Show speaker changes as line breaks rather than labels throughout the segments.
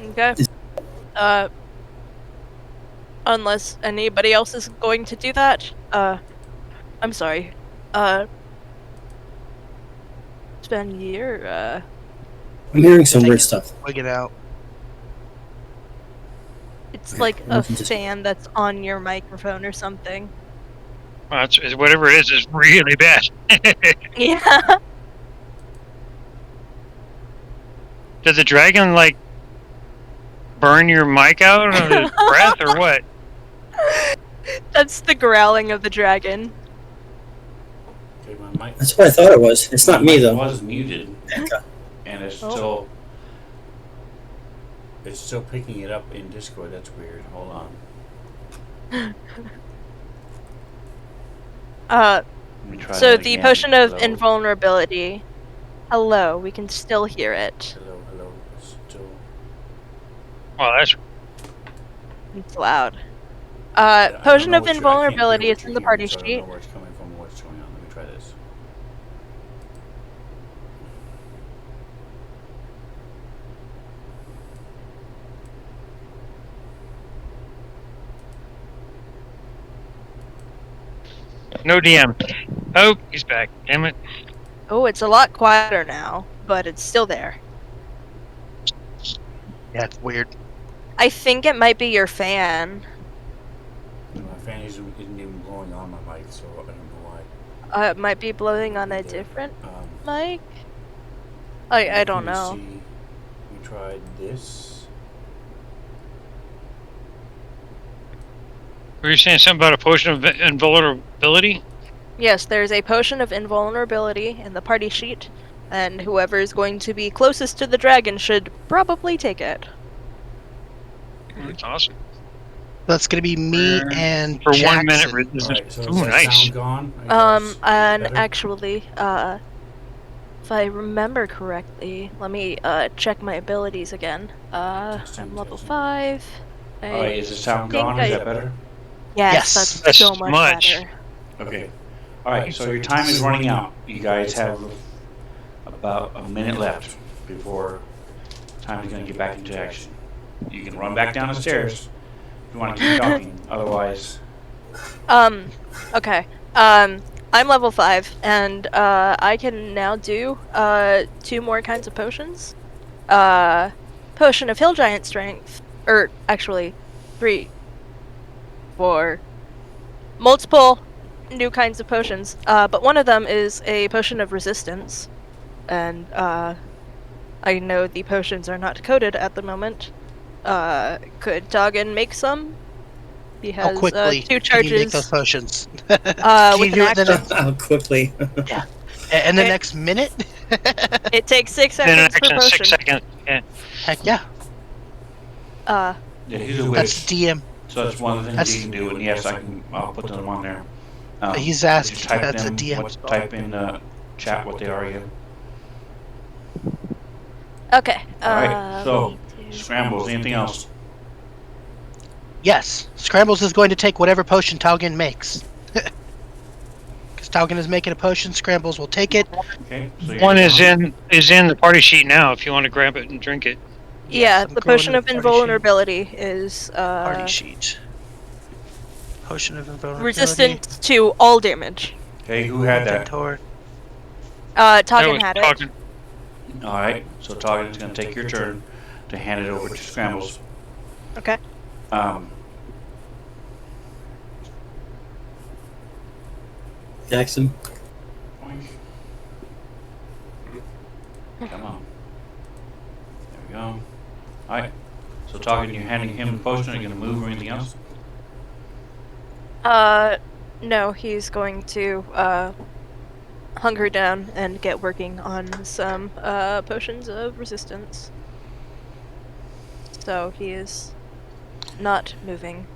Okay. Unless anybody else is going to do that, I'm sorry. Sven, you're,
I'm hearing some weird stuff.
Plug it out.
it's
Okay,
like
I'm
a
looking to-
fan that's on your microphone or something.
Well, whatever it is really bad.
Yeah.
Does the dragon, like, burn your mic out of his breath, or what?
That's the growling of the dragon.
Okay, my mic.
That's what I thought it was. It's not
my
me
mic
though.
was muted,
Okay.
and it's
Oh.
still picking it up in Discord. That's weird. Hold on. Let me try
So
that
the
again.
potion of
Hello?
invulnerability. Hello, we can still hear it.
Hello. Still.
Well, that's
It's loud.
I don't
Potion
know
of
what you- I can't hear
invulnerability
what
is
you're
in the
hearing,
party
so I don't
sheet.
know where it's coming from or what's going on. Let me try this.
no DM. Oh, he's back. Damn it.
Oh, it's a lot quieter now, but it's still there.
Yeah, it's weird.
I think it might be your fan.
My fan isn't even blowing on my mic, so I don't know why.
It might be blowing on a different mic. I don't know.
See. We tried this.
Were you saying something about a potion of invulnerability?
Yes, there's a potion of invulnerability in the party sheet, and whoever is going to be closest to the dragon should probably take it.
That's awesome.
That's gonna be me and
For
Jackson.
1 minute resistance.
Alright, so
Ooh,
is that
nice.
sound gone? I guess?
And
Better?
actually, if I remember correctly, let me check my abilities again. I'm level 5.
Alright, is the sound
think
gone? Is
I-
that better?
Yes,
Yes.
that's
That's
so much
much.
better.
Okay. Alright, so your time is running out. You guys have about a minute left before time is going to get back into action. You can run back down the stairs if you want to keep talking. Otherwise,
Okay. I'm level 5, and I can now do 2 more kinds of potions. Potion of Hill Giant Strength, or actually 3, 4, multiple new kinds of potions. But one of them is a potion of resistance, and I know the potions are not coded at the moment. Could Doggin make some? He has
How quickly
2
can you make those
charges.
potions?
With
Can you
an
do it in the
action.
How quickly?
in the next minute?
It takes 6
Then an
seconds per
action,
potion.
6 seconds. Yeah.
Heck yeah.
yeah, he's a
That's
witch.
DM.
So that's one of the things you can do. And yes, I'll put them on there.
He's asked.
Just type
That's a
them,
DM.
type in chat what they are again.
Okay.
Alright, so,
let me do-
Scrambles, anything else?
Yes. Scrambles is going to take whatever potion Taugen makes. Because Taugen is making a potion, Scrambles will take it.
Okay, so you're
One is
down.
in the party sheet now if you want to grab it and drink it.
Yes,
Yeah,
I'm
the
going
potion
to
of
the party
invulnerability is
sheet. Party sheet. Potion of invulnerability.
resistant to all damage.
Okay, who had that?
Toward.
Toggin had it.
Talking.
Alright, so Toggen's going to take your turn to hand it over to Scrambles.
Okay.
Jackson.
Come on. There we go. Alright, so Toggen, you're handing him the potion. Are you going to move or anything else?
No, he's going to, hunker down and get working on some, potions of resistance. So he is not moving.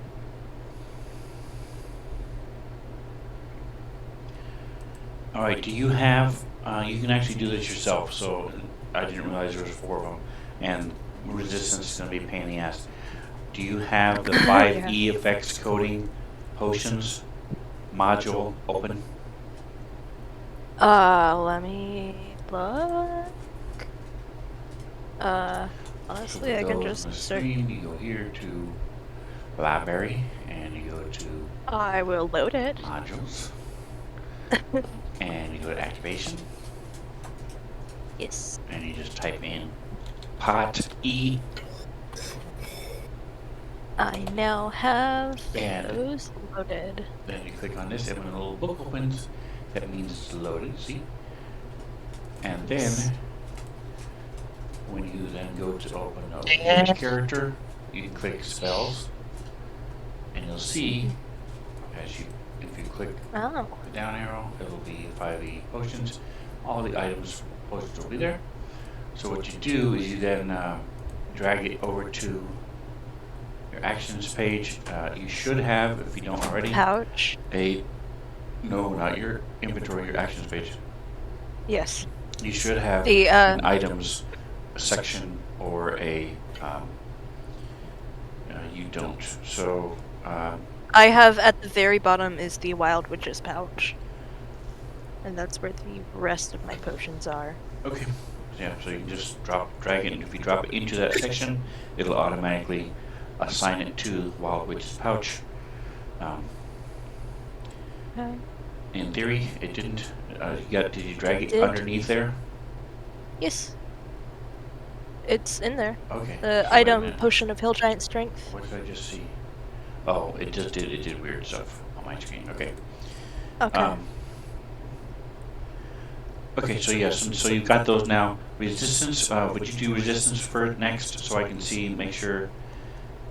Alright, do you have, you can actually do this yourself, so I didn't realize there was 4 of them, and resistance is going to be a pain in the ass. Do you have the 5E effects coding potions module open?
Let me look. Honestly,
So
I
for
can
those
just
on the
search.
screen, you go here to library, and you go to
I will load it.
modules, and you go to activation,
Yes.
and you just type in pot E,
I now have
and
those loaded.
then you click on this, and when a little book opens, that means it's loaded, see? And then, when you then go to open up each character, you can click spells, and you'll see, as you, if you click
Oh.
the down arrow, it'll be 5e potions. All the items, potions will be there. So what you do is you then drag it over to your actions page. You should have, if you don't already,
Pouch.
no, not your inventory, your actions page.
Yes.
You should have
The
an items section or you don't. So
I have at the very bottom is the Wild Witch's pouch. And that's where the rest of my potions are.
okay, yeah. So you can just drag it, and if you drop it into that section, it'll automatically assign it to Wild Witch's pouch.
Okay.
In theory, it didn't. Did you drag it
Did.
underneath there?
Yes. It's in there.
Okay.
The
so wait a
item
minute.
Potion of Hill Giant Strength.
What did I just see? Oh, it just did. It did weird stuff on my screen. Okay.
Okay.
Okay. So yes. So you've got those now. Resistance. Would you do resistance for next, so I can see, make sure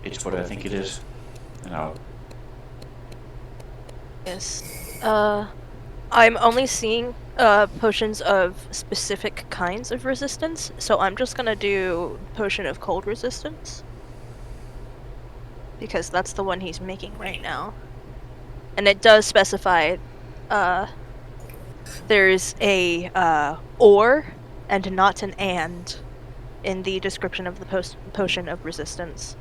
it's what I think it is, and I'll.
Yes. I'm only seeing potions of specific kinds of resistance, so I'm just gonna do Potion of Cold Resistance. Because that's the one he's making right now. And it does specify there's a or and not an and in the description of the potion of resistance.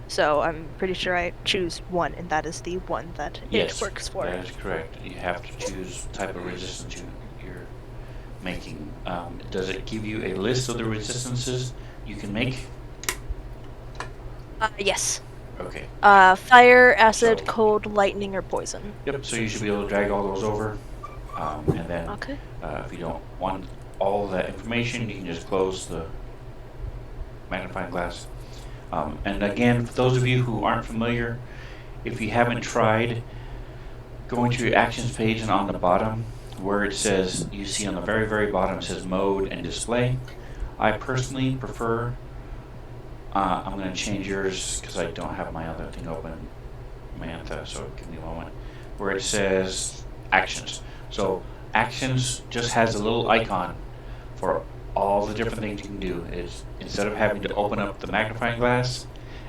So I'm pretty sure I choose one, and that is the one that
Yes,
it works for.
that is correct. You have to choose the type of resistance you're making. Does it give you a list of the resistances you can make?
Yes.
Okay.
Fire, acid,
So-
cold, lightning, or poison.
Yep. So you should be able to drag all those over, and then
Okay.
if you don't want all of that information, you can just close the magnifying glass. And again, for those of you who aren't familiar, if you haven't tried, going to your actions page and on the bottom where it says, you see on the very, very bottom, it says mode and display. I personally prefer, I'm going to change yours because I don't have my other thing open, Mantha, so give me a moment, where it says actions. So actions just has a little icon for all the different things you can do. Is instead of having to open up the magnifying glass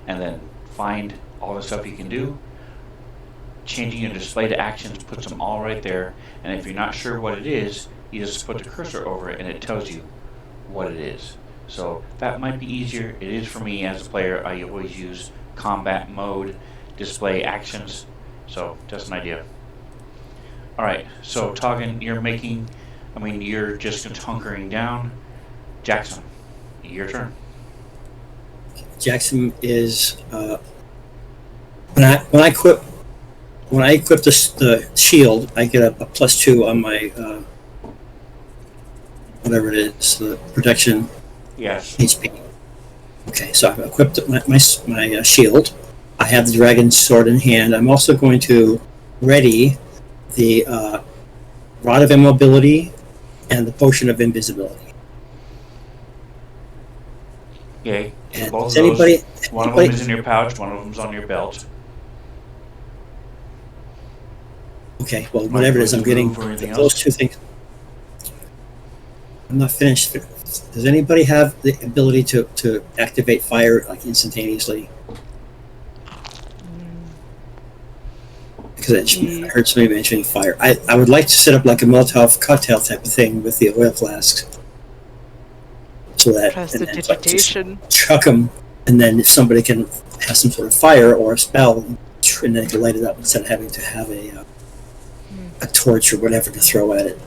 and then find all the stuff you can do, changing your display to actions puts them all right there. And if you're not sure what it is, you just put the cursor over it and it tells you what it is. So that might be easier. It is for me as a player. I always use combat mode, display actions. So just an idea. All right, so Toggin, you're just hunkering down. Jackson, your turn.
Jackson is when I equip the shield, I get a +2 on my whatever it is, the protection
Yes.
HP. Okay, so I've equipped my shield. I have the dragon's sword in hand. I'm also going to ready the rod of immobility and the potion of invisibility.
Okay.
And
Both of
does anybody,
those. One of them is in your pouch. One of them's on your belt.
okay, well, whatever it is, I'm getting
Move or anything
those
else?
two things. I'm not finished. Does anybody have the ability to activate fire like instantaneously? Because I heard somebody mentioning fire. I would like to set up like a Molotov cocktail type of thing with the oil flasks. So that and then, like, just chuck them, and then if somebody can have some sort of fire or a spell, and then they can light it up instead of having to have a torch or whatever to throw at it.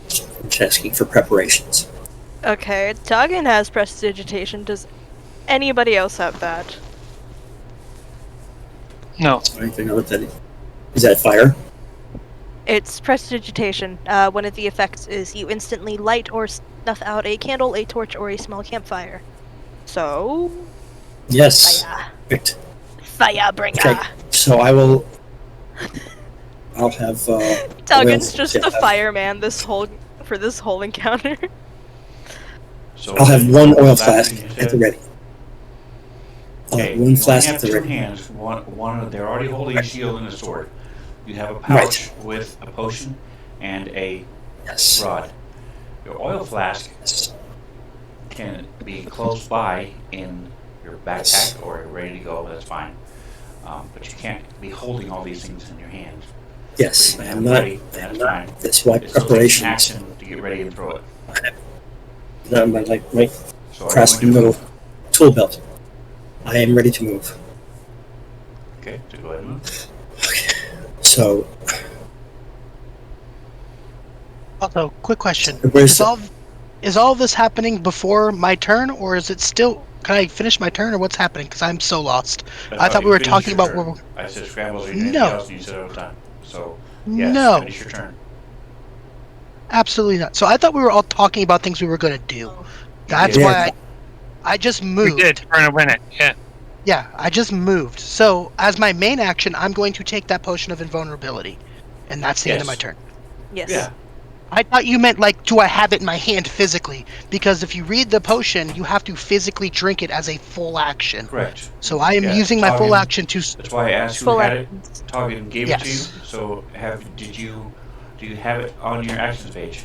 So I'm just asking for preparations.
Okay, Toggen has prestidigitation. Does anybody else have that?
No.
I don't even know what that is. Is that fire?
It's prestidigitation. One of the effects is you instantly light or snuff out a candle, a torch, or a small campfire. So,
Yes.
fire.
Perfect.
Firebringer.
Okay. So I'll have.
Toggen's
oil-
just
yeah,
the fireman for this whole encounter.
So
I'll have one oil
flask
flask
you
at
said?
the ready. I'll
Okay,
have
you
one
only
flask
have
at the
two
ready.
hands. One, they're already holding a shield and a sword. You have a pouch with a potion and a
Yes.
rod. Your oil flask
Yes.
can be close by in your backpack or you're ready to go. That's fine. But you can't be holding all these things in your hand.
Yes.
You
I
have
am
them
not.
ready, and that's fine.
That's why
It still takes an
preparations.
action to get ready and throw it.
Not my my
So are you
craftsman
going to
little tool belt. I am ready to move.
Okay, so go ahead and move.
So
Also, quick question:
where's
is all this happening before my turn, or is it still? Can I finish my turn, or what's happening? Because I'm so lost. I thought we were talking about where.
I said scrambles or anything
No.
else, and you said over time. So yes,
No,
finish your turn.
absolutely not. So I thought we were all talking about things we were going to do. That's
did.
why I just
We
moved.
did turn a win it. Yeah.
Yeah, I just moved. So as my main action, I'm going to take that potion of invulnerability, and that's the end of my
Yes.
turn.
Yes.
Yeah.
I thought you meant like, do I have it in my hand physically? Because if you read the potion, you have to physically drink it as a full action.
Correct.
So I am
Yeah,
using my full
Toggen-
action to.
That's why I asked who
Full
had it.
actions.
Toggen gave it to you.
Yes.
So do you have it on your actions page?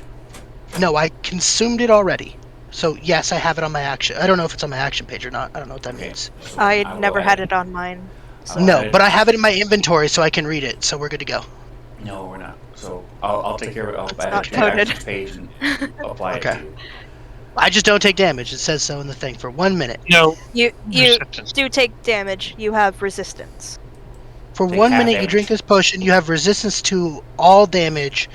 No, I consumed it already. So yes, I have it on my action. I don't know if it's on my action page or not. I don't know what that
Okay.
means.
So
I
will
never
add
had it on mine.
I will
No,
add it.
but I have it in my inventory, so I can read it. So we're good to go.
No, we're not. So I'll take care of it. I'll add
not
it to your
coded.
actions page and apply
Okay.
it to you.
I just don't take damage. It says so in the thing for 1 minute.
No.
You
Resistance.
do take damage. You have resistance.
For
Take
1
half
minute, you
damage.
drink this potion. You have resistance to all damage.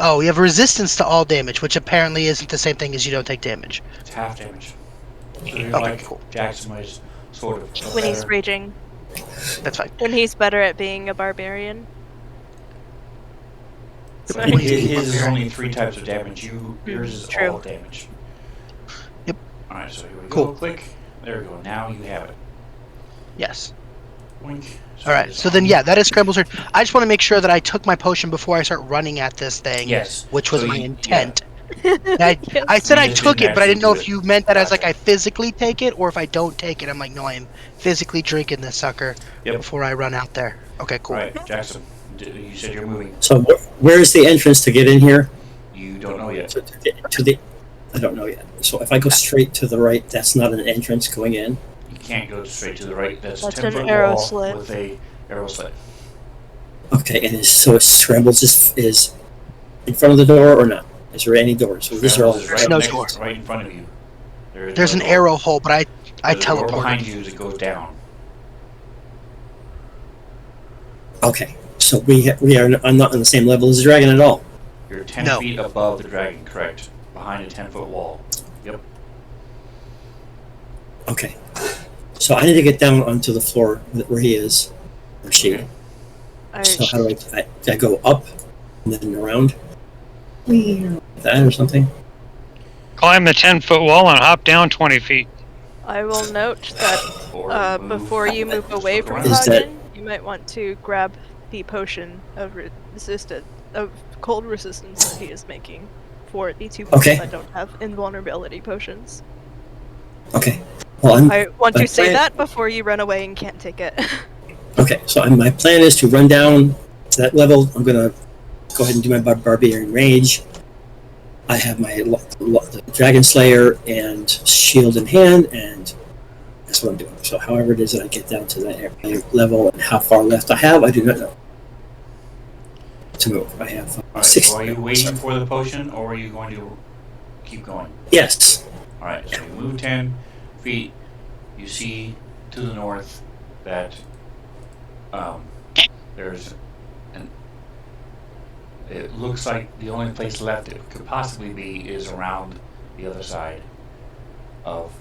Oh, you have resistance to all damage, which apparently isn't the same thing as you don't take damage.
It's half damage. So you're
Okay,
like
cool.
Jackson was sort of.
When he's
better.
raging.
That's fine.
When he's better at being a barbarian.
But
Sorry.
his is only 3 types of damage. Yours is
True.
all damage.
Yep.
Alright, so here we
Cool.
go. Click. There we go. Now you have it.
Yes.
Boink.
All right. So then, yeah, that is Scramble's turn. I just want to make sure that I took my potion before I start running at this thing.
Yes.
Which was
So
my
you-
intent. I said
You
I
just
took
didn't
it, but I didn't know
actually
if
do
you
it.
meant that as like
Gotcha.
I physically take it, or if I don't take it, I'm like, no, I am physically drinking this sucker
Yep.
before I run out there. Okay, cool.
Alright, Jackson. You said you're moving.
so where is the entrance to get in here?
You don't know yet.
To get to the. I don't know yet. So if I go straight to the right, that's not an entrance going in.
You can't go straight to the right. That's a
That's
10-foot
an arrow
wall
slit.
with a arrow slit.
Okay, and so it's Scrambles is in front of the door or not? Is there any doors? So these are all.
Scrambles is
There's
right
no
next,
door.
right in front of you. There is
There's
no
an
door.
arrow hole, but I
There's a door behind
teleported.
you as it goes down.
Okay, so we are. I'm not on the same level as the dragon at all.
You're 10
No.
feet above the dragon, correct? Behind a 10-foot wall. Yep.
Okay, so I need to get down onto the floor where he is, or she.
Okay.
So how do I go up and then around? That or something?
Climb the 10-foot wall and hop down 20 feet.
I will note that
Or move.
before you move away
Look
from
around.
Is that-
Hagen, you might want to grab the potion of cold resistance that he is making for the 2 people
Okay.
that don't have invulnerability potions.
Okay. Well,
I want
my
to say
plan-
that before you run away and can't take it.
Okay, so my plan is to run down to that level. I'm gonna go ahead and do my barbarian rage. I have my the dragon slayer and shield in hand, and that's what I'm doing. So, however it is that I get down to that level and how far left I have, I do not know. To move, I have
Alright,
6.
so are you waiting for the potion, or are you going to keep going?
Yes.
Alright, so you move 10 feet. You see to the north that there's it looks like the only place left it could possibly be is around the other side of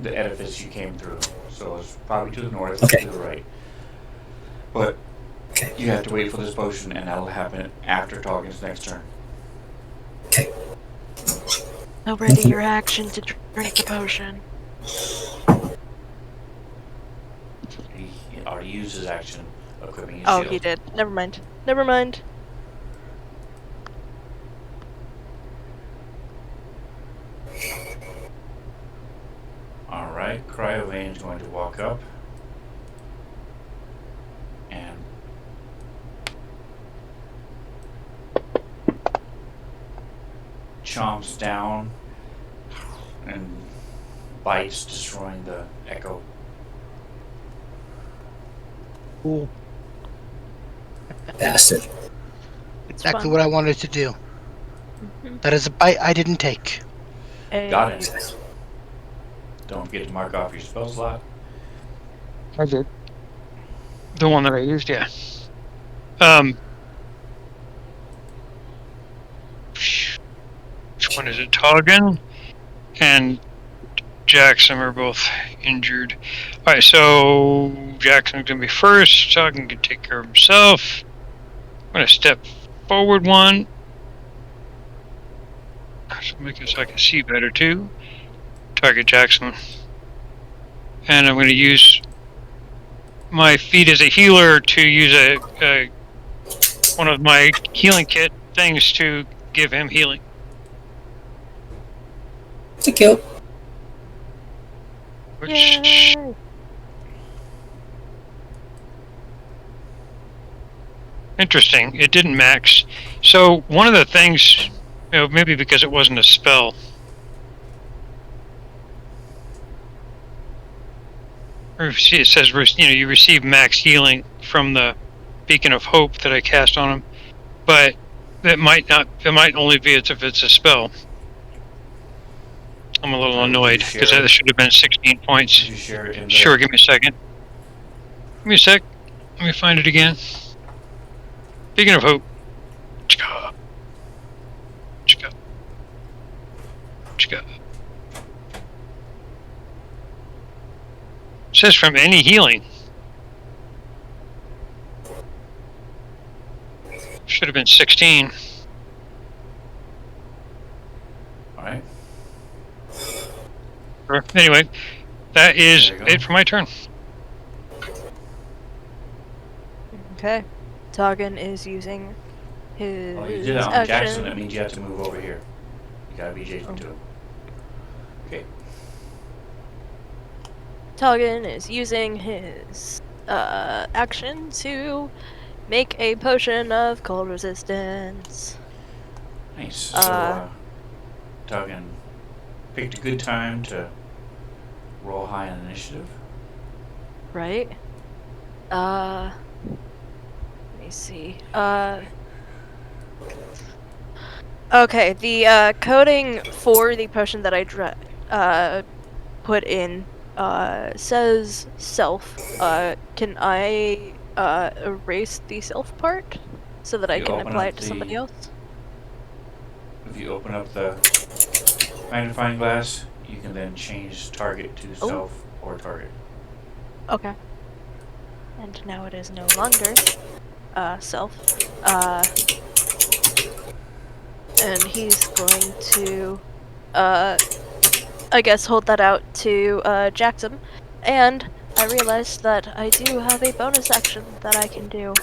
the edifice you came through. So it's probably to the north,
Okay.
to the right. But
Okay.
you have to wait for this potion, and that'll happen after Toggen's next turn.
Okay.
Now ready your action to drink the potion.
He already used his action equipping his
Oh,
shield.
he did. Never mind. Never mind.
Alright, Cryovane's going to walk up and chomps down and bites, destroying the echo.
Cool.
Bastard.
Exactly
fun.
what I wanted to do. That is a bite I didn't take.
Got it. Don't forget to mark off your spell slot.
I did. The one that I used, yeah. Which one is it? Toggen and Jackson are both injured. Alright, so Jackson's gonna be first. Toggen can take care of himself. I'm gonna step forward one. So make it so I can see better too. Target Jackson. And I'm gonna use my feat as a healer to use a one of my healing kit things to give him healing.
It's a kill.
Which
Yay!
interesting. It didn't max. So one of the things, maybe because it wasn't a spell. Or it says you receive max healing from the beacon of hope that I cast on him, but that might not. It might only be if it's a spell. I'm a little annoyed because that should have been 16 points.
Did you share it in there?
Sure, give me a second. Give me a sec. Let me find it again. Beacon of hope. Chika. Chika. Chika. It says from any healing. Should have been 16.
Alright.
Anyway, that is
There you go.
it for my turn.
Okay. Toggen is using his
Oh, you did it on
action.
Jackson, that means you have to move over here. You gotta be Jason too. Okay.
Toggen is using his action to make a potion of cold resistance.
Nice. So, Tuggan picked a good time to roll high on initiative.
Right? Let me see. Okay, the coding for the potion that I put in says self. Can I erase the self part so that I
You
can
open
apply
up
it to somebody
the-
else?
If you open up the magnifying glass, you can then change target to
Oh.
self or target.
Okay. And now it is no longer self. And he's going to I guess hold that out to Jackson. And I realized that I do have a bonus action that I can do.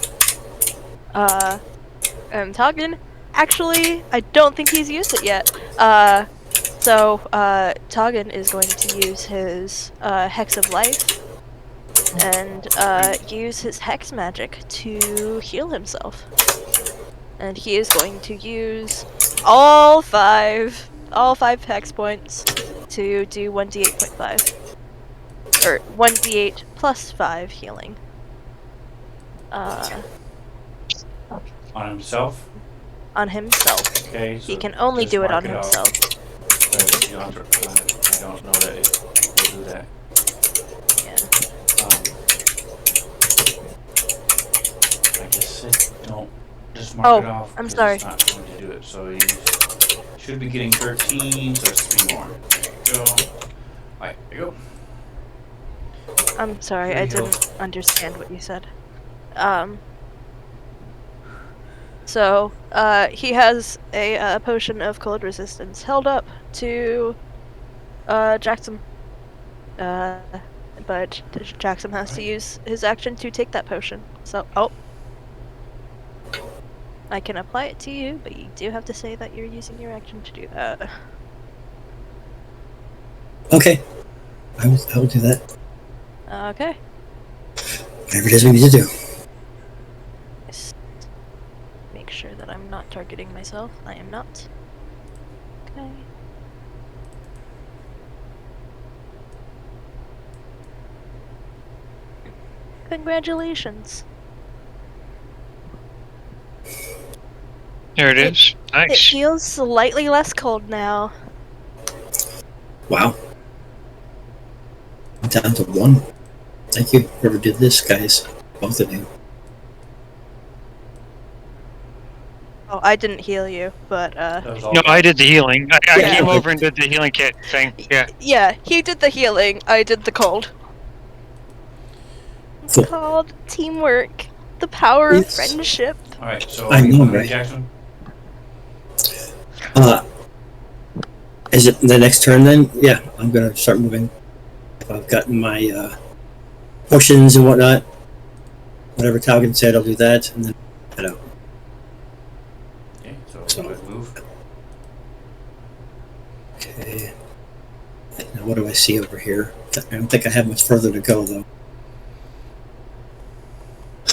And Toggen, actually, I don't think he's used it yet. So Toggen is going to use his Hex of Life and use his Hex magic to heal himself. And he is going to use all five Hex points to do 1d8.5. Or 1d8 plus 5 healing.
On himself?
On himself.
Okay, so
He can only
just
do it
mark
on
off.
himself.
I don't know that it will do that.
Yeah.
I guess don't just mark it off.
I'm
'cause
sorry.
It's not going to do it. So Should be getting 13, so that's 3 more. There you go. Alright, there you go.
I'm sorry, I didn't understand what you said. So, he has a potion of cold resistance held up to, Jackson. But Jackson has to use his action to take that potion. So, I can apply it to you, but you do have to say that you're using your action to do that.
Okay. I will do that.
Okay.
Whatever it is we need to do.
Just make sure that I'm not targeting myself. I am not. Okay. Congratulations.
There it is.
It
Nice.
feels slightly less cold now.
Wow. I'm down to 1. Thank you, whoever did this, guys. Both of you.
Oh, I didn't heal you, but
That was all.
No, I did the healing. I
Yeah.
came over and did the healing kit thing. Yeah.
yeah, he did the healing, I did the cold. It's
Cool.
called teamwork. The power of
Yes.
friendship.
Alright, so
I
are you
know,
moving,
right?
Jackson?
Is it the next turn then? Yeah, I'm gonna start moving. I've gotten my potions and whatnot. Whatever Talgan said, I'll do that, and then head out.
Okay, so go ahead and move.
Okay. Now what do I see over here? I don't think I have much further to go though.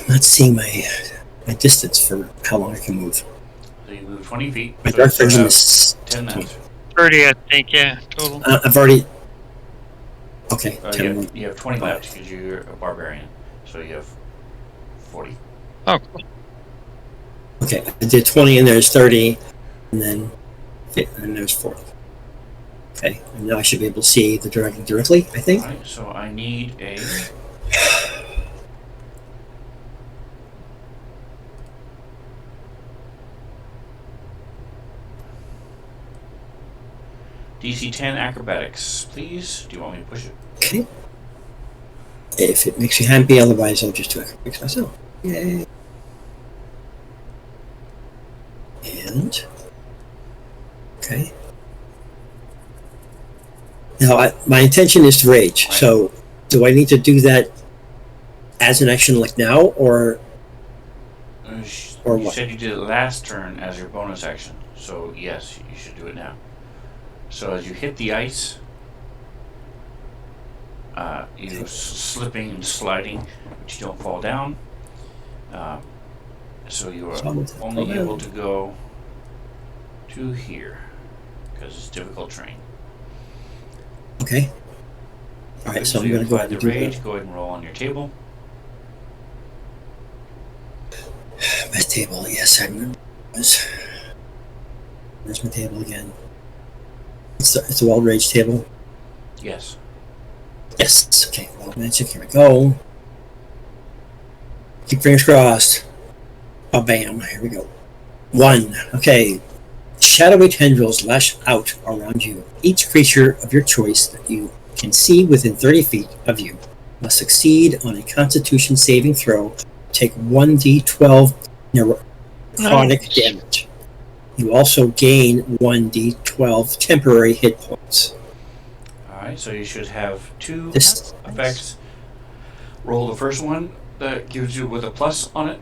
I'm not seeing my distance for how long I can move.
So you move 20 feet.
My
So
dark
you still
vision
have
is
10 minutes.
30, I think, yeah, total.
I've already. Okay, 10
You
more.
have 20 left because you're a barbarian. So you have 40.
Oh, cool.
Okay, I did 20 and there's 30, and then there's 40. Okay, and now I should be able to see the dragon directly, I think.
Alright, so I need a DC 10 acrobatics, please. Do you want me to push it?
Okay. If it makes you happy, otherwise I'll just do acrobatics myself. Yay. And okay. Now my intention is to rage. So do I need to do that as an action like now, or
You
what?
said you did it last turn as your bonus action. So yes, you should do it now. So as you hit the ice, you're slipping and sliding, but you don't fall down. So you are only able to go to here because it's difficult terrain.
Okay. All right, so I'm going to go ahead and do
rage.
that.
Go ahead and roll on your table.
My table, yes, I remember. Where's my table again? It's a wild rage table.
Yes.
Yes. Okay. Wild magic. Here we go. Keep fingers crossed. Oh, bam! Here we go. 1. Okay. Shadowy tendrils lash out around you. Each creature of your choice that you can see within 30 feet of you must succeed on a Constitution saving throw. Take 1d12 necrotic damage. You also gain 1d12 temporary hit points.
Alright, so you should have 2
This-
effects. Roll the first one that gives you with a plus on it.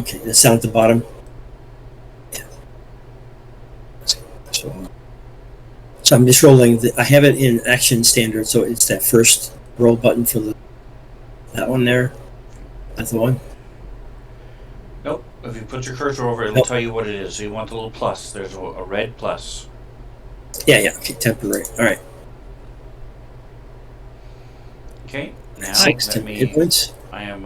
Okay, that's down at the bottom. Yeah. So I'm just rolling. I have it in action standard, so it's that first roll button for that one there. That's the one.
Nope. If you put your cursor over it, it'll
Nope.
tell you what it is. So you want the little plus. There's a red plus.
Yeah. Okay, temporary. All right.
Okay. Now
6
let
temporary hit
me.
points.
I am.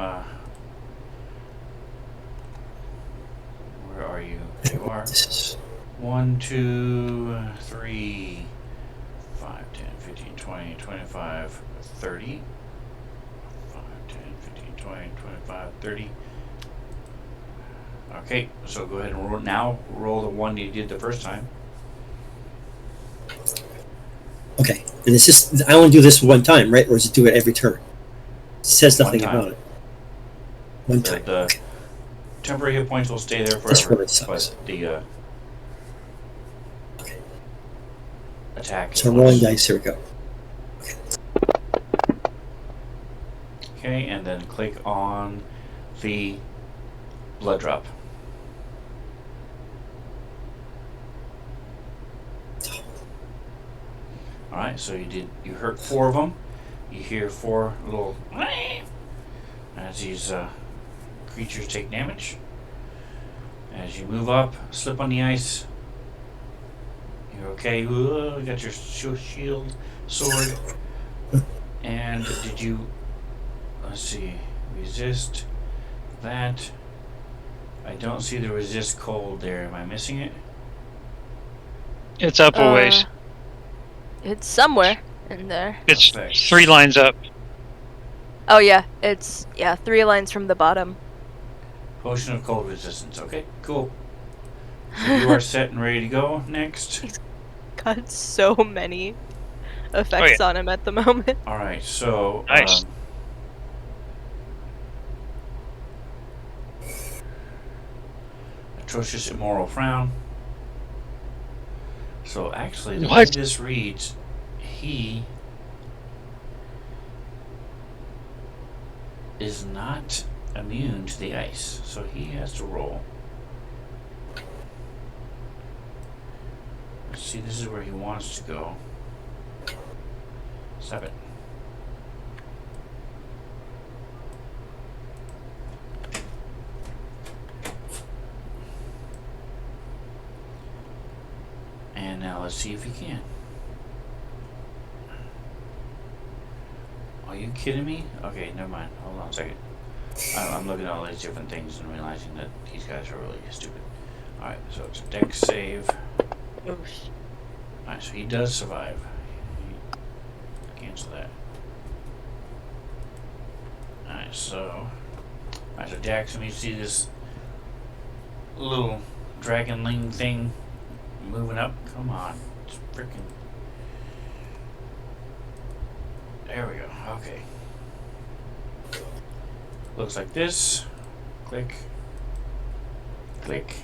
Where are you? You are.
This is
1, 2, 3, 5, 10, 15, 20, 25, 30. 5, 10, 15, 20, 25, 30. Okay, so go ahead and roll the one you did the first time.
Okay, and it's just I only do this one time, right? Or does it do it every turn? It says nothing about it. One time.
The
Okay.
temporary hit points will stay there
This
forever,
really sucks.
but the
Okay.
attack.
So rolling dice. Here we go.
Okay, and then click on the blood drop. All right, so you hurt 4 of them. You hear 4 little as these creatures take damage. As you move up, slip on the ice. You're okay. You got your shield, sword, and did you? Let's see. Resist that. I don't see the resist cold there. Am I missing it?
It's up a ways.
It's somewhere in there.
It's
Effects.
3 lines up.
Oh yeah, it's 3 lines from the bottom.
Potion of cold resistance. Okay, cool. So you are set and ready to go. Next.
Got so many effects on him at the moment.
All right, so
Nice.
Atrocious immoral frown. So actually, the way
What?
this reads, he is not immune to the ice, so he has to roll. Let's see, this is where he wants to go. 7. And now let's see if he can. Are you kidding me? Okay, never mind. Hold on a second. I'm looking at all these different things and realizing that these guys are really stupid. Alright, so it's a dex save. Alright, so he does survive. Cancel that. Alright, so Jackson, you see this little dragonling thing moving up? Come on. It's freaking. There we go. Okay. Looks like this. Click. Click.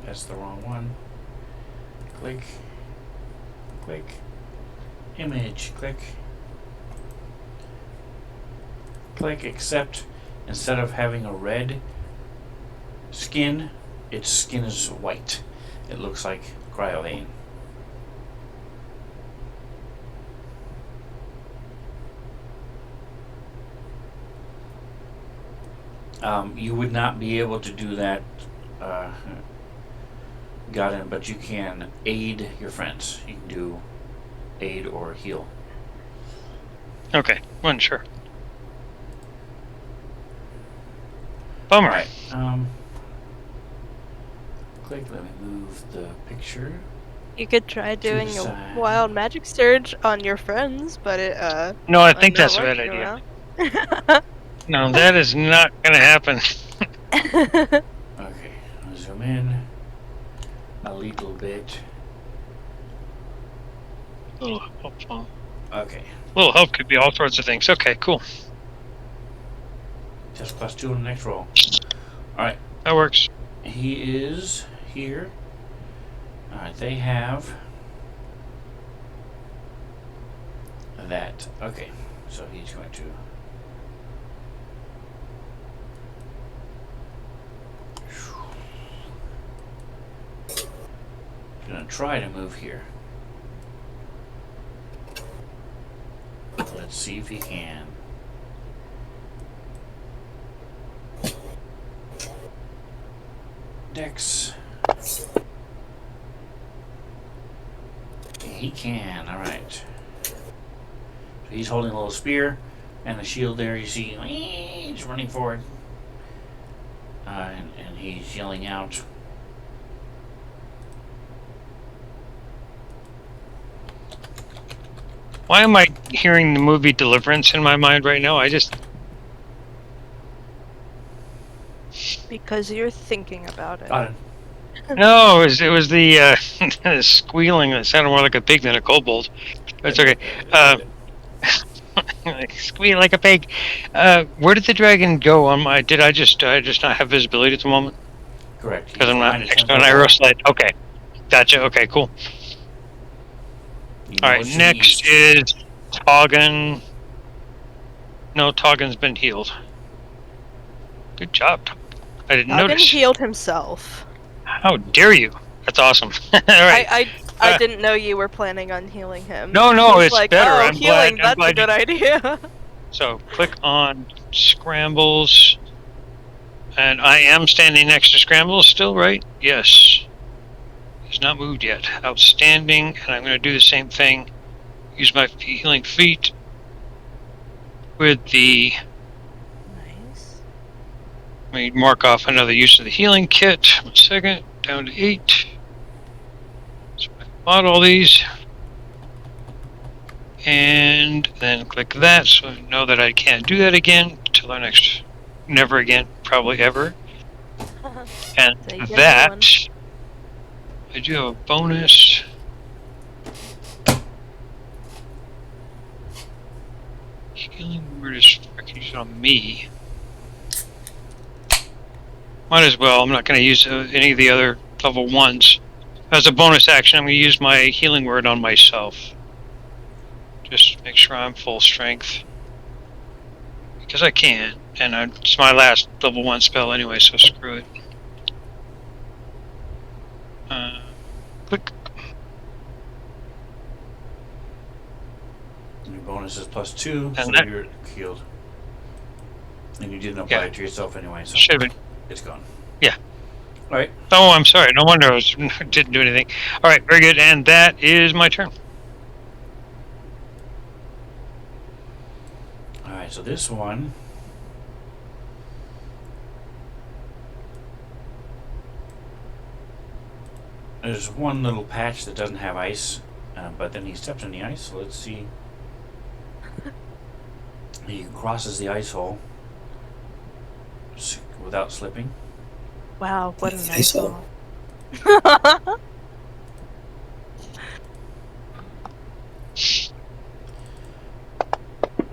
That's the wrong one. Click. Click. Image. Click. Click. Except instead of having a red skin, its skin is white. It looks like cryolane. You would not be able to do that, got him, but you can aid your friends. You can do aid or heal.
Okay, wasn't sure. Bummer.
Alright, click, let me move the picture.
You could try doing a
side.
wild magic surge on your friends, but it
No, I
might
think
not
that's a
work
bad
too
idea.
well.
No, that is not gonna happen.
Okay, I'll zoom in a little bit.
Little helpful.
Okay,
Little help could be all sorts of things. Okay, cool.
just +2 on the next roll. Alright,
That works.
he is here. Alright, they have that. Okay, so he's going to gonna try to move here. Let's see if he can. Dex. He can, alright. So he's holding a little spear and the shield there. You see, he's running forward. And he's yelling out.
Why am I hearing the movie Deliverance in my mind right now?
Because you're thinking about it.
Got it.
No, it was the squealing that sounded more like a pig than a kobold. That's okay. Squeal like a pig. Where did the dragon go on my? Did I just not have visibility at the moment?
Correct.
Because I'm not next to an
10
arrow
foot
sled. Okay, gotcha. Okay, cool.
wall. You know
All right,
it's to the
next
east.
is Toggin. No, Toggin's been healed. Good job. I didn't
Noggin
notice.
healed himself.
How dare you? That's awesome. All right.
I didn't know you were planning on healing him.
No,
I
no,
was
it's
like,
better.
Oh,
I'm
healing,
glad.
that's a good idea.
So click on Scrambles. And I am standing next to Scrambles still, right? Yes. He's not moved yet. Outstanding. And I'm going to do the same thing. Use my healing feet with the...
Nice.
Let me mark off another use of the healing kit. 1 second. Down to 8. So I bought all these. And then click that so I know that I can't do that again until our next... Never again. Probably ever. And
So you get
that...
one.
I do have a bonus. Healing word is freaking used on me. Might as well. I'm not going to use any of the other level 1s. As a bonus action, I'm going to use my healing word on myself. Just make sure I'm full strength. Because I can. And it's my last level 1 spell anyway, so screw it. Click.
Your bonus is +2,
And
so
that-
you're healed. And you didn't apply
Yeah.
it to yourself anyway, so
Should have been.
it's gone.
Yeah.
Alright.
Oh, I'm sorry. No wonder I didn't do anything. Alright, very good. And that is my turn.
Alright, so this one... There's one little patch that doesn't have ice, but then he steps in the ice, so let's see. He crosses the ice hole without slipping.
Wow, what a
Nice
nice
hole.
hole.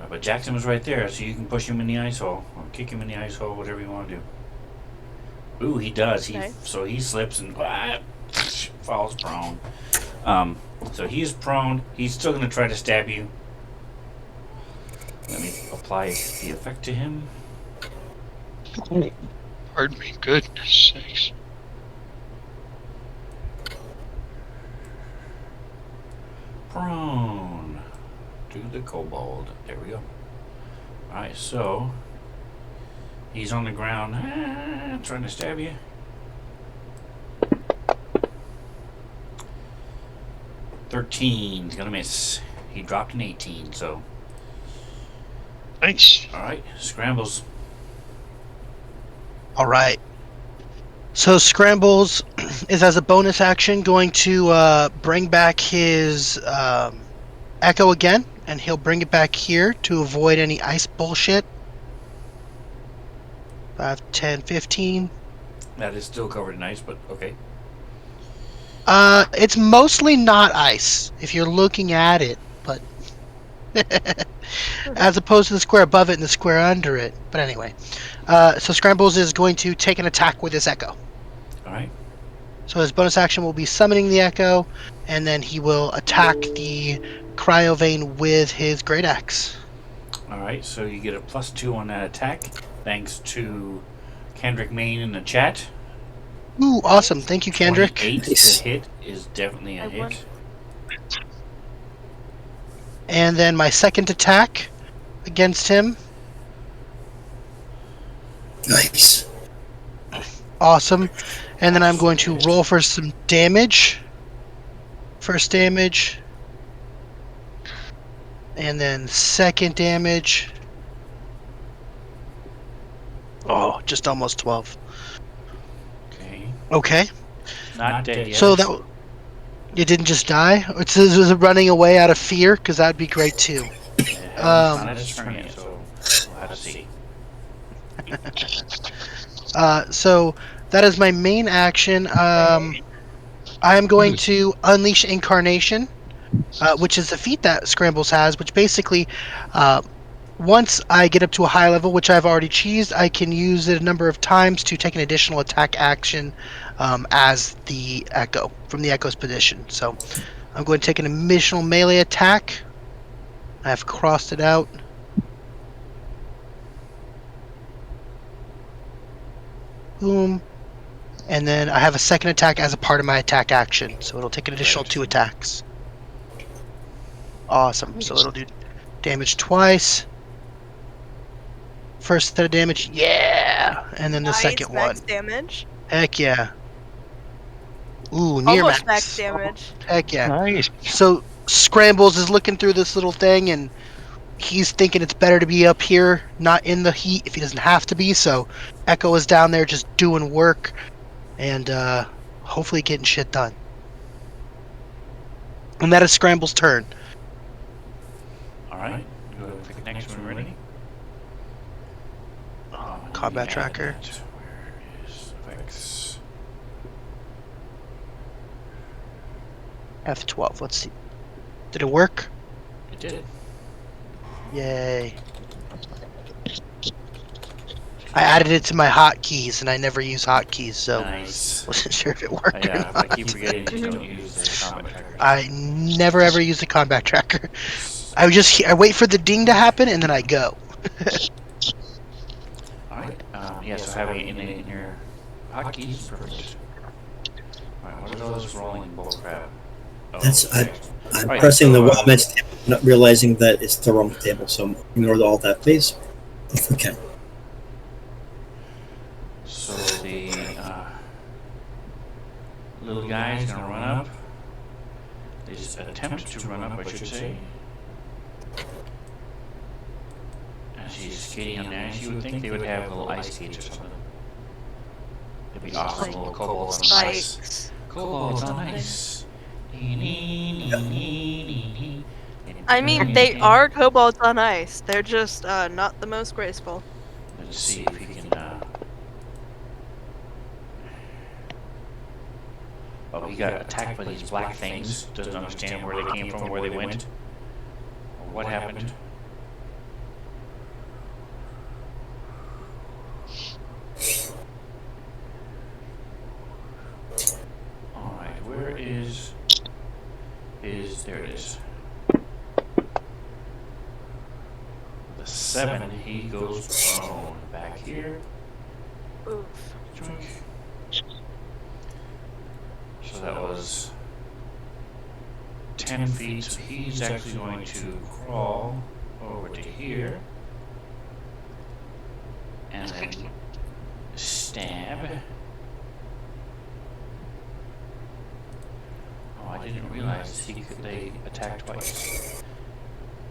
But Jackson was right there, so you can push him in the ice hole, or kick him in the ice hole, whatever you want to do. Ooh, he does.
Okay.
So he slips and falls prone. So he's prone. He's still going to try to stab you. Let me apply the effect to him.
Pardon me. Goodness sakes.
Prone to the kobold. There we go. Alright, so he's on the ground trying to stab you. He's gonna miss. He dropped an 18, so
Nice.
alright, Scrambles.
All right. So Scrambles is, as a bonus action, going to bring back his Echo again, and he'll bring it back here to avoid any ice bullshit. 5, 10, 15.
That is still covered in ice, but okay.
It's mostly not ice if you're looking at it, but as opposed to the square above it and the square under it. But anyway, so Scrambles is going to take an attack with his Echo.
Alright.
So his bonus action will be summoning the Echo, and then he will attack the Cryovane with his Great Axe.
Alright, so you get a +2 on that attack, thanks to Kendrick Main in the chat.
Ooh, awesome. Thank you, Kendrick.
28
Nice.
to hit is definitely a
I won.
hit.
And then my second attack against him.
Nice.
Awesome. And then I'm going to roll for some damage. First damage. And then second damage. Oh, just almost 12.
Okay.
Okay.
Not dead yet.
So that you didn't just die? It's was it running away out of fear? Because that'd be great too.
Not at his turn yet, so we'll have to see.
So that is my main action. I am going to unleash Incarnation, which is a feat that Scrambles has, which basically, once I get up to a high level, which I've already cheesed, I can use it a number of times to take an additional attack action as the Echo, from the Echo's position. So I'm going to take an additional melee attack. I've crossed it out. Boom. And then I have a second attack as a part of my attack action. So it'll take an additional 2 attacks. Awesome. So it'll do damage twice. First set of damage, yeah! And then the second one.
Max damage.
Heck yeah. Ooh, near
Almost
max.
max damage.
Heck yeah.
Nice.
So Scrambles is looking through this little thing and he's thinking it's better to be up here, not in the heat if he doesn't have to be. So Echo is down there just doing work and hopefully getting shit done. And that is Scramble's turn.
Alright, go ahead and pick next when we're ready.
Combat tracker.
Where is effects?
F12. Let's see. Did it work?
It did.
Yay. I added it to my hotkeys, and I never use hotkeys, so
Nice.
wasn't sure if it worked or
Yeah,
not.
I keep forgetting you don't use the combat tracker.
I never ever use the combat tracker. I wait for the ding to happen, and then I go.
Alright, yeah, so having it in your hotkeys is perfect. Alright, what is all this rolling bullcrap? Oh,
That's
okay.
I'm
Alright,
pressing
so,
the Wildman's table, not realizing that it's the wrong table. So ignore all that, please, if we can.
So the little guy's gonna run up. This attempt to run up, I should say. As he's skating on ice, you would think they would have little ice skates or something. It'd be awesome, little kobolds on ice.
Spikes.
Kobolds on ice.
I mean, they are kobolds on ice. They're just not the most graceful.
Let's see if he can. Oh, he got attacked by these black things. Doesn't understand where they came from, where they went, or what happened. All right, where is there it is. The 7, he goes prone back here.
Oof.
Joink. So that was 10 feet, so he's actually going to crawl over to here and then stab. Oh, I didn't realize they attack twice.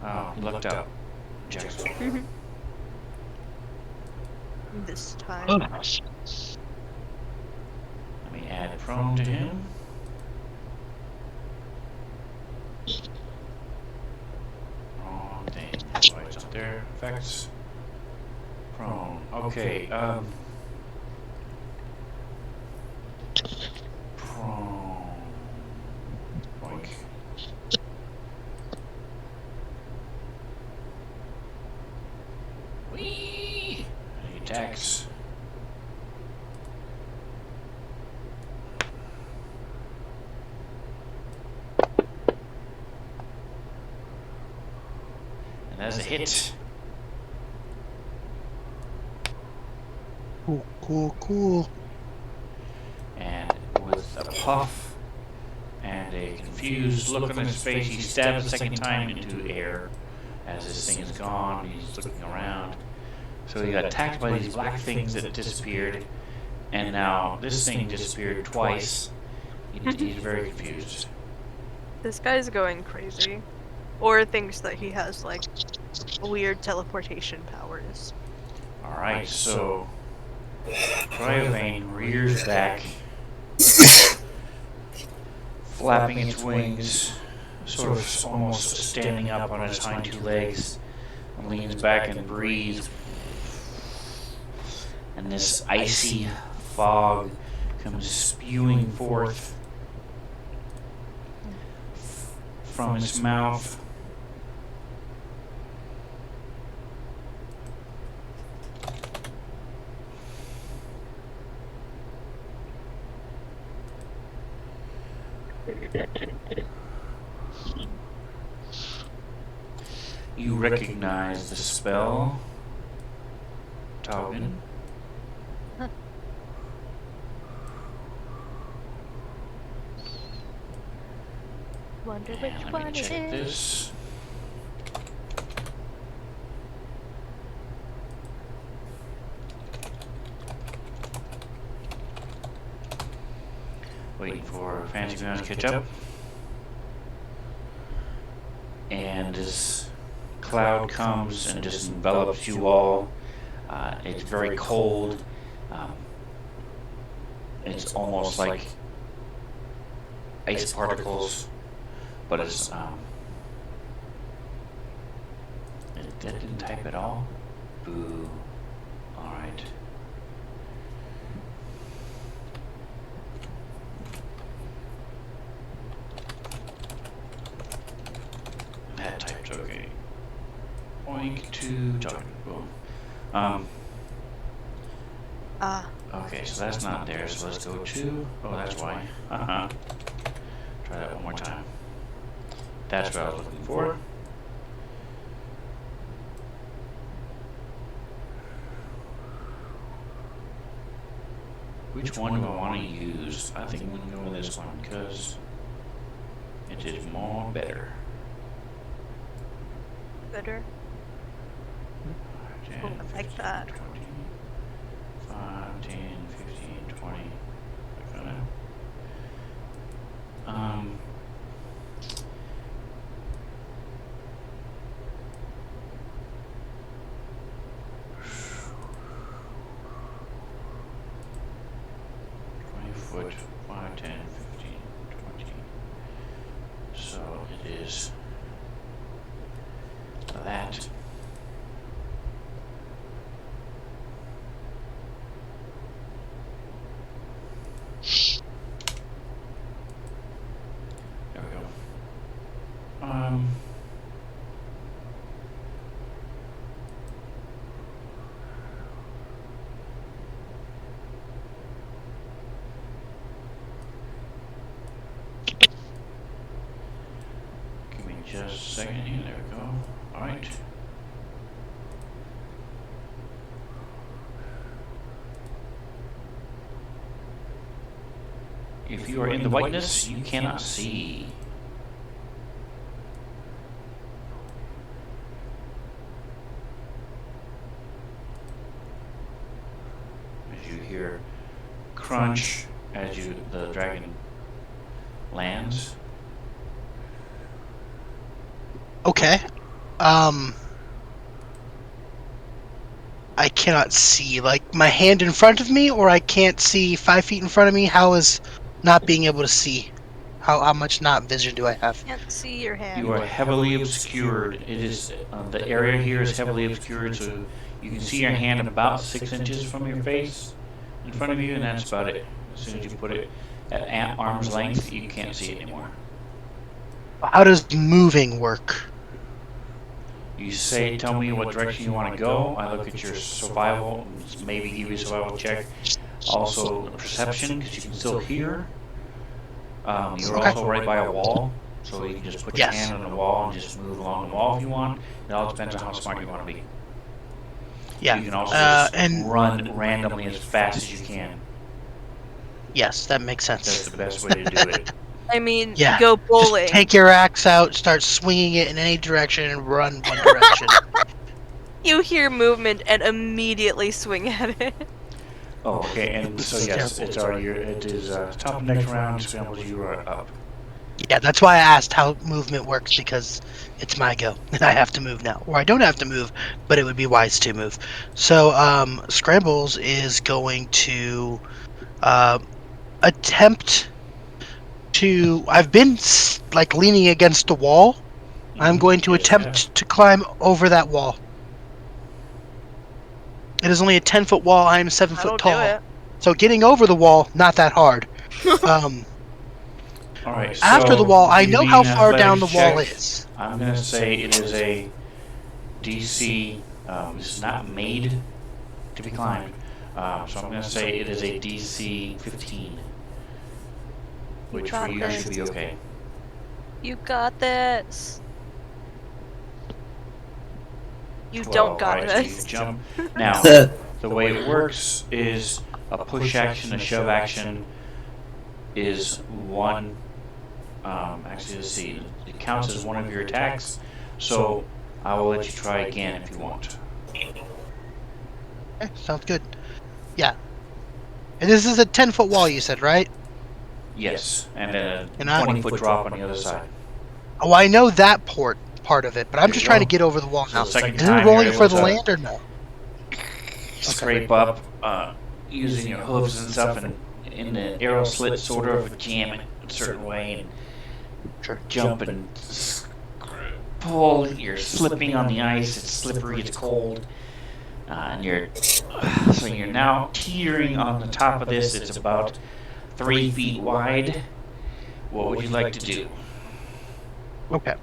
Oh, he lucked out. Jackson.
This time.
Oh, nice.
Let me add prone to him. Wrong thing. That's why it's up there. Effects. Prone. Okay, prone. Boink. Whee! And he attacks. And that's a hit.
Cool, cool, cool.
And with a puff and a confused look on his face, he stabs a second time into air. As this thing is gone, he's looking around. So he got attacked by these black things that disappeared, and now this thing disappeared twice. He's very confused.
This guy's going crazy. Or thinks that he has, like, weird teleportation powers.
Alright, so Cryovane rears back, flapping its wings, sort of almost standing up on its hind 2 legs, and leans back and breathes. and this icy fog comes spewing forth from its mouth. You recognize the spell, Taugen.
Wonder
And
which
let
one
me
it
check
is.
this. Waiting for Fancy Mouse to catch up. And this cloud comes and just envelops you all. It's very cold. It's almost like ice particles, but it's that didn't type at all. Boo. All right. That typed okay. Oink to target. Boom. Okay, so that's not there, so let's go to... Oh, that's why. Try that one more time. That's what I was looking for. Which one do I want to use? I think I'm going to go with this one, because it is more better.
Better.
10,
Oh, I like
15,
that.
20, 5, 10, 15, 20. Like that. 20 foot, 5, 10, 15, 20. So it is that. There we go. Give me just a second here. There we go. All right. If you are in the whiteness, you cannot see. As you hear crunch as the dragon lands.
Okay. I cannot see, like, my hand in front of me, or I can't see 5 feet in front of me. How is not being able to see? How much not vision do I have?
Can't see your hand.
You are heavily obscured. It is the area here is heavily obscured, so you can see your hand about 6 inches from your face in front of you, and that's about it. As soon as you put it at arm's length, you can't see it anymore.
How does moving work?
You say, tell me what direction you want to go. I look at your survival, maybe give you a survival check. Also perception, because you can still hear. You're also right by a wall, so you can just put your hand on the wall and just move along the wall if you want. It all depends on how smart you want to be.
Yeah.
You can also just
and
run randomly as fast as you can.
yes, that makes sense.
That's the best way to do it.
I mean,
Yeah.
go bowling.
Just take your axe out, start swinging it in any direction, and run one direction.
You hear movement and immediately swing at it.
Oh, okay. And so yes, it's already. It is top of next round. Scrambles, you are up.
Yeah, that's why I asked how movement works, because it's my go. I have to move now. Or I don't have to move, but it would be wise to move. So, Scrambles is going to attempt to... I've been, like, leaning against the wall. I'm going to attempt to climb over that wall. It is only a 10-foot wall. I am 7
That'll
foot
do
tall.
it.
So getting over the wall, not that hard.
All right.
After the
So
wall, I
give
know
me
how
an
far down the
athletics
wall
check.
is.
I'm gonna say it is a DC. This is not made to be climbed. So I'm gonna say it is a DC 15, which for
got
you
this.
should be okay.
You got this. You
12,
don't got
right,
this.
So you jump. Now, the way it works is a push action, a shove action is one. Actually, let's see. It counts as one of your attacks. So I will let you try again if you want.
Okay, sounds good. Yeah. And this is a 10-foot wall, you said, right?
Yes, and then
And
a
I-
20-foot drop on the other side.
Oh, I know that part of it, but I'm
There
just
you
trying to
go.
get over the wall
So
now.
the second
Is it
time
rolling
you're
for
able
the
to
land or no?
scrape up using your hooves and stuff, and in the arrow slit sort of jam it a certain way, and jump and pull. You're slipping on the ice. It's slippery. It's cold. And so you're now teetering on the top of this. It's about 3 feet wide. What would you like to do?
Okay.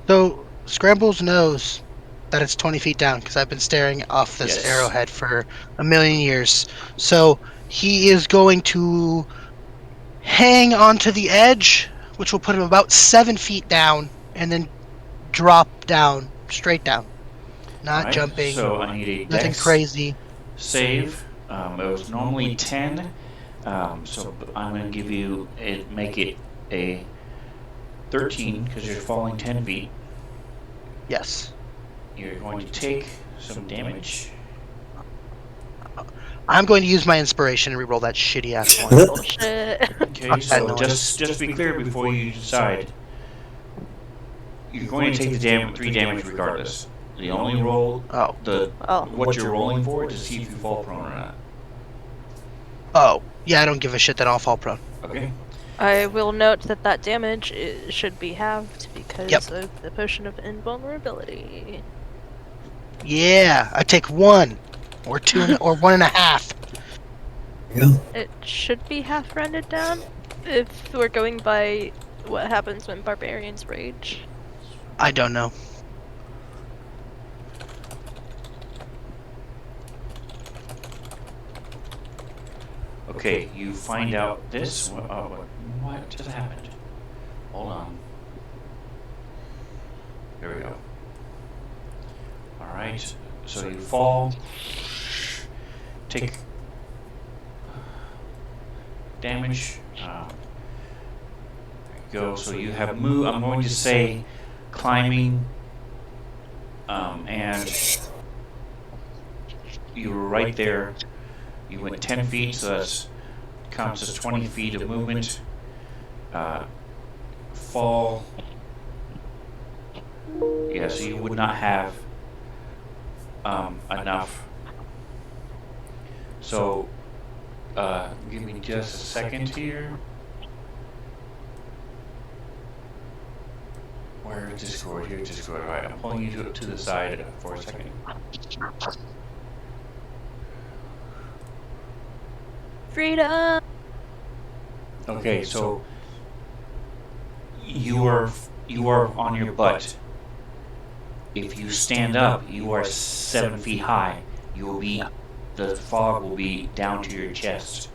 So, Scrambles knows that it's 20 feet down because I've been staring off this
Yes.
arrowhead for a million years. So, he is going to hang onto the edge, which will put him about 7 feet down, and then drop down, straight down. Not
Alright,
jumping,
So I need a
nothing
dex
crazy.
save. It was normally 10. So I'm going to give you make it a 13 because you're falling 10 feet.
Yes.
You're going to take some damage.
I'm going to use my inspiration and reroll that shitty ass one.
Bullshit.
Okay,
Fuck that
so
noise.
just to be clear before you decide, you're going to take the 3 damage regardless. The only roll,
Oh.
what you're rolling for to see if you fall prone or not.
Oh. Yeah, I don't give a shit that I'll fall prone.
Okay.
I will note that damage should be halved because
Yep.
of the potion of invulnerability.
Yeah, I take 1 or 2 or 1.5.
Yeah.
It should be half rounded down if we're going by what happens when barbarians rage.
I don't know.
Okay, you find out this. What just happened? Hold on. Here we go. Alright, so you fall. Take damage. There you go. So you have move. I'm going to say climbing. And you were right there. You went 10 feet, so that's counts as 20 feet of movement. Fall. Yeah, so you would not have enough. So, give me just a second here. Where is Discord? Here's Discord. Alright, I'm pulling you to the side for a second.
Freedom!
Okay, so you are on your butt. If you stand up, you are 7 feet high. You will be the fog will be down to your chest,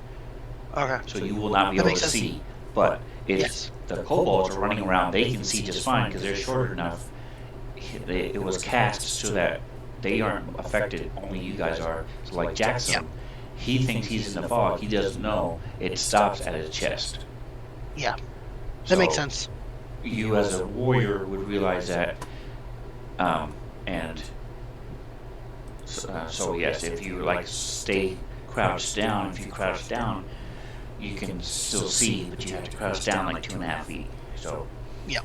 Okay.
so you will not be
That
able
makes
to
sense.
see. But if
Yes.
the kobolds are running around, they can see just fine because they're short enough. It was cast so that they aren't affected. Only you guys are. So like Jackson, he thinks he's in the fog. He doesn't know it stops at his chest.
Yeah. That makes
So
sense.
You as a warrior would realize that, and so yes, if you like stay crouched down, if you crouch down, you can still see, but you have to crouch down like 2.5 feet. So
Yeah.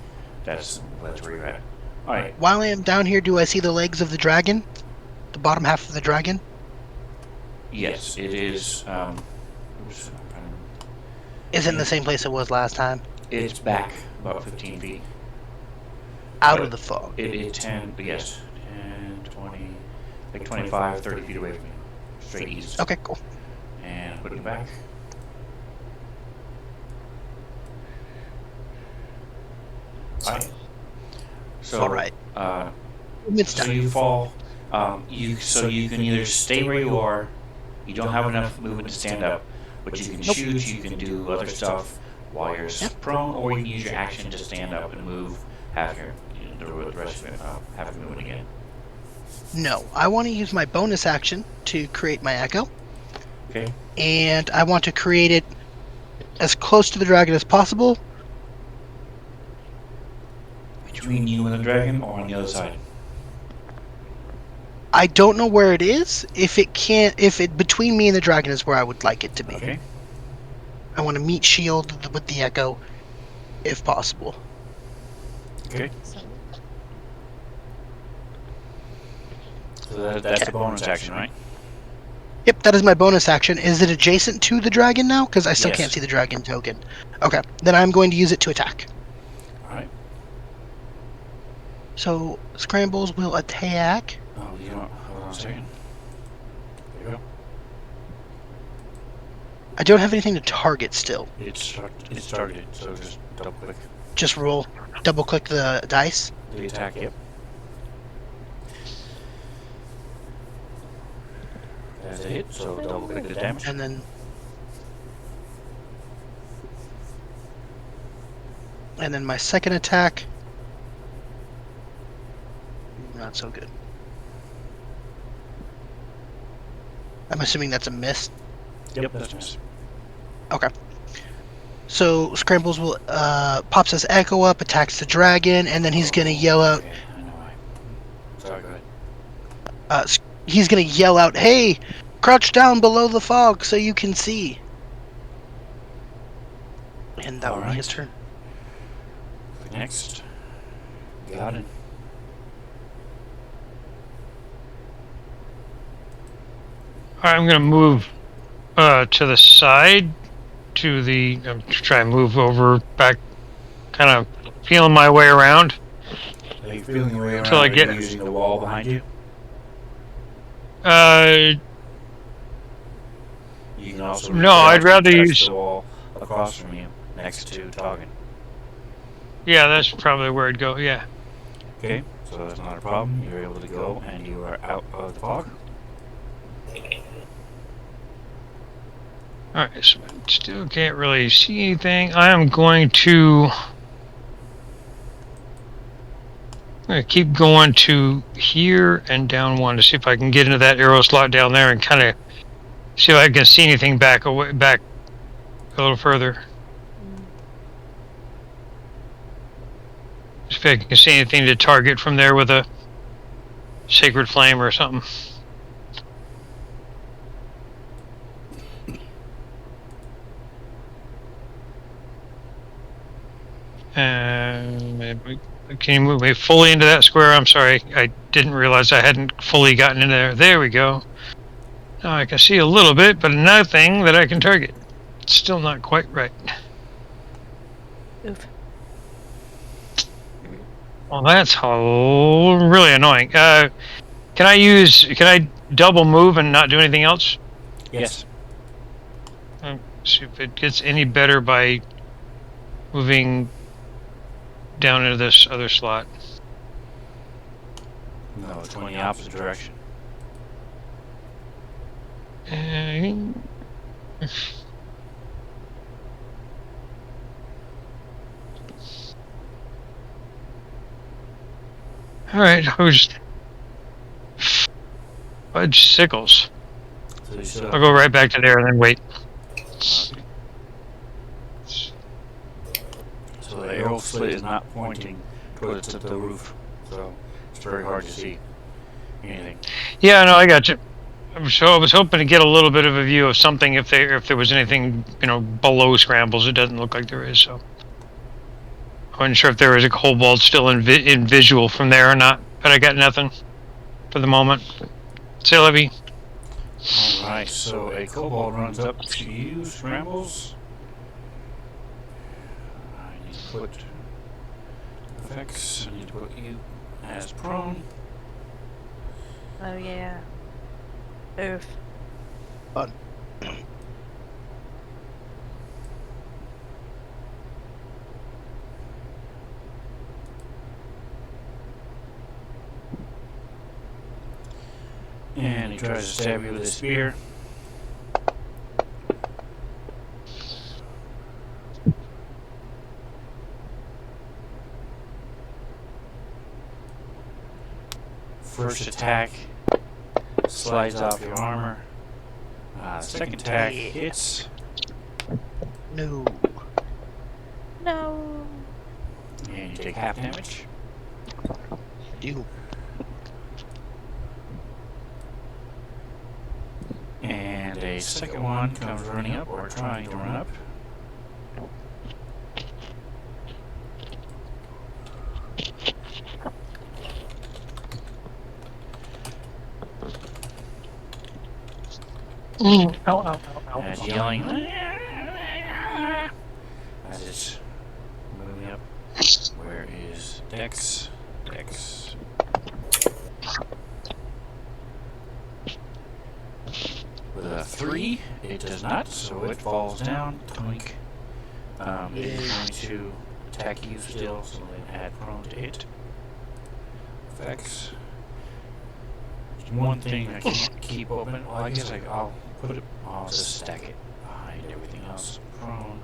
that's where you're at. All right.
While I am down here, do I see the legs of the dragon? The bottom half of the dragon?
Yes, it is.
Is it in the same place it was last time?
It's back about 15 feet.
Out of the fog.
It is 10, yes, 10, 20, like 25, 30 feet away from you. straight east.
Okay, cool.
And put it back. Alright. So,
Alright. It's
so
done.
you fall. So you can either stay where you are. You don't have enough movement to stand up, but you can shoot. You can do other stuff while you're prone, or you can use your action to stand up and move the rest of it, half your movement again.
No, I want to use my bonus action to create my echo.
Okay.
And I want to create it as close to the dragon as possible.
Between you and the dragon, or on the other side?
I don't know where it is. If it between me and the dragon is where I would like it to be.
Okay.
I want to meet shield with the echo, if possible.
Okay. So that's a bonus action, right?
Yep, that is my bonus action. Is it adjacent to the dragon now? Because I still
Yes.
can't see the dragon token. Okay, then I'm going to use it to attack.
Alright.
So, Scrambles will attack.
Oh, you know what? Hold on a second. There you go.
I don't have anything to target still.
It's targeted, so just double click
Just double click the dice.
the attack, yep. That's a hit, so double click the damage.
And then... And then my second attack... Not so good. I'm assuming that's a miss.
Yep, that's a miss.
Okay. So Scrambles will pops his echo up, attacks the dragon, and then he's gonna yell out.
Okay, I know why. Sorry, go ahead.
He's gonna yell out, "Hey, crouch down below the fog so you can see." And that will be his turn.
Next. Got it.
Alright, I'm gonna move to the side I'm trying to move over back, kind of feeling my way around.
Are you feeling your way around?
Till I get-
using the wall behind you? You can also
No, I'd rather
touch
use-
the wall across from you, next to Toggin.
Yeah, that's probably where I'd go, yeah.
Okay, so that's not a problem. You're able to go, and you are out of the fog.
Alright, so I still can't really see anything. I am going to... I'm going to keep going to here and down one to see if I can get into that arrow slot down there and kind of see if I can see anything back a little further. See if I can see anything to target from there with a sacred flame or something. Can you move me fully into that square? I'm sorry, I didn't realize I hadn't fully gotten in there. There we go. Now I can see a little bit, but nothing that I can target. It's still not quite right.
Oof.
Well, that's really annoying. Can I double move and not do anything else?
Yes.
See if it gets any better by moving down into this other slot.
No, it's going the opposite direction.
Alright, who's... Fudge sickles.
So you still
I'll go right back to there and then wait.
Okay. So the arrow slit is not pointing towards the roof, so it's very hard to see anything.
Yeah, no, I got you. So I was hoping to get a little bit of a view of something if there was anything, below Scrambles. It doesn't look like there is, so I wasn't sure if there was a kobold still in visual from there or not, but I got nothing for the moment. Say, Levy.
Alright, so a kobold runs up to you, Scrambles. I need to put effects. I need to put you as prone.
Oh yeah. Oof.
Fun.
And he tries to stab you with a spear. First attack slides off your armor. Second attack hits.
No.
No.
And you take half damage.
You.
And a second one comes running up, or trying to run up.
Ow, ow, ow, ow.
And it's yelling as it's moving up. Where is Dex? Dex. With a 3, it does not, so it falls down. Twink. It is going to attack you still, so then add prone to it. Effects. There's one thing I can't keep open. Well, I guess I'll put it. I'll just stack it behind everything else. Prone.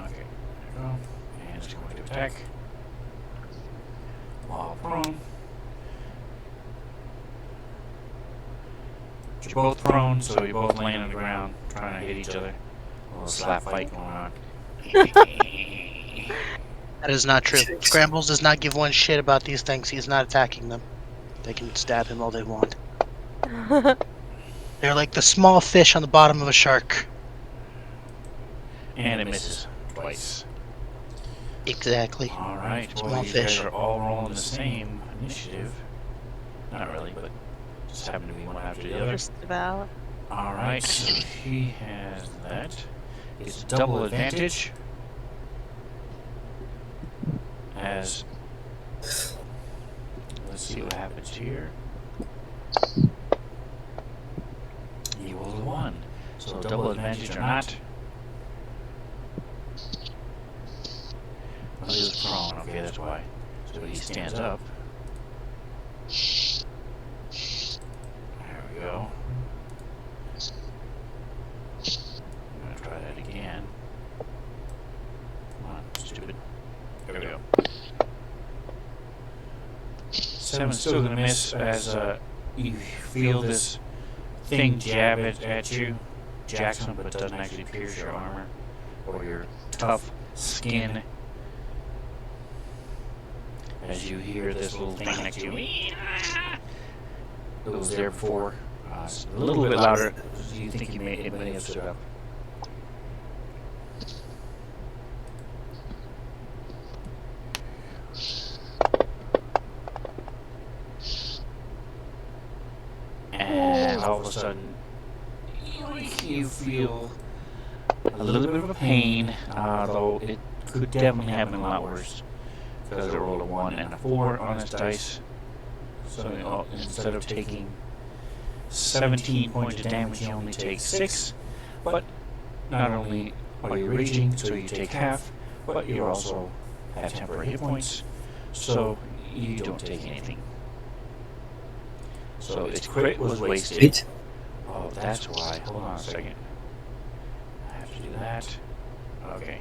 Okay, there we go. And it's going to attack. While prone. You're both prone, so you both land on the ground, trying to hit each other. A little slap fight going on.
That is not true. Scrambles does not give one shit about these things. He's not attacking them. They can stab him all they want. They're like the small fish on the bottom of a shark.
And it misses twice.
Exactly.
Alright,
Small
well, you
fish.
guys are all rolling the same initiative. Not really, but just happen to be one after the other.
Just about.
Alright, so he has that. It's double advantage. As let's see what happens here. He rolled a 1. So double advantage or not. Well, he was prone, okay, that's why. So he stands up. There we go. I'm gonna try that again. Come on, stupid. There we go. 7's still gonna miss as you feel this thing jab at you, Jackson, but it doesn't actually pierce your armor or your tough skin. As you hear this little thing next to you, it was there before, a little bit louder. Do you think it may have stood up? And all of a sudden, you feel a little bit of a pain, though it could definitely have been a lot worse because it rolled a 1 and a 4 on its dice. So instead of taking 17 points of damage, you only take 6. But not only are you raging, so you take half, but you also have temporary hit points, so you don't take anything. So its crit was wasted. Oh, that's why. Hold on a second. I have to do that. Okay.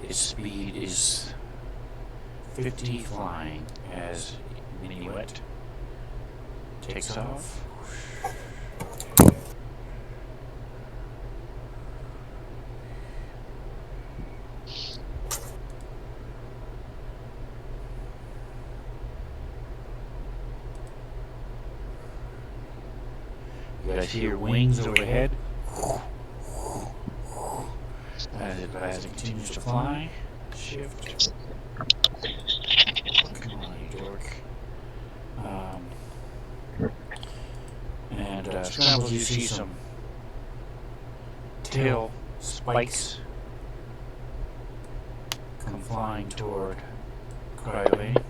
Its speed is 50 flying as Minuet takes off. You guys hear wings overhead as it continues to fly. Shift. Come on, you dork. And Scramble, you see some tail spikes come flying toward Cryolane.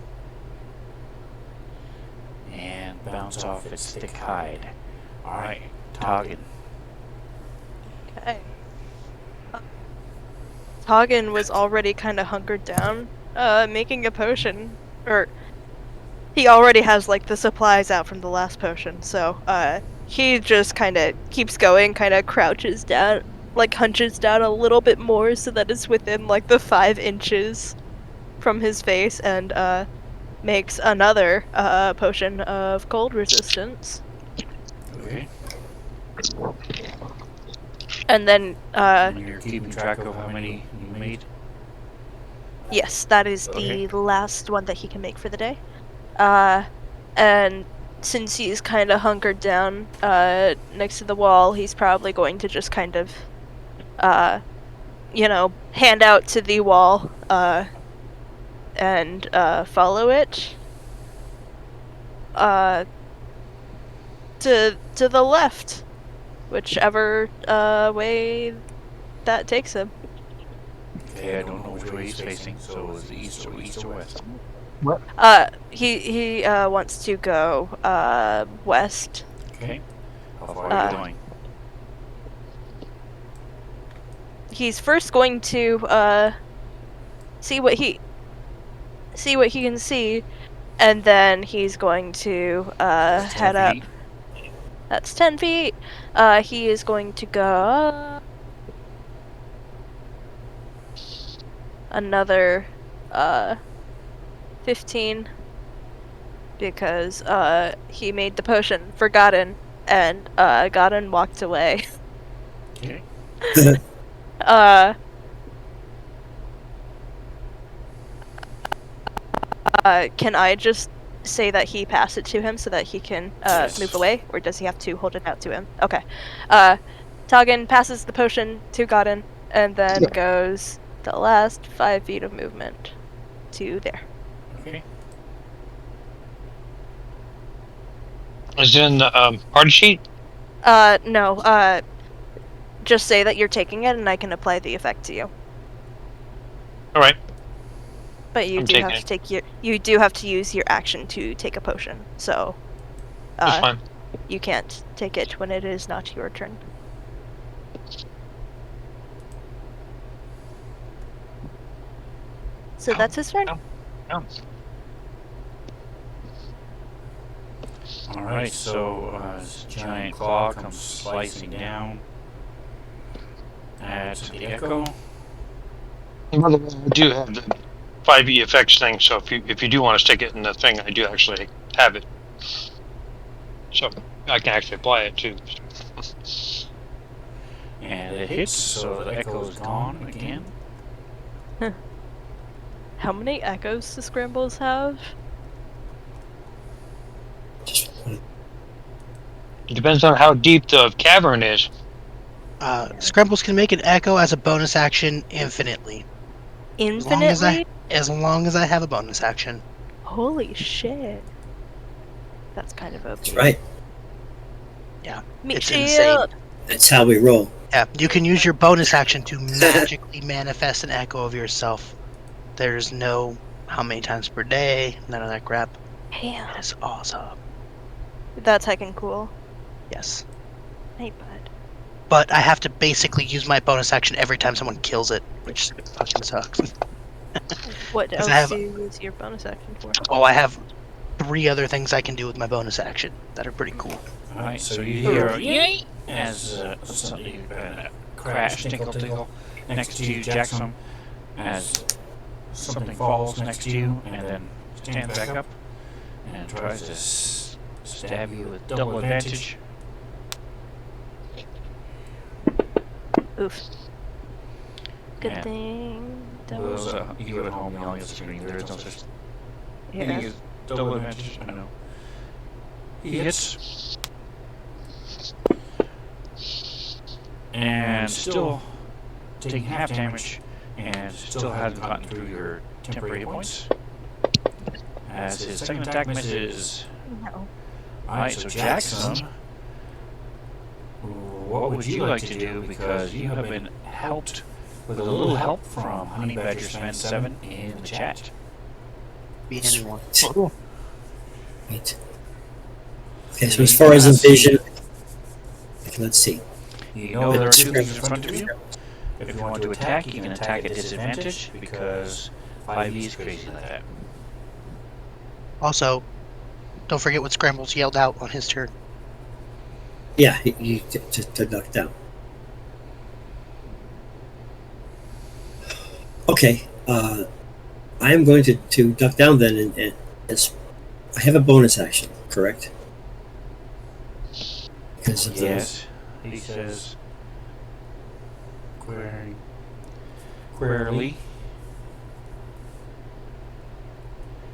bounce off its thick hide. Alright, Toggin.
Okay. Hagen was already kind of hunkered down, making a potion. Or, he already has, like, the supplies out from the last potion, so, he just kind of keeps going, kind of crouches down, like, hunches down a little bit more so that it's within, like, the 5 inches from his face, and, makes another, potion of cold resistance.
Okay.
And then,
And you're keeping track of how many you made?
yes, that is
Okay.
the last one that he can make for the day. And since he's kind of hunkered down next to the wall, he's probably going to just kind of, hand out to the wall and follow it. To the left, whichever way that takes him.
Okay, I don't know which way he's facing, so is it east or west?
He wants to go west.
Okay. How far are you going?
He's first going to see what he can see, and then he's going to
That's 10
head up.
feet.
That's 10 feet. He is going to go another 15 because he made the potion for Godin, and Godin walked away.
Okay.
Can I just say that he passed it to him so that he can
Yes.
move away, or does he have to hold it out to him? Okay. Toggin passes the potion to Godin, and then goes the last 5 feet of movement to there.
Okay.
Is it in the party sheet?
No, just say that you're taking it, and I can apply the effect to you.
All right.
But you
I'm
do
taking
have to take you do have to use your action to take a potion, so
That's fine.
you can't take it when it is not your turn. So that's his turn.
Oh.
Alright, so this giant claw comes slicing down at the echo.
I do have the 5e effects thing, so if you do want to stick it in the thing, I do actually have it. So I can actually apply it too.
And it hits, so the echo is gone again.
How many echoes do Scrambles have?
It depends on how deep the cavern is.
Scrambles can make an echo as a bonus action infinitely.
Infinitely?
As long as I have a bonus action.
Holy shit. That's kind of OP.
That's right.
Yeah,
Meat
it's
shield!
insane.
That's how we roll.
Yeah, you can use your bonus action to magically manifest an echo of yourself. There's no how many times per day, none of that crap.
Damn.
It's awesome.
That's heckin' cool.
Yes.
Hey, bud.
But I have to basically use my bonus action every time someone kills it, which fucking sucks.
What
'Cause
else
I have-
do you use your bonus action for?
Oh, I have 3 other things I can do with my bonus action that are pretty cool.
Alright, so you hear a yay as something crash, tinkle next to you, Jackson, as something falls next to you and then stands back up and tries to stab you with double advantage.
Oof. Good
Yeah.
thing.
Those, you at home yelling at the screen, there is no such
Yeah.
thing as double advantage. I know. He hits. And still taking half damage, and still hasn't gotten through your temporary hit points. As his second attack misses.
No.
Alright, so Jackson, what would you like to do? Because you have been helped with a little help from Honey Badger Svenzone in the chat.
Be anyone.
Right. Okay, so as far as invasion, let's see.
You know there are two things in front of you. If you want to attack, you can attack at disadvantage because 5e is crazy like that.
Also, don't forget what Scramble's yelled out on his turn.
Yeah, you get to duck down. Okay, I am going to duck down then, and as I have a bonus action, correct? Because of
Yes, he says queerly.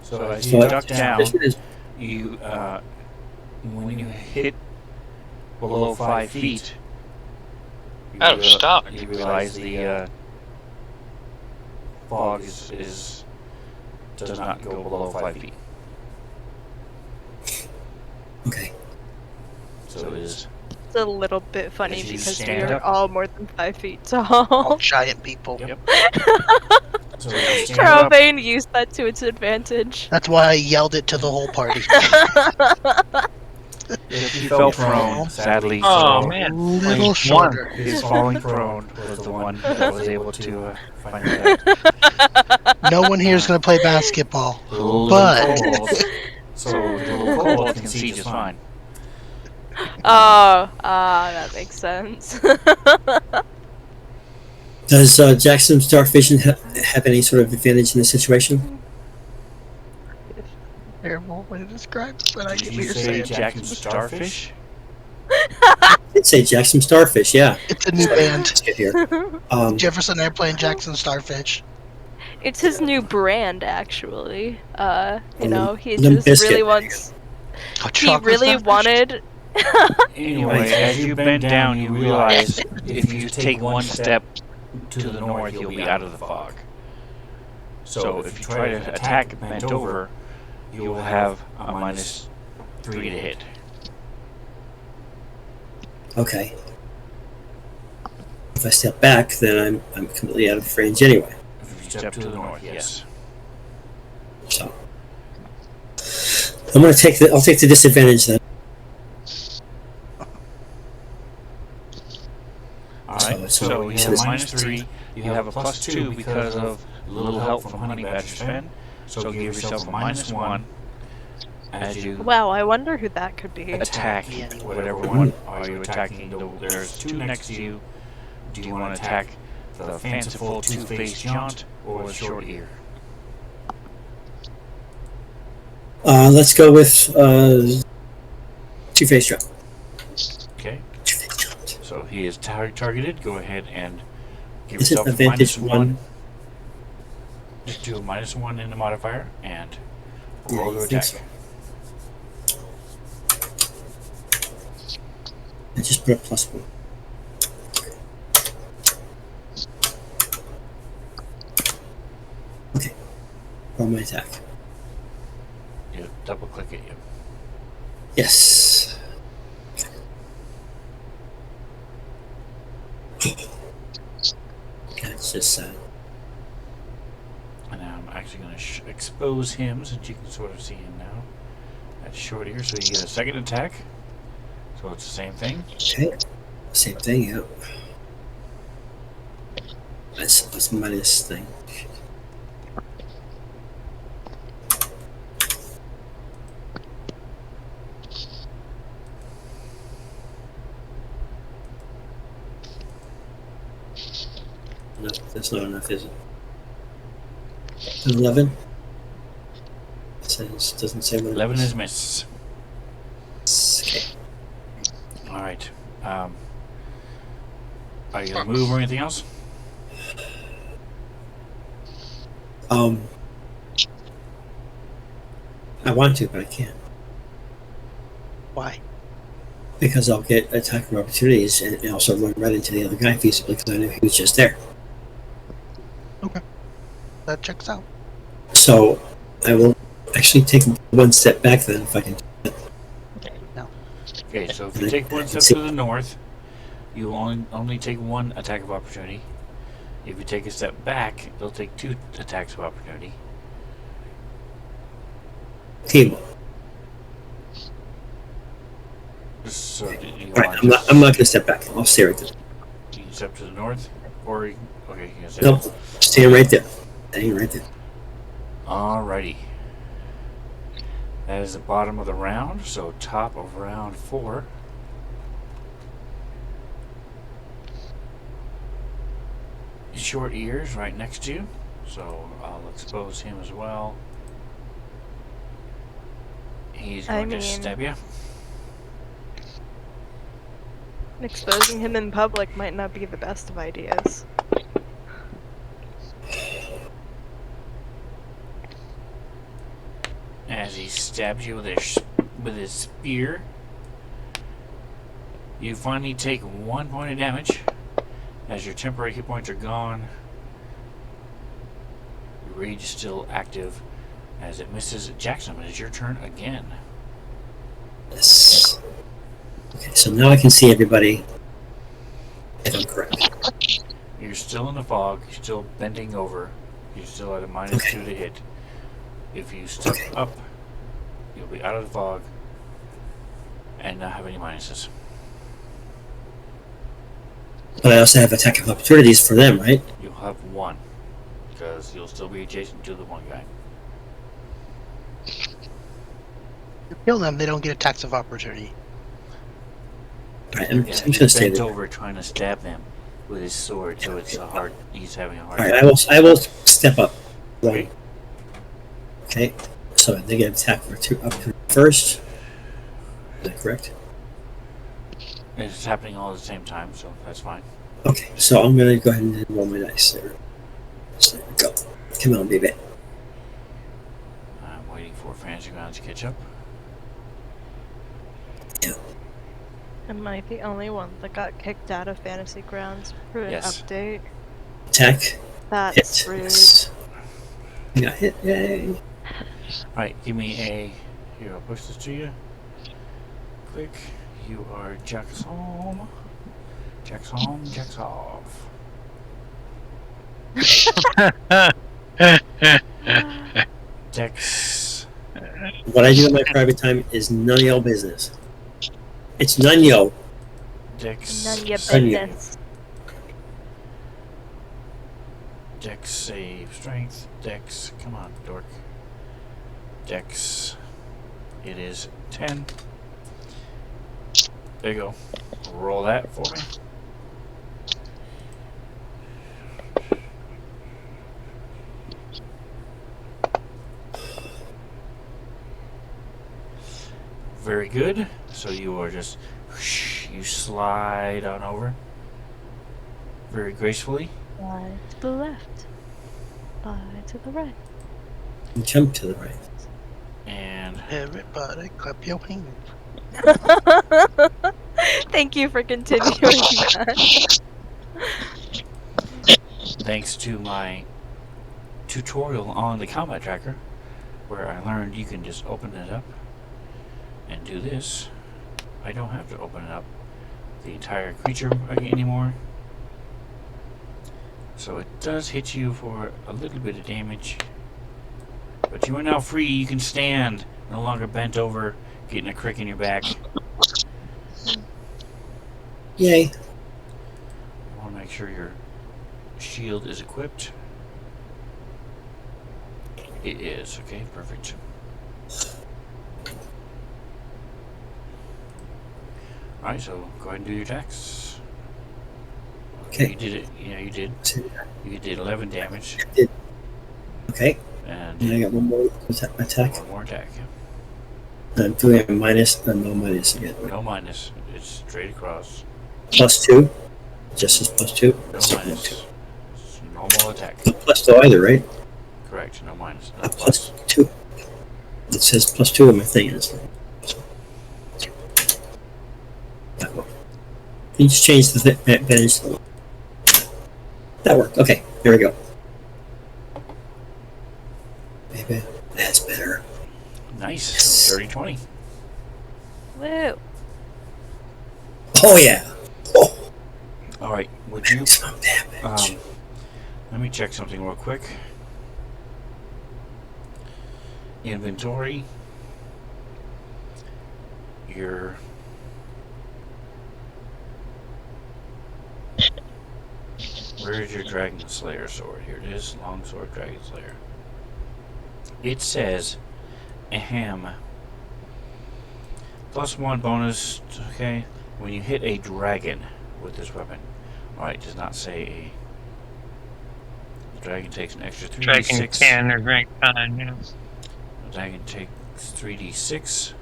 So as you duck down, you when you hit below 5 feet,
Stop.
you realize the fog is does not go below 5 feet.
Okay.
So it is.
It's a little bit funny
As you
because we
stand
are
up-
all more than 5 feet tall.
All giant people.
Yep. So as you stand up,
Charlemagne used that to its advantage.
That's why I yelled it to the whole party.
if you fell prone, sadly,
Oh,
so
man.
A little shorter.
his falling prone was the one that was able to find that.
No one here is going to play basketball.
The little
But-
kobolds, so the little kobolds can see just fine.
That makes sense.
Does Jackson's dark vision have any sort of advantage in this situation?
Terrible way to describe it, but I
Did
get
you
what you're
say
saying.
Jackson's starfish?
I'd say Jackson Starfish, yeah.
It's a new band.
Let's get here.
Jefferson and I are playing Jackson Starfish.
It's his new brand, actually. You know, he
Limp
just really
Bizkit.
wants.
Oh,
He
chocolate
really
Starfish?
wanted.
Anyway, as you bend down, you realize if you take one step to the north, you'll be out of the fog. So if you try to attack bent over, you will have a -3 to hit.
Okay. If I step back, then I'm completely out of range anyway.
If you step to the north, yes.
So I'm gonna take I'll take the disadvantage then.
Alright, so you have a -3, you have a +2 because of a little help from Honey Badger Sven, so give yourself a -1 as you
Wow, I wonder who that could be.
attack whatever one are you attacking. There's two next to you. Do you want to attack the fanciful two-faced jaunt or the short ear?
Let's go with two-face drop.
Okay,
Two-face drop.
so he is targeted. Go ahead and give
Is it
yourself a
advantage
-1.
one?
Just do a -1 in the modifier and roll
Yeah,
to
I think
attack.
so. I just put a +1. Okay. Roll my attack.
You double click it. You.
Yes. That's just sad.
And now I'm actually going to expose him since you can sort of see him now. That's short ear, so you get a second attack. So it's the same thing.
Okay. Same thing, yeah. That's minus thing. No, that's not enough, is it? 11? It says, doesn't say what it
11 is miss.
Okay.
Alright. Are you going to move or anything else?
I want to, but I can't.
Why?
Because I'll get attack of opportunities and also run right into the other guy feasibly because I know he was just there.
That checks out.
So I will actually take one step back then if I can.
Okay, so if you take one step to the north, you will only take one attack of opportunity. If you take a step back, they'll take 2 attacks of opportunity.
Table.
So do you
All right,
want
I'm not gonna step back. I'll stay right there.
you can step to the north, or okay, you can step.
Nope, staying right there. Staying right there.
Alrighty. That is the bottom of the round, so top of round 4. Short ears right next to you, so I'll expose him as well. He's going to stab you.
Exposing him in public might not be the best of ideas.
As he stabs you with his spear, you finally take 1 point of damage. As your temporary hit points are gone, your rage is still active. As it misses Jackson, it is your turn again.
Yes. Okay, so now I can see everybody. If I'm correct.
You're still in the fog. You're still bending over. You're still at a -2 to hit. If you step up, you'll be out of the fog and not have any minuses.
But I also have attack of opportunities for them, right?
You'll have 1, because you'll still be adjacent to the one guy.
You kill them, they don't get attacks of opportunity.
All right, I'm
Yeah,
just
he's
gonna stay
bent
there.
over trying to stab them with his sword, so it's a hard. He's having a hard.
All right, I will step up.
Okay.
Okay, so they get attack for 2 up to first. Is that correct?
It's happening all at the same time, so that's fine.
Okay, so I'm gonna go ahead and roll my dice there. So there we go. Come on, baby.
I'm waiting for Fantasy Grounds to catch up.
Am I the only one that got kicked out of Fantasy Grounds for an
Yes.
update?
Attack.
That's
Hit.
rude.
Yes. You got hit. Yay.
Alright, give me a. Here, I'll push this to you. Click. You are Jack's home. Jack's home, Jack's off. Dex.
What I do in my private time is none of your business. It's none yo.
Dex.
None of your
Son, you-
business.
Dex save strength. Dex. Come on, dork. Dex. It is 10. There you go. Roll that for me. Very good. So you are just, you slide on over very gracefully.
Slide to the left. Slide to the right.
Jump to the right.
And
Everybody clap your hands.
Thank you for continuing that.
thanks to my tutorial on the combat tracker, where I learned you can just open it up and do this, I don't have to open it up the entire creature anymore. So it does hit you for a little bit of damage. But you are now free. You can stand, no longer bent over, getting a crick in your back.
Yay.
I want to make sure your shield is equipped. It is. Okay, perfect. Alright, so go ahead and do your attacks.
Okay.
You did it. Yeah, you did. You did 11 damage.
Okay.
And
And I got one more attack.
one more attack.
I'm doing a minus, no minus again.
No minus. It's straight across.
+2. Just as +2.
No
So
minus.
2.
It's a normal attack.
Not +2 either, right?
Correct. No minus. No
Plus 2. It says +2 on my thing. That one. You just change the advantage. That worked. Okay, here we go. Maybe that's better.
Nice.
Yes.
So 30-20.
Woo.
Oh yeah. Oh,
Alright, would you
maximum damage.
let me check something real quick. Inventory. Your Where is your Dragon Slayer sword? Here it is. Longsword Dragon Slayer. It says, ahem. +1 bonus, okay, when you hit a dragon with this weapon. Alright, does not say a... The dragon takes an extra 3d6.
Dragon can or Grand Con, yeah.
The dragon takes 3d6.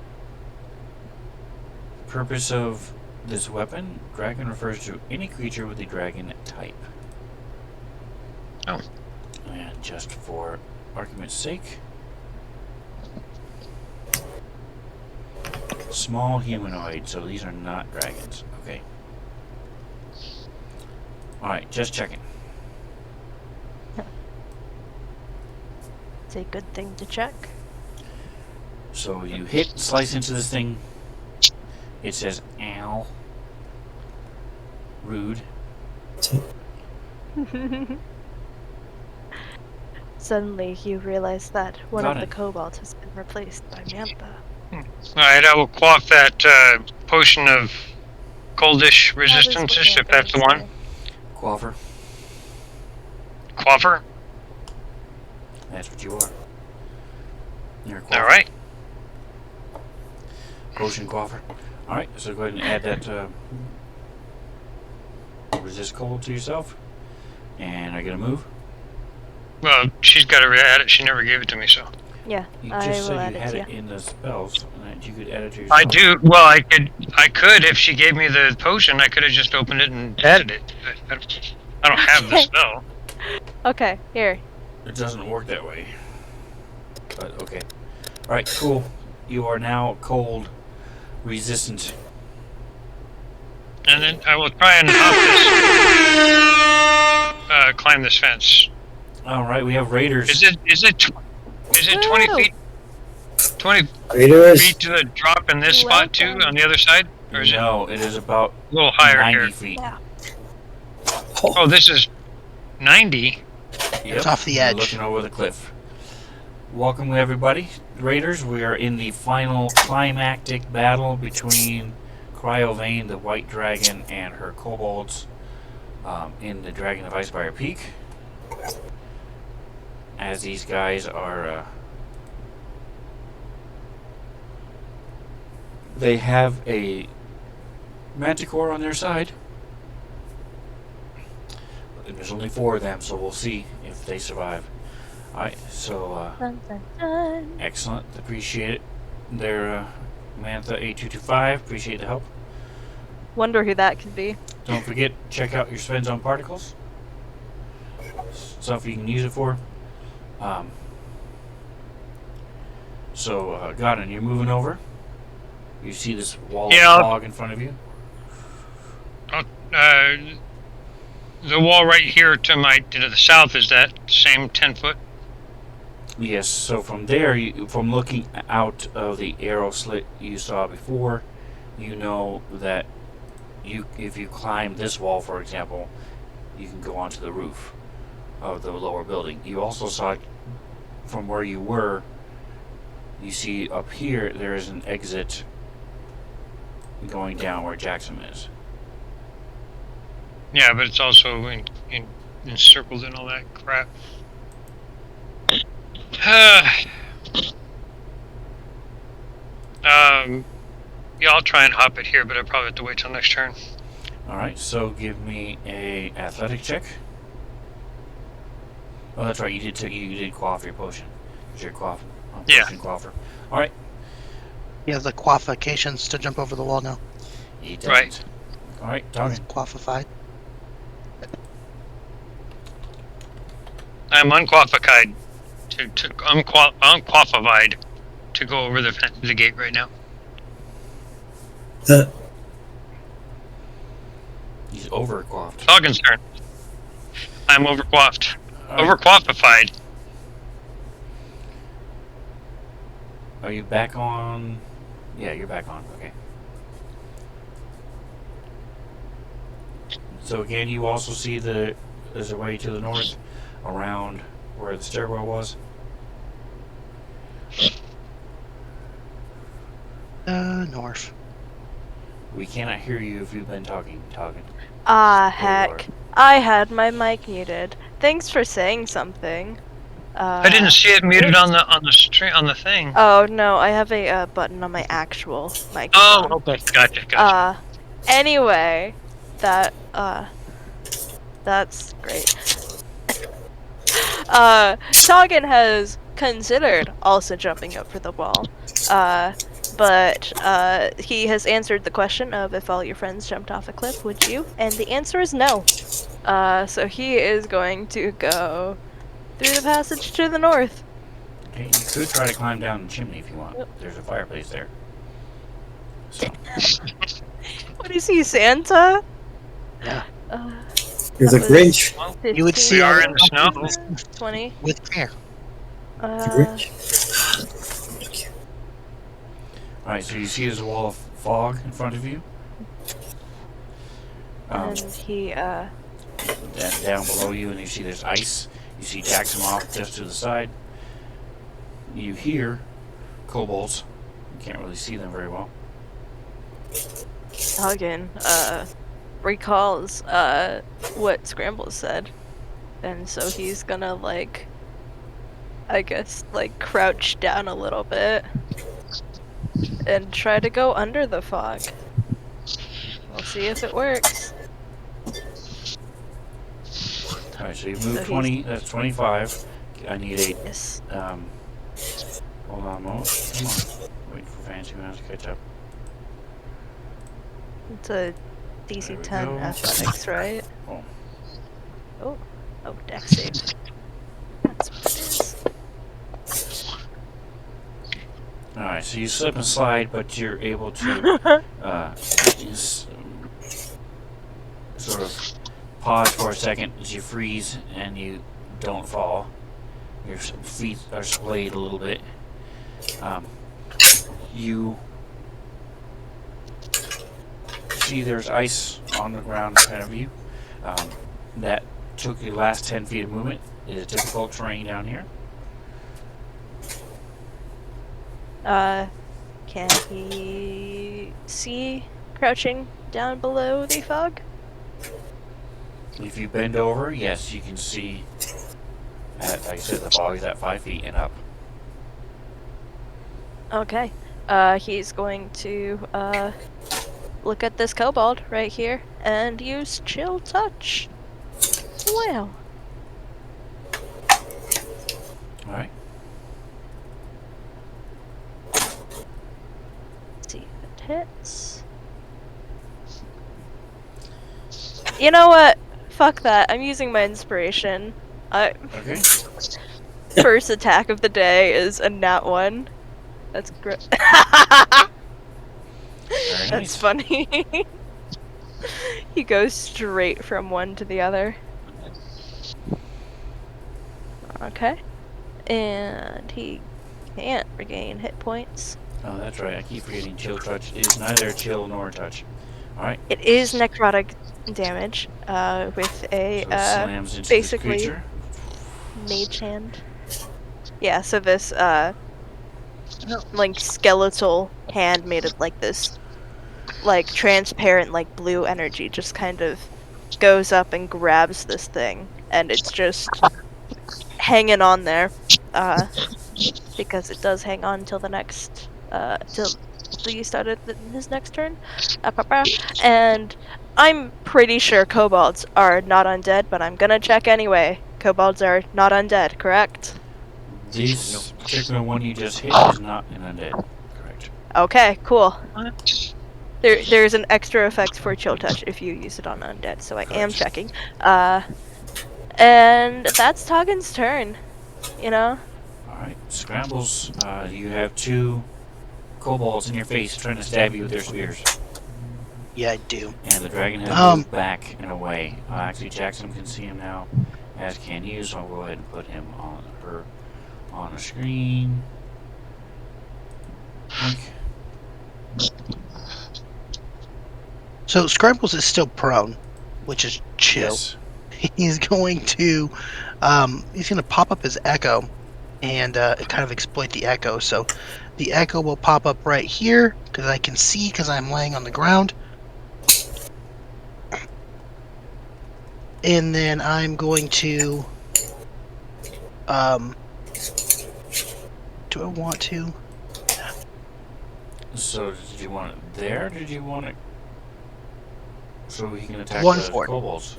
Purpose of this weapon, dragon refers to any creature with a dragon type.
Oh.
And just for argument's sake, small humanoid, so these are not dragons. Okay. Alright, just checking.
It's a good thing to check.
So you hit, slice into this thing. It says, ow. Rude.
Suddenly, you realize that one
Got
of
it.
the kobolds has been replaced by Mantha.
Alright, I will quaff that potion of coldish
That is what
resistance if
Mantha
that's the
would
one.
say.
Quaffer.
Quaffer?
That's what you are. You're a quaffer.
Alright.
Potion quaffer. Alright, so go ahead and add that resist cold to yourself. And I get a move.
Well, she's got to add it. She never gave it to me, so.
Yeah,
You
I
just
will
said
add
you
it
had
to
it
you.
in the spells, and that you could add it to yourself.
I do. Well, I could if she gave me the potion. I could have just opened it and added it. I don't have the spell.
Okay, here.
It doesn't work that way. But okay. Alright, cool. You are now cold resistant.
And then I will try and climb this fence.
Alright, we have raiders.
Is it 20
Woo!
feet? 20
Raiders.
feet to the drop in this spot too,
Welcome.
on the other side? Or is it a
No, it is about
little higher
90
here?
feet.
Yeah.
Oh, this is 90.
Yep.
It's off the
You're
edge.
looking over the cliff. Welcome, everybody. Raiders, we are in the final climactic battle between Cryovane, the white dragon, and her kobolds in the Dragon of Icefire Peak. As these guys are... they have a manticore on their side. And there's only 4 of them, so we'll see if they survive. Alright, so
Dun, dun, dun.
excellent. Appreciate it. They're Mantha 8225. Appreciate the help.
Wonder who that could be.
Don't forget, check out your Svenzone particles. Stuff you can use it for. So, Godin, you're moving over. You see this wall of fog in front of you.
The wall right here to the south, is that same 10 foot?
Yes, so from there, from looking out of the arrow slit you saw before, you know that if you climb this wall, for example, you can go onto the roof of the lower building. You also saw, from where you were, you see up here there is an exit going down where Jackson is.
Yeah, but it's also encircled and all that crap. Yeah, I'll try and hop it here, but I'll probably have to wait till next turn.
Alright, so give me a athletic check. Oh, that's right, you did quaff your potion. It's your quaff.
Yeah.
Potion quaffer. Alright.
He has the qualifications to jump over the wall now.
He doesn't.
Right.
Alright,
He's
Target.
qualified.
I'm unqualified unqualified to go over the gate right now.
He's overquaffed.
Doggin's turn. I'm overquaffed.
Alright.
Overqualified.
Are you back on? Yeah, you're back on. Okay. So again, you also see there's a way to the north, around where the stairwell was.
North.
We cannot hear you if you've been talking.
Ah,
There you
heck. I had my mic muted. Thanks for saying something.
I didn't see it muted
oops.
on the stream on the thing.
Oh, no, I have a button on my actual
Oh,
microphone.
okay, gotcha.
Anyway, that's great. Toggin has considered also jumping up for the wall. But he has answered the question of if all your friends jumped off a cliff, would you? And the answer is no. So he is going to go through the passage to the north.
Okay, you could try to climb down the chimney if you want.
Yep.
There's a fireplace there. So,
What is he, Santa?
Yeah.
You're the
That was
Grinch.
Well,
15,
You would see
we
all
are
the
in the snow.
20.
with care.
The Grinch.
alright, so you see there's a wall of fog in front of you.
And he,
Down below you, and you see there's ice. You see Jackson off just to the side. You hear kobolds. You can't really see them very well.
Toggin, recalls, what Scramble said. And so he's gonna, like, I guess, like, crouch down a little bit. And try to go under the fog. We'll see if it works.
Alright, so you've moved
So
20, that's 25. I need a,
Yes.
hold on a moment. Come on. Wait for Fancy Mouse to catch up.
It's a DC
There we
10
go.
athletics, right?
Oh.
Oh, dex save. That's what it is.
Alright, so you slip and slide, but you're able to sort of pause for a second as you freeze and you don't fall. Your feet are splayed a little bit. You see there's ice on the ground in front of you. That took your last 10 feet of movement. It is difficult terrain down here.
Can he see crouching down below the fog?
If you bend over, yes, you can see. Like I said, the fog is at 5 feet and up.
Okay. He's going to, look at this kobold right here and use Chill Touch. Wow.
Alright.
See if it hits. You know what? Fuck that. I'm using my inspiration.
Okay.
First attack of the day is a nat 1. That's great.
Very
That's
nice.
funny. He goes straight from one to the other. Okay. And he can't regain hit points.
Oh, that's right. I keep forgetting chill touch is neither chill nor touch. Alright.
It is necrotic damage, with a,
So it slams into
basically
this creature.
mage hand. Yeah, so this, like, skeletal hand made of, like, this, like, transparent, like, blue energy just kind of goes up and grabs this thing, and it's just hanging on there, because it does hang on until the next, till the start of his next turn. And I'm pretty sure kobolds are not undead, but I'm gonna check anyway. Kobolds are not undead, correct?
This particular one you just hit is not an undead. Correct.
Okay, cool. There's an extra effect for Chill Touch if you use it on undead, so I am
Correct.
checking. And that's Toggen's turn. You know?
Alright. Scrambles. You have two kobolds in your face trying to stab you with their spears.
Yeah, I do.
And the dragon has moved back and away. Actually, Jackson can see him now, as can you, so I'll go ahead and put him on the screen.
So Scrambles is still prone, which is chill.
Yes.
He's going to pop up his echo and kind of exploit the echo. So the echo will pop up right here because I can see because I'm laying on the ground. And then I'm going to... do I want to?
So did you want it there? Or did you want it so he can attack
One
the
for it.
kobolds?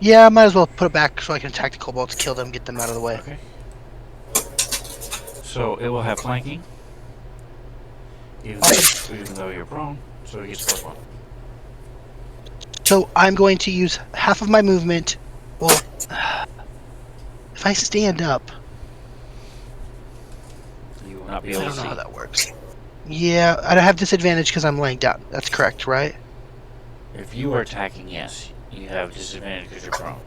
Yeah, I might as well put it back so I can attack the kobolds, kill them, get them out of the way.
Okay. So it will have flanking, even though you're prone, so he gets +1.
So I'm going to use half of my movement. Well, if I stand up,
You will not be
I
able
don't
to
know
see.
how that works. Yeah, I have disadvantage because I'm laying down. That's correct, right?
If you are attacking, yes, you have disadvantage because you're prone.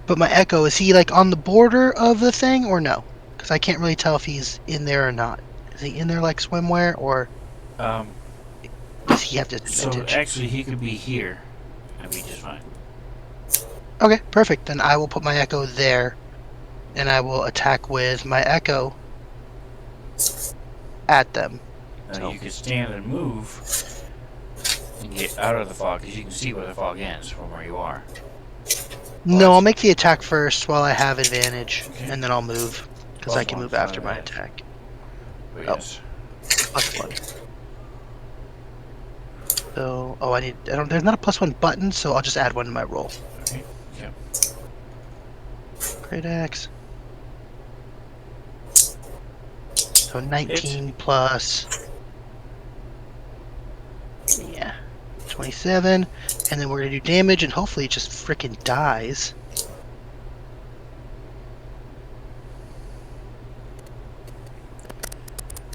But my Echo, is he like on the border of the thing or no? Because I can't really tell if he's in there or not. Is he in there like swimwear or does he have
So
disadvantage?
actually, he could be here and be just fine.
Okay, perfect. Then I will put my Echo there and I will attack with my Echo at them.
Now
So-
you can stand and move and get out of the fog because you can see where the fog ends from where you are.
No, I'll make the attack first while I have advantage,
Okay.
and then I'll move because I can
+1
move
for
after my
advantage.
attack.
But
Oh.
yes.
+1. So, I need. There's not a +1 button, so I'll just add one to my roll.
Okay. Yep.
Great axe. So 19 plus. Yeah. 27. And then we're gonna do damage, and hopefully it just frickin' dies.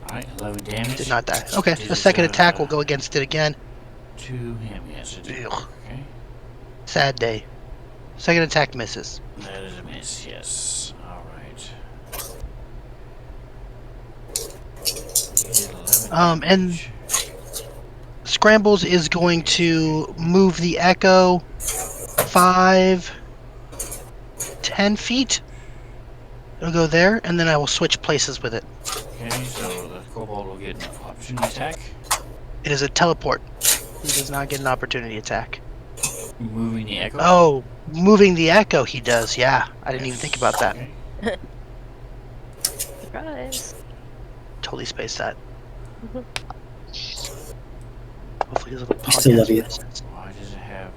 Alright, 11 damage.
Did not die. Okay,
Did
the
it,
second attack will go against it again.
To him, yes. It did.
Ugh.
Okay.
Sad day. Second attack misses.
That is a miss, yes. Alright. You did 11
And
damage.
Scrambles is going to move the Echo 5, 10 feet. It'll go there, and then I will switch places with it.
Okay, so the kobold will get an opportunity attack.
It is a teleport. He does not get an opportunity attack.
Moving the echo.
Oh, moving the Echo he does, yeah. I didn't even think about that.
Okay.
Surprise.
Totally spaced that. Hopefully his little
Still love
podcast
you.
misses.
Why does it have...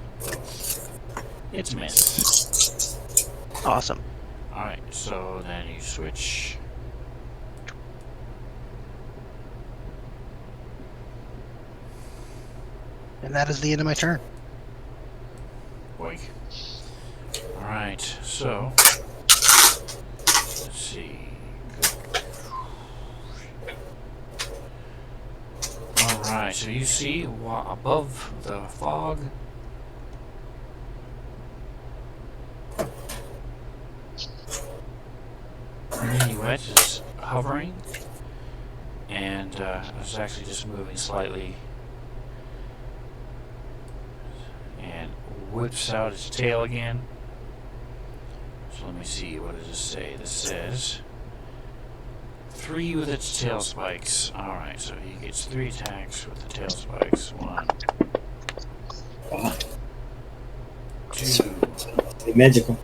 It's a miss.
Awesome.
Alright, so then you switch.
And that is the end of my turn.
Boink. Alright, so... Let's see. Alright, so you see above the fog... Minuet is hovering, and it's actually just moving slightly, and whips out its tail again. So let me see, what does this say? This says 3 with its tail spikes. Alright, so he gets 3 attacks with the tail spikes. 1,
Wow.
2,
Magical.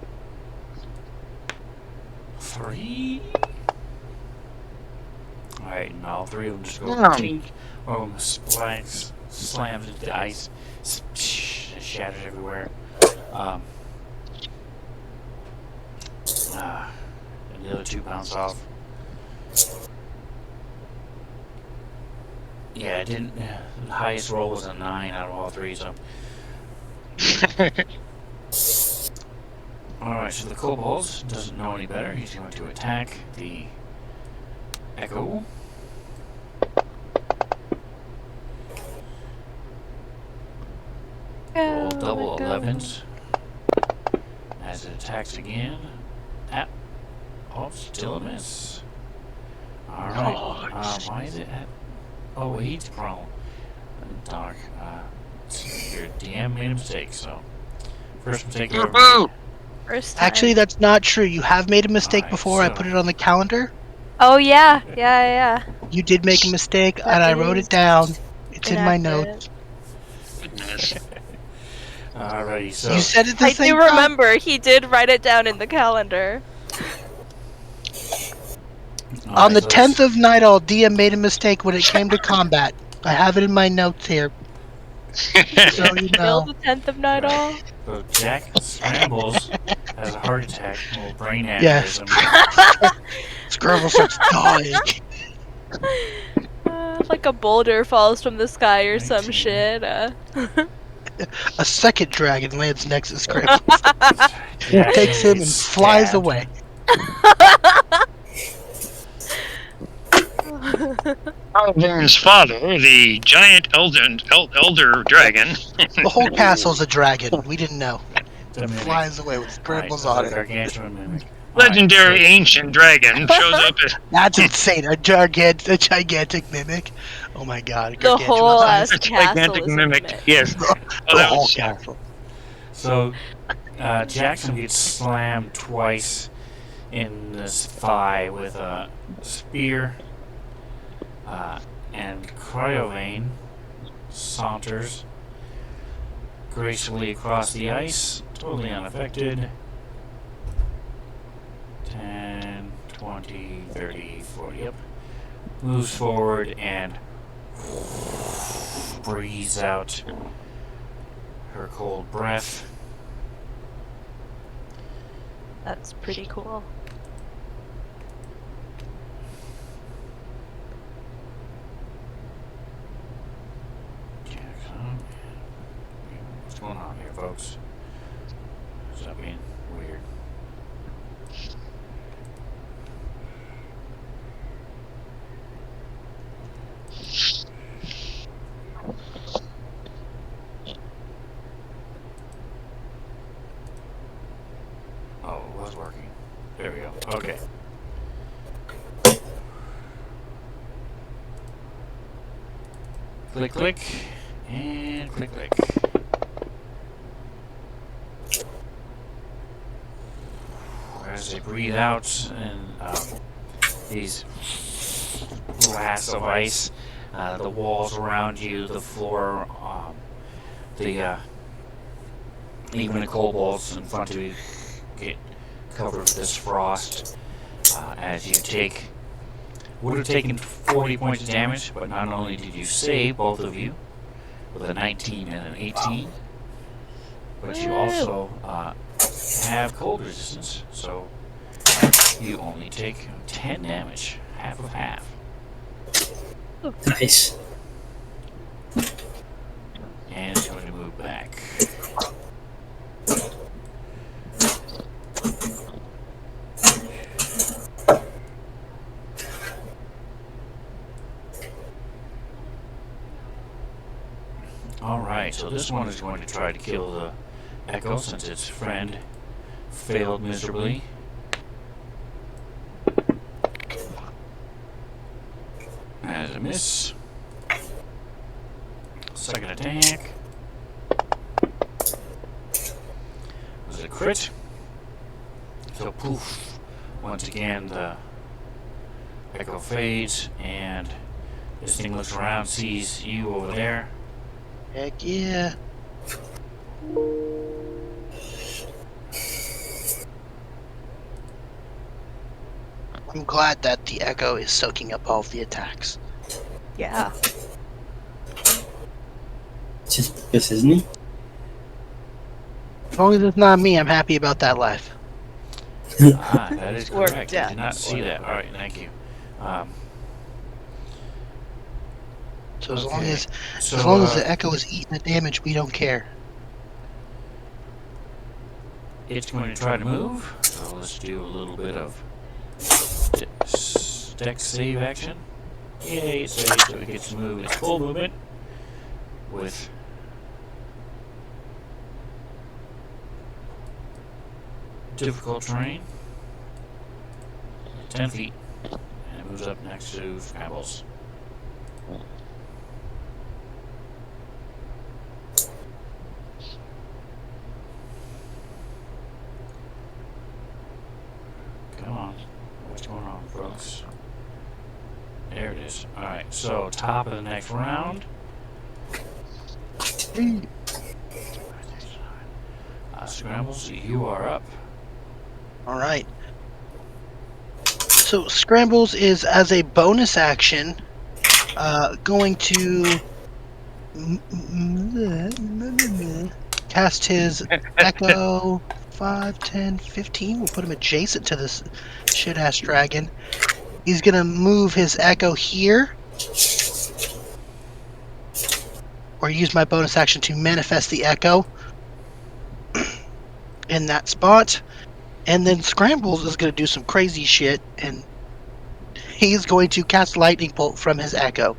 3. Alright, and all 3 of them just go tink. One of them slams into the ice, shatters everywhere. And the other 2 bounce off. Yeah, it didn't. The highest roll was a 9 out of all 3, so. Alright, so the kobold doesn't know any better. He's going to attack the Echo. Roll double 11s. As it attacks again. Oh, still a miss. Alright. Why is it at... Oh, he's prone. Dark. Your DM made a mistake, so... First mistake ever made.
First time.
Actually, that's not true. You have made a mistake
Alright,
before. I
so-
put it on the calendar.
Oh yeah, yeah.
You did make a mistake,
That
and I wrote
is
it down. It's in my notes.
Inaccurate.
Goodness.
Alrighty, so
You said it the
I
same
do
time.
remember he did write it down in the calendar.
On the 10th of night, Dia made a mistake when it came to combat. I have it in my notes here. So you
Kill
know.
the 10th of night
Right.
all.
So Jack scrambles, has a heart attack, a little brain
Yes.
aneurysm.
Scramble starts dying.
Like a boulder falls from the sky or
19.
some shit.
A second dragon lands next to Scramble.
Jackson
Takes him and
gets
flies
stabbed.
away.
Alvin's father, the giant elder dragon.
The whole castle's a dragon. We didn't know.
The mimic.
Flies away with Scrambles
Right,
on
the
it.
gargantuan mimic.
Legendary
Alright,
ancient dragon shows up as
That's insane. A gigantic mimic. Oh my god.
The whole
gargantuan
ass
size.
a
castle
gigantic
is a
mimic.
mimic.
Yes.
The
that
whole
was-
castle.
So Jackson gets slammed twice in this thigh with a spear, and Cryovane saunters gracefully across the ice, totally unaffected. 10, 20, 30, 40, yep. Moves forward and breathes out her cold breath.
That's pretty cool.
Jackson. What's going on here, folks? Is that being weird? Oh, it was working. There we go. Okay. Click, click, and click, click. As they breathe out, and these blasts of ice, the walls around you, the floor, even the kobolds in front of you get covered with this frost. As you take, would have taken 40 points of damage, but not only did you save, both of you, with a 19 and an 18, but you also have cold resistance, so you only take 10 damage, half of half.
Nice.
And it's going to move back. Alright, so this one is going to try to kill the Echo since its friend failed miserably. As a miss. Second attack was a crit. So poof. Once again the Echo fades and this thing looks around, sees you over there.
Heck yeah. I'm glad that the Echo is soaking up all of the attacks.
Yeah.
Just because, isn't he?
As long as it's not me, I'm happy about that life.
That is
Or
correct. I
death.
did not see that. Alright, thank you.
So as
Okay.
long as
So,
as long as the Echo is eating the damage, we don't care.
it's going to try to move. So let's do a little bit of dex save action. Yay, it saves, so it gets to move its full movement with difficult terrain. 10 feet. And it moves up next to Scrambles. Come on. What's going on, folks? There it is. Alright, so top of the next round. Scrambles, you are up.
All right. So Scrambles is, as a bonus action, going to cast his Echo 5, 10, 15. We'll put him adjacent to this shit-ass dragon. He's going to move his Echo here, or use my bonus action to manifest the Echo in that spot. And then Scrambles is going to do some crazy shit, and he's going to cast Lightning Bolt from his Echo.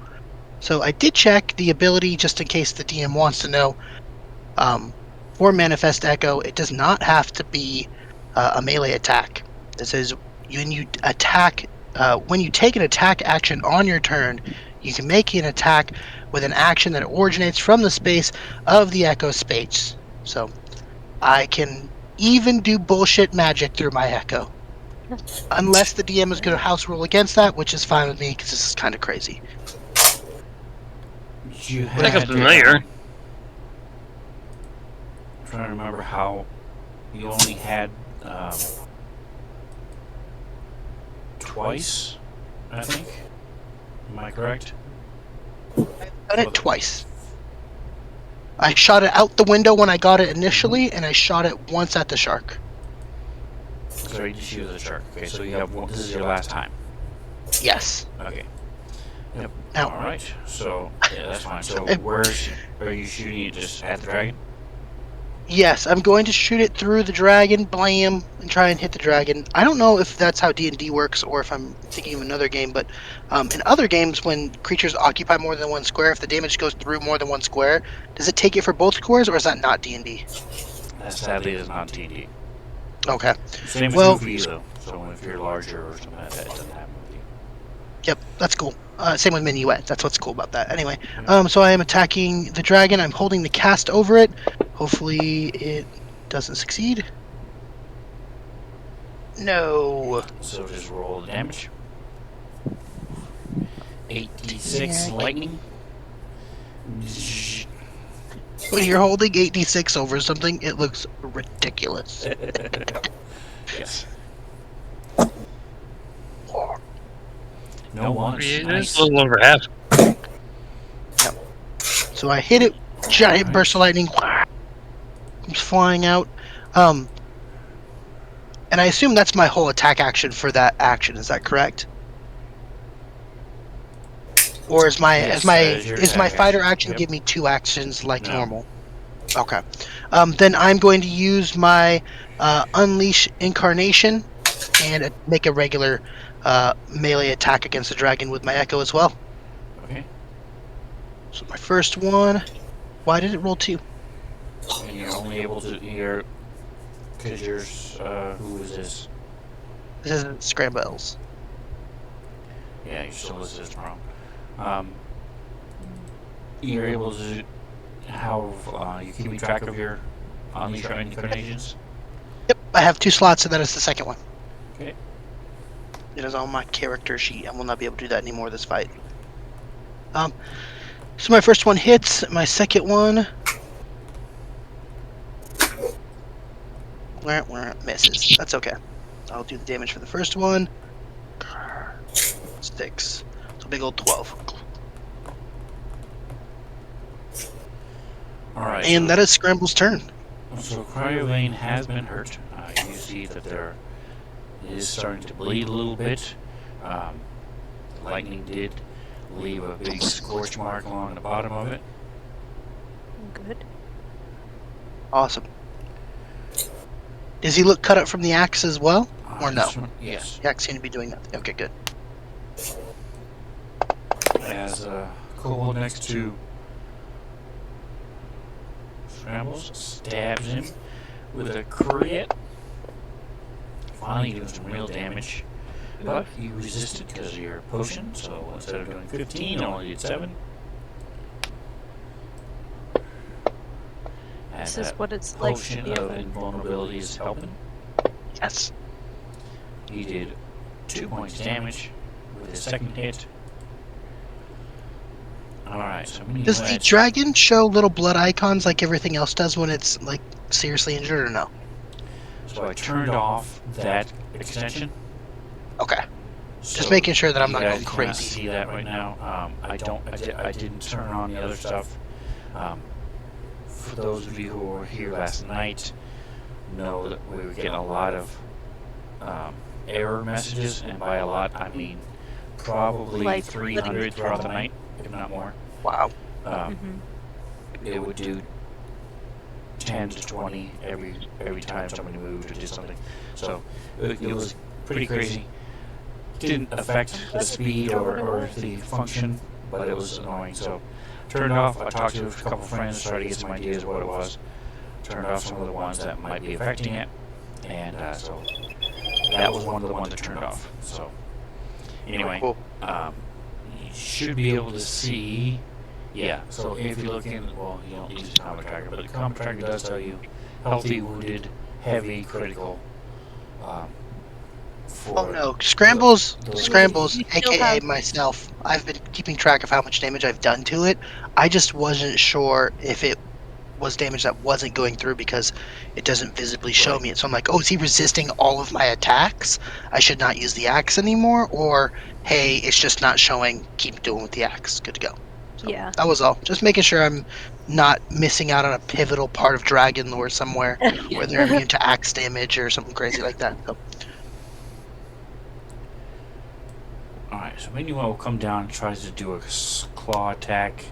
So I did check the ability just in case the DM wants to know. For Manifest Echo, it does not have to be a melee attack. This is when you attack. When you take an attack action on your turn, you can make an attack with an action that originates from the space of the Echo space. So I can even do bullshit magic through my Echo. Unless the DM is going to house rule against that, which is fine with me because this is kind of crazy.
You
I think I'm
had,
familiar.
I'm trying to remember how you only had twice, I think. Am I correct?
I've done it twice. I shot it out the window when I got it initially, and I shot it once at the shark.
So you just use the shark. Okay, so you have one. This is your last time.
Yes.
Okay. Yep.
Now-
All right. So yeah, that's fine. So where's are you shooting it just at the dragon?
Yes, I'm going to shoot it through the dragon, blam, and try and hit the dragon. I don't know if that's how D&D works or if I'm thinking of another game, but in other games, when creatures occupy more than one square, if the damage goes through more than one square, does it take it for both squares, or is that not D&D?
That sadly is not D&D.
Okay.
Same is
Well-
true for you though. So if you're larger or something like that, it doesn't happen with you.
Yep, that's cool. Same with Minuet. That's what's cool about that. Anyway, so I am attacking the dragon. I'm holding the cast over it. Hopefully it doesn't succeed. No.
So just roll the damage. 8d6
Yeah.
lightning.
When you're holding 8d6 over something, it looks ridiculous.
Yes. No one.
It's
Nice.
a little over half.
So I hit it, giant burst of lightning comes flying out. And I assume that's my whole attack action for that action. Is that correct? Or is my
Yes,
is my
that is your
is my
attack
fighter
action.
action
Yep.
give me 2 actions like
No.
normal? Okay. Then I'm going to use my Unleash Incarnation and make a regular melee attack against the dragon with my Echo as well.
Okay.
So my first one. Why did it roll 2?
And you're only able to hear because yours. Who is this?
This isn't Scrambles.
Yeah, you're still listed as prompt. You're able to. How you keeping track of your unleash your incarnations?
Yep, I have 2 slots, and that is the second one.
Okay.
It is on my character sheet. I will not be able to do that anymore this fight. So my first one hits. My second one misses. That's okay. I'll do the damage for the first one. 6. So big old 12.
All right.
And that is Scramble's turn.
So Cryovane has been hurt. You see that there is starting to bleed a little bit. Lightning did leave a big scorch mark along the bottom of it.
Good.
Awesome. Does he look cut up from the axe as well? Or no?
This one- yes.
The axe seemed to be doing nothing. Okay, good.
As Kobold next to Scrambles stabs him with a crit. Finally doing some real damage. But you resisted because of your potion, so instead of doing 15, you only did 7. And
This is
that
what it's like to
potion
be a
of
friend.
invulnerability is helping.
Yes.
He did 2 points damage with his second hit. Alright, so
Does the dragon show little blood icons like everything else does when it's like seriously injured or no?
So I turned off that extension.
Okay.
So
Just making sure that I'm
you
not
guys
going
cannot
crazy.
see that right now. I didn't turn on the other stuff. For those of you who were here last night, know that we were getting a lot of error messages, and by a lot I mean probably
Like
300 throughout the night, if not more.
Wow.
It would do 10 to 20 every time somebody moved or did something. So it was pretty crazy. Didn't affect the speed or the function, but it was annoying. So turned off. I talked to a couple friends, tried to get some ideas of what it was. Turned off some of the ones that might be affecting it, and so that was one of the ones that turned off. So anyway,
Cool.
you should be able to see. Yeah, so if you look in, well, you don't use the combat tracker, but the combat tracker does tell you healthy, wounded, heavy, critical.
Oh no, Scrambles,
You still
aka
have-
myself. I've been keeping track of how much damage I've done to it. I just wasn't sure if it was damage that wasn't going through because it doesn't visibly show me it. So I'm like, oh, is he resisting all of my attacks? I should not use the axe anymore. Or, hey, it's just not showing. Keep doing with the axe. Good to go. So
Yeah.
that was all. Just making sure I'm not missing out on a pivotal part of Dragon Lore somewhere where they're immune to axe damage or something crazy like that. So,
Alright, so Meanwhile will come down and tries to do a claw attack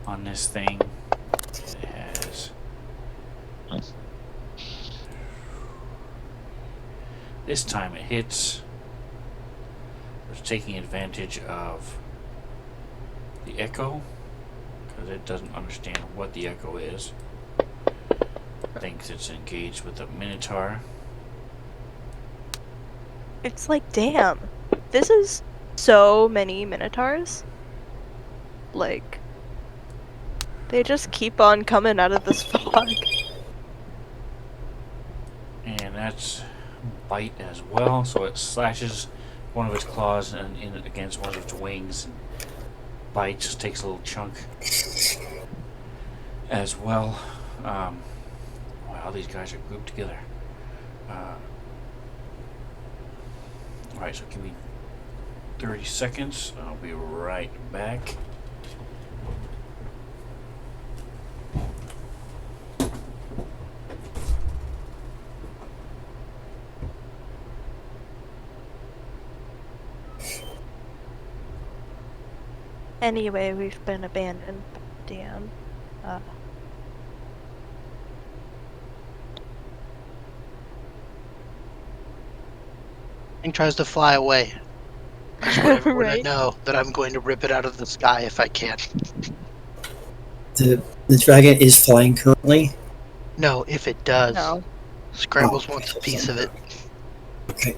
on this thing. It has. This time it hits. It's taking advantage of the echo because it doesn't understand what the echo is. Thinks it's engaged with a minotaur.
It's like, damn, this is so many minotaurs. Like, they just keep on coming out of this fog.
And that's bite as well, so it slashes one of its claws and in against one of its wings. Bite just takes a little chunk as well. Wow, these guys are grouped together. Alright, so give me 30 seconds. I'll be right back.
Anyway, we've been abandoned. Damn.
thing tries to fly away. I just want everyone
Right.
to know that I'm going to rip it out of the sky if I can.
The dragon is flying currently.
No, if it does.
No.
Scrambles wants a piece of it.
Okay.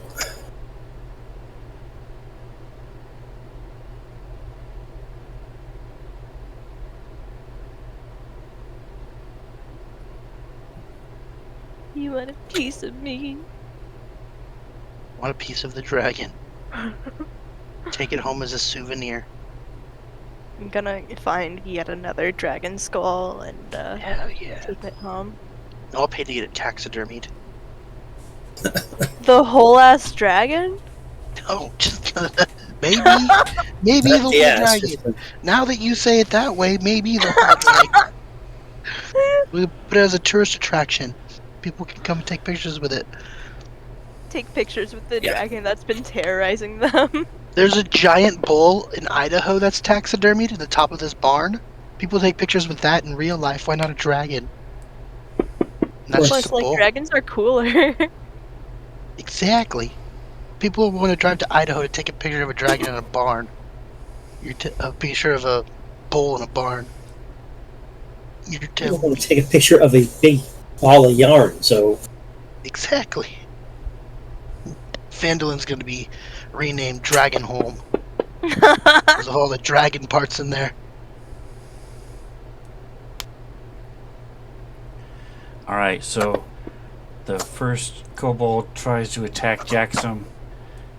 You want a piece of me?
Want a piece of the dragon. Take it home as a souvenir.
I'm gonna find yet another dragon skull and
Hell yeah.
take it home.
I'll pay to get it taxidermied.
The whole ass dragon?
No, just maybe the whole
Yeah, it's
dragon.
just a-
Now that you say it that way, maybe the whole dragon. We put it as a tourist attraction. People can come and take pictures with it.
Take pictures with the
Yeah.
dragon that's been terrorizing them.
There's a giant bull in Idaho that's taxidermied at the top of this barn. People take pictures with that in real life. Why not a dragon? And that's
Plus,
just
Plus,
a
like,
bull.
dragons are cooler.
Exactly. People want to drive to Idaho to take a picture of a dragon in a barn. You're a picture of a bull in a barn. You're
I want to take a picture of a big ball of yarn, so
exactly. Phandolin's going to be renamed Dragonholm because of all the dragon parts in there.
Alright, so the first kobold tries to attack Jaxum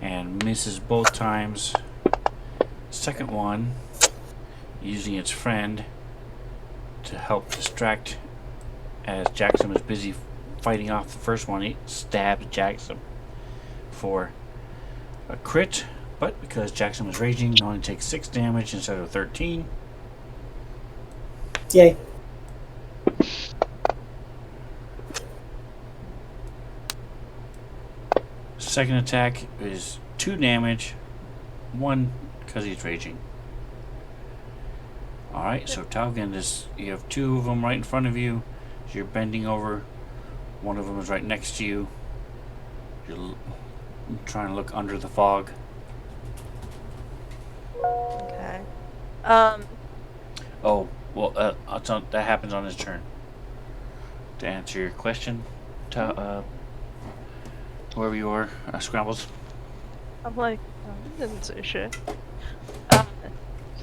and misses both times. Second one, using its friend to help distract as Jackson is busy fighting off the first one, he stabs Jackson for a crit, but because Jackson was raging, he only takes 6 damage instead of 13.
Yay.
Second attack is 2 damage, 1 because he's raging. Alright, so Talgan is, you have 2 of them right in front of you. So you're bending over. One of them is right next to you. You're trying to look under the fog.
Okay.
Oh, well, that happens on his turn. To answer your question, whoever you are, Scrambles.
I'm like, oh, he didn't say shit.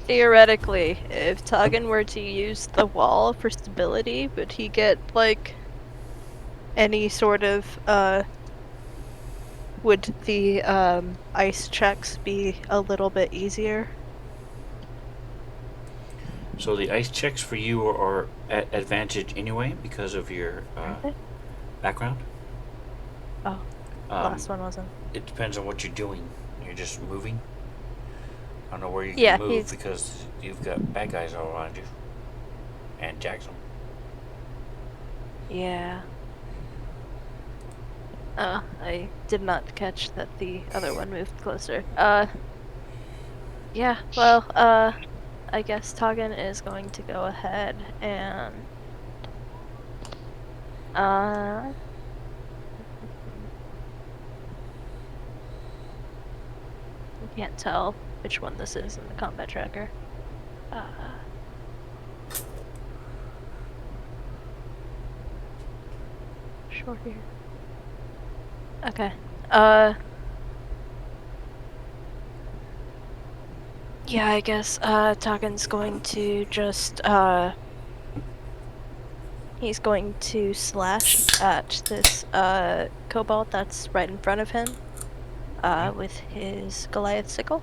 Theoretically, if Tagan were to use the wall for stability, would he get, like, any sort of, would the, ice checks be a little bit easier?
So the ice checks for you are at advantage anyway because of your background.
Oh, last one wasn't.
It depends on what you're doing. You're just moving. I don't know where you can
Yeah,
move because you've got bad guys all around you. And Jackson.
Yeah. I did not catch that the other one moved closer. Yeah, well, I guess Tagan is going to go ahead and, I can't tell which one this is in the combat tracker. Short here. Okay. Yeah, I guess, Tagan's going to just, he's going to slash at this, kobold that's right in front of him, with his Goliath sickle.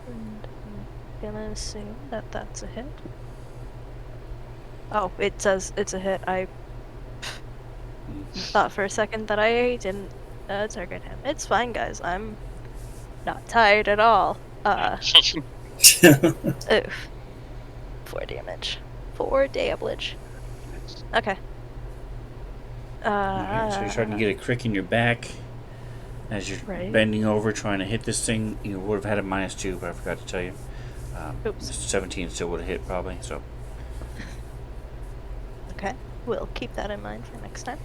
And I'm gonna assume that that's a hit. Oh, it says it's a hit. I thought for a second that I didn't target him. It's fine, guys. I'm not tired at all. Oof. 4 damage. 4 damage. Okay.
Alright, so you're starting to get a crick in your back as you're
Right.
bending over trying to hit this thing. You would have had a -2, but I forgot to tell you.
Oops.
17 still would have hit probably. So
Okay. We'll keep that in mind for next time.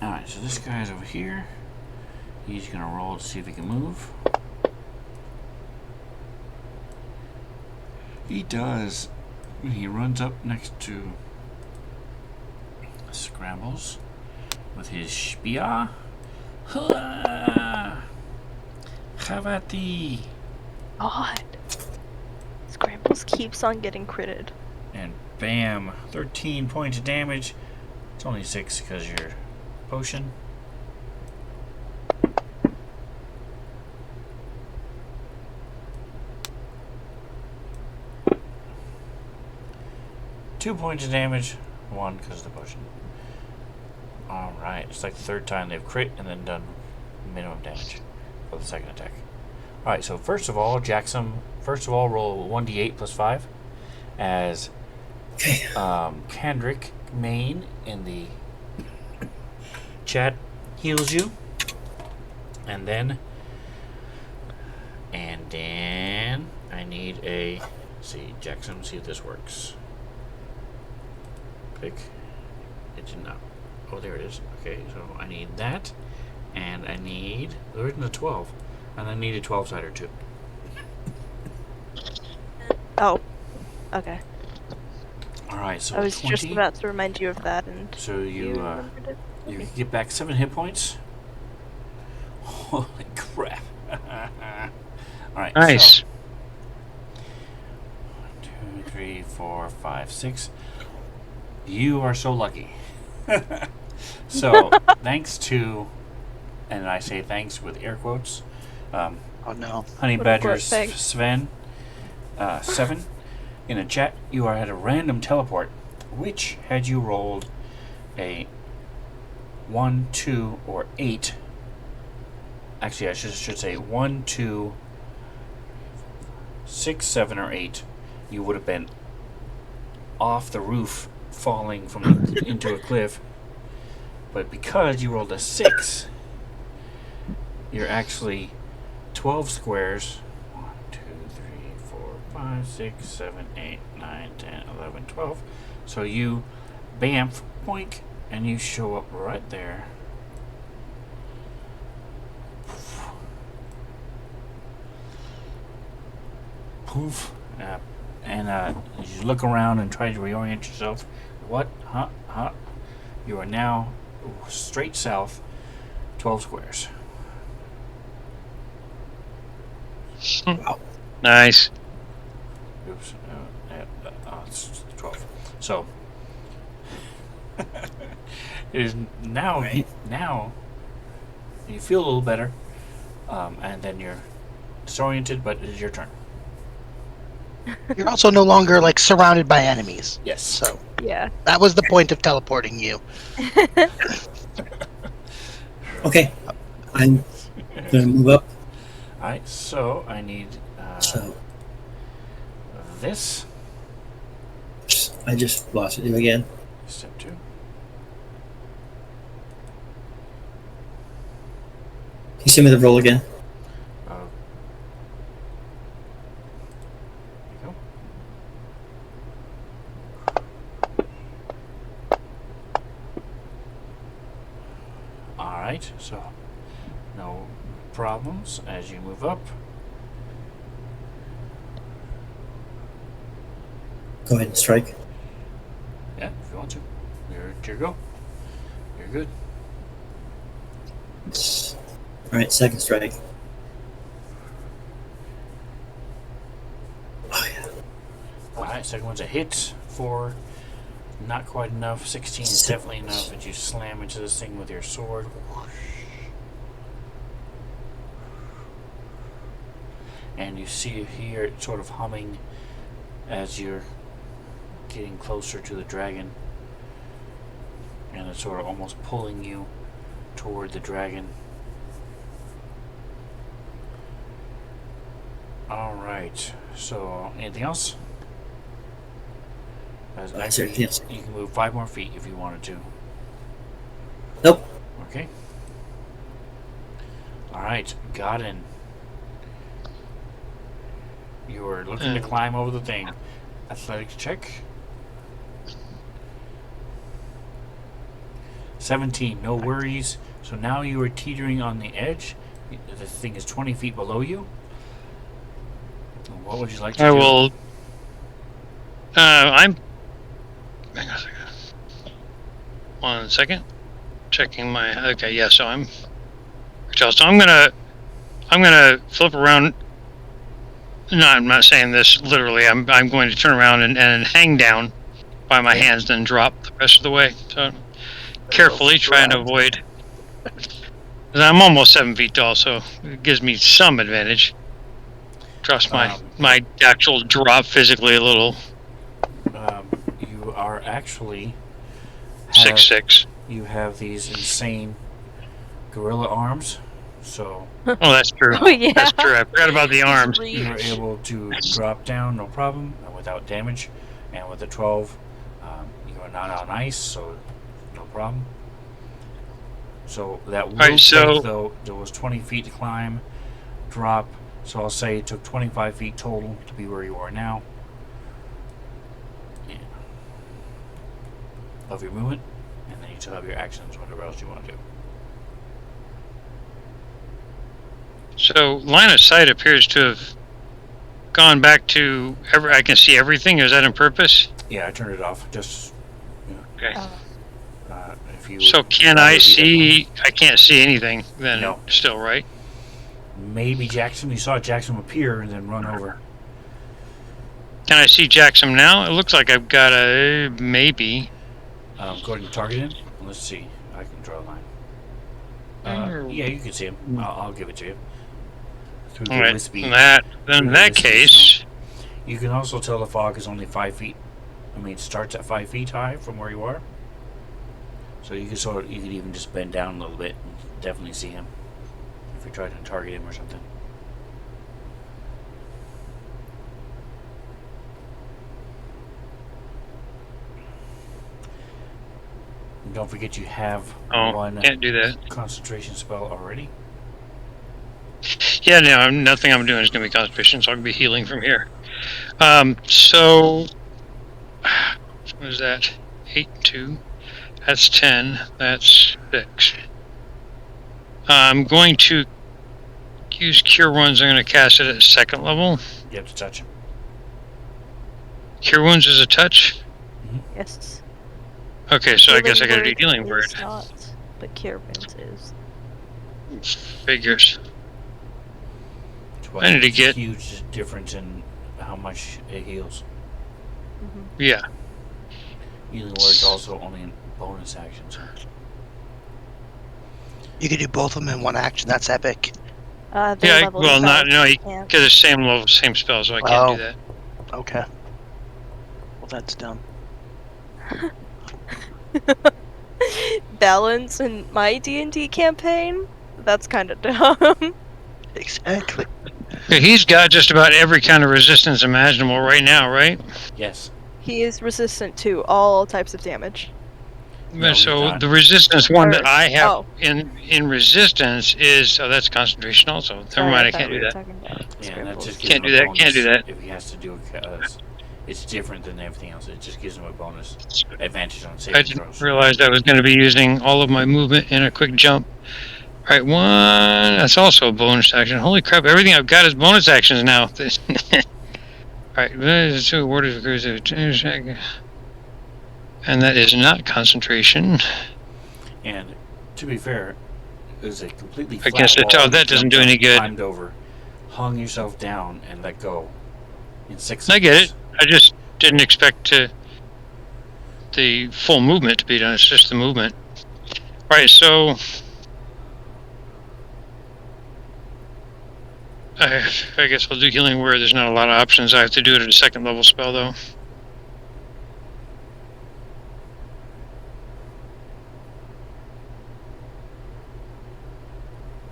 alright, so this guy's over here. He's gonna roll to see if he can move. He does. He runs up next to Scrambles with his spear. Chavati!
God. Scrambles keeps on getting critted.
And bam! 13 points of damage. It's only 6 because you're potion. Two points of damage, 1 because of the potion. Alright, it's like the third time they've crit and then done minimum damage for the second attack. Alright, so first of all, Jackson, roll 1d8 plus 5 as Kendrick Main in the chat heals you. And then I need a, see, Jackson, see if this works. Click. It did not. Oh, there it is. Okay, so I need that. And I need, there isn't a 12. And I need a 12-sider too.
Oh. Okay.
Alright, so
I was
20.
just about to remind you of that, and
So you
remembered it.
you get back 7 hit points. Holy crap. Alright,
Nice.
so 1, 2, 3, 4, 5, 6. You are so lucky. So, thanks to, and I say thanks with air quotes,
Oh no.
Honey
Quote, unquote,
Badger's
thanks.
Sven 7 in a chat. You are at a random teleport. Which had you rolled a 1, 2, or 8? Actually, I should say 1, 2, 6, 7, or 8. You would have been off the roof, falling from into a cliff. But because you rolled a 6, you're actually 12 squares. 1, 2, 3, 4, 5, 6, 7, 8, 9, 10, 11, 12. So you bamf, boink, and you show up right there. Poof. And you look around and try to reorient yourself. What? Huh? You are now straight south, 12 squares.
Wow.
Nice.
Oops. It's 12. So, it is now,
Right.
now, you feel a little better, and then you're disoriented, but it is your turn.
You're also no longer like surrounded by enemies.
Yes.
So
Yeah.
that was the point of teleporting you.
Okay. I'm gonna move up.
Alright, so I need
So
this.
I just lost it again.
Step 2.
Can you send me the roll again?
There you go. Alright, so no problems as you move up.
Go ahead and strike.
Yeah, if you want to. You're go. You're good.
All right, second strike. Oh yeah.
Alright, second one's a hit for not quite enough. 16 is definitely enough as you slam into this thing with your sword. And you see here it sort of humming as you're getting closer to the dragon. And it's sort of almost pulling you toward the dragon. Alright, so anything else?
Is there
Actually,
anything else?
you can move 5 more feet if you wanted to.
Nope.
Okay. Alright, Godin. You are looking to climb over the thing. Athletics check. 17, no worries. So now you are teetering on the edge. The thing is 20 feet below you. What would you like to do?
I will. I'm. Hang on a second. 1 second. Checking my. Okay, yeah. So I'm. So I'm gonna flip around. No, I'm not saying this literally. I'm going to turn around and hang down by my hands, then drop the rest of the way. So carefully trying to avoid. 'Cause I'm almost 7 feet tall, so it gives me some advantage. Trust my actual drop physically a little.
You are actually
6'6".
You have these insane gorilla arms, so
Oh, that's true.
Oh, yeah.
That's true. I forgot about the arms.
you're able to drop down no problem and without damage. And with the 12, you are not on ice, so no problem. So that will
Alright, so-
take, though, there was 20 feet to climb, drop. So I'll say it took 25 feet total to be where you are now. Yeah. Of your movement, and then you still have your actions, whatever else you want to do.
So line of sight appears to have gone back to I can see everything. Is that on purpose?
Yeah, I turned it off. Just
Okay.
if you.
So can I see? I can't see anything then.
No.
Still, right?
Maybe Jackson. You saw Jackson appear and then run over.
Can I see Jackson now? It looks like I've got a maybe.
Go ahead and target him. Let's see. I can draw a line.
Mm.
Yeah, you can see him. I'll give it to you. Through the
Alright,
wispy.
then in that case,
You can also tell the fog is only 5 feet. I mean, it starts at 5 feet high from where you are. So you could even just bend down a little bit and definitely see him if you try to target him or something. And don't forget you have one
can't do that.
concentration spell already.
Yeah, no, nothing I'm doing is going to be concentration, so I'll be healing from here. So, what is that? 8, 2. That's 10. That's 6. I'm going to use Cure Wounds. I'm going to cast it at 2nd level.
You have to touch him.
Cure Wounds is a touch?
Yes.
Okay, so I guess I gotta do
Word
Healing Word.
is not, but Cure Wounds is.
Figures.
Well,
I need to
it's
get-
a huge difference in how much it heals.
Yeah.
Healing Word's also only a bonus action, so.
You can do both of them in one action. That's epic.
They're
Yeah,
level
well,
12
no, you
and-
get the same level, same spell, so I can't do
Oh.
that.
Okay. Well, that's dumb.
Balance in my D&D campaign? That's kind of dumb.
Exactly.
Okay, he's got just about every kind of resistance imaginable right now, right?
Yes.
He is resistant to all types of damage.
No, he's
So
not.
the resistance one that
Or-
I have
oh.
in resistance is that's concentration also. Never
Sorry,
mind, I
thought
can't
we
do
were
that.
talking about
Yeah, and that
Scrambles.
just gives
Can't
him
do
a
that,
bonus
can't do that.
if he has to do it, because it's different than everything else. It just gives him a bonus advantage on
I
saving
didn't
throws.
realize I was going to be using all of my movement in a quick jump. Alright, one. That's also a bonus action. Holy crap, everything I've got is bonus actions now. Alright, so word of and that is not concentration.
And to be fair, it was a completely
I
flat
guess
wall.
that
You
doesn't
jumped
do
up,
any good.
Climbed over, hung yourself down, and let go in 6
I
seconds.
get it. I just didn't expect the full movement to be done. It's just the movement. Alright, so I guess I'll do Healing Word. There's not a lot of options. I have to do it at a 2nd level spell, though.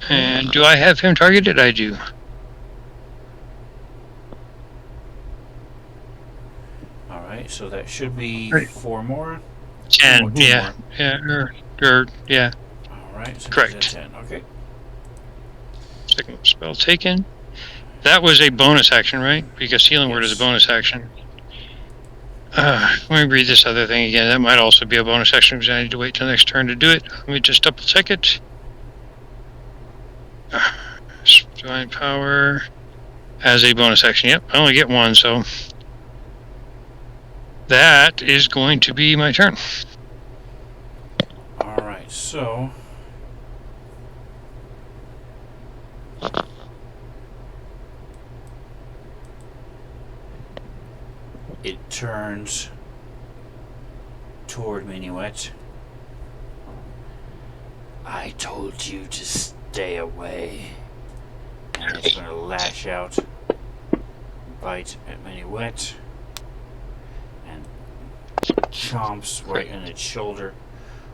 And do I have him targeted? I do.
Alright, so that should be
Right.
4 more.
10,
Two
yeah.
more.
Yeah, yeah.
Alright, so
Correct.
he's at 10. Okay.
2nd spell taken. That was a bonus action, right? Because Healing Word is a
Yes.
bonus action. Let me read this other thing again. That might also be a bonus action because I need to wait till next turn to do it. Let me just double check it. Divine Power as a bonus action. Yep, I only get one, so that is going to be my turn.
Alright, so. It turns toward Minuet. I told you to stay away. And it's going to lash out, bite at Minuet, and chomps right in its shoulder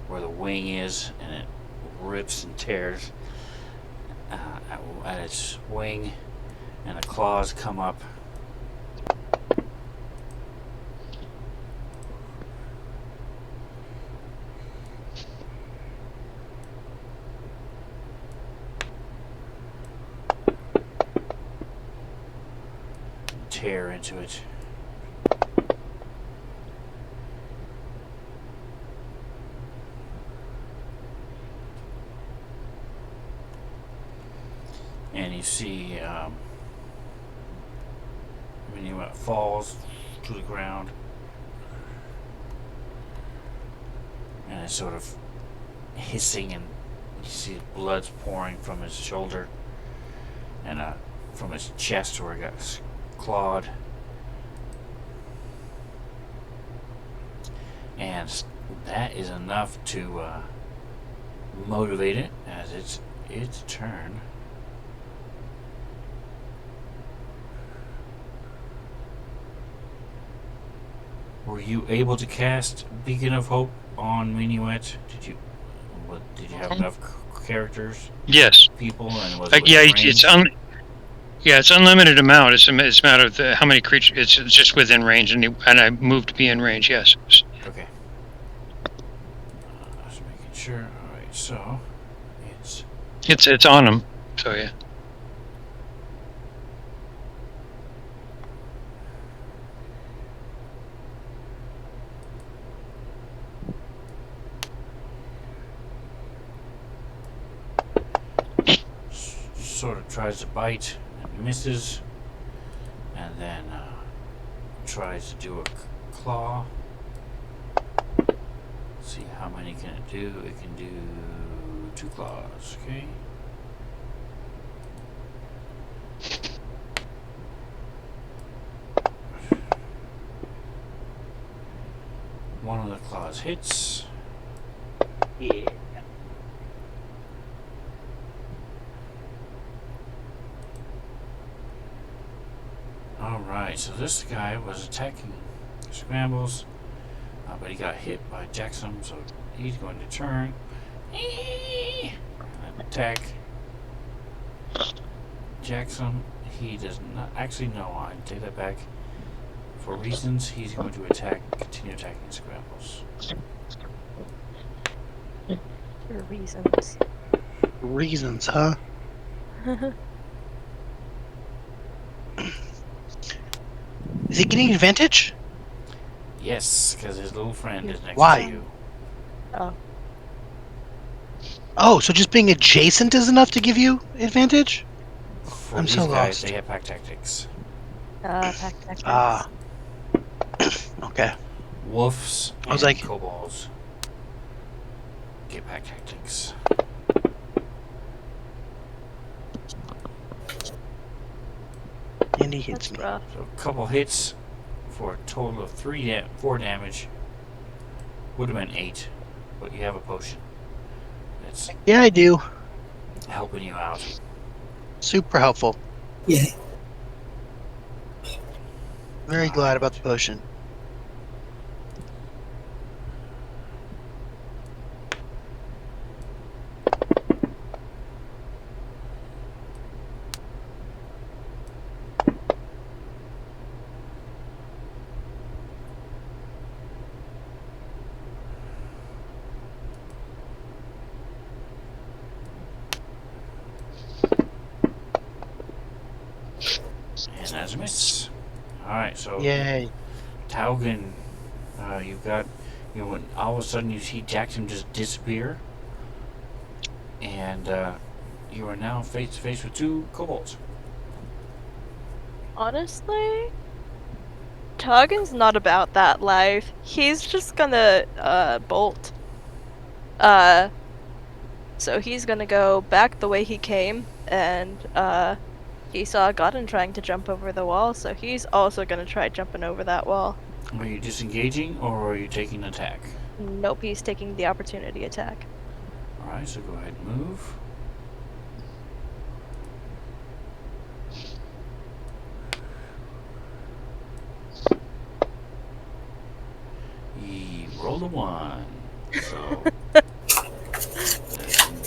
where the wing is, and it rips and tears at its wing, and the claws come up. Tear into it. And you see when you falls to the ground, and it's sort of hissing, and you see blood's pouring from his shoulder and from his chest where he got clawed. And That is enough to motivate it as it's its turn. Were you able to cast Beacon of Hope on Minuet? Did you have enough characters?
Yes.
People, and was
Yeah, it's unlimited amount. It's a matter of how many creatures. It's just within range, and I moved to be in range. Yes.
Okay. Just making sure. All right, so
it's on them. So yeah.
sort of tries to bite and misses, and then tries to do a claw. Let's see, how many can it do? It can do 2 claws, okay? One of the claws hits.
Yeah.
Alright, so this guy was attacking Scrambles, but he got hit by Jackson, so he's going to turn and attack Jackson. He does not actually know. I take that back. For reasons, he's going to continue attacking Scrambles.
For reasons.
Reasons, huh? Is he getting advantage?
Yes, because his little friend is next
Why?
to you.
Oh.
Oh, so just being adjacent is enough to give you advantage?
For
I'm
these
so
guys,
lost.
they have pack tactics.
Pack tactics.
Ah. Okay.
Wolves
I was
and
like-
kobolds get pack tactics.
And he hits
That's
me.
rough.
So a couple hits for a total of 4 damage. Would have been 8, but you have a potion. That's
Yeah, I do.
helping you out.
Super helpful.
Yeah.
Very glad about the potion.
And that's a miss. Alright, so
Yay.
Taugen, you've got, when all of a sudden you see Jackson just disappear, and you are now face to face with 2 kobolds.
Honestly, Tuggin's not about that life. He's just gonna bolt. So he's gonna go back the way he came, and he saw Godin trying to jump over the wall, so he's also gonna try jumping over that wall.
Are you disengaging, or are you taking an attack?
Nope, he's taking the opportunity attack.
Alright, so go ahead and move. He rolled a 1. So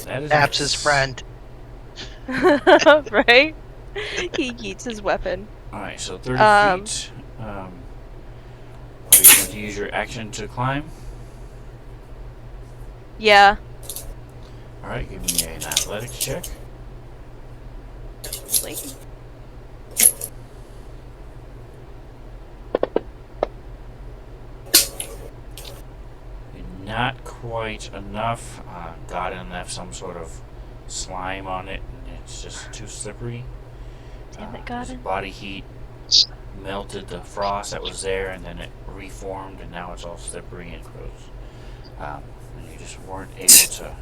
that is
Taps his friend.
Right? He yeets his weapon.
Alright, so 30 feet. Are you going to use your action to climb?
Yeah.
Alright, give me an athletics check. Not quite enough. Godin left some sort of slime on it, and it's just too slippery.
Damn it,
His
Godin.
body heat melted the frost that was there, and then it reformed, and now it's all slippery and gross. And you just weren't able to.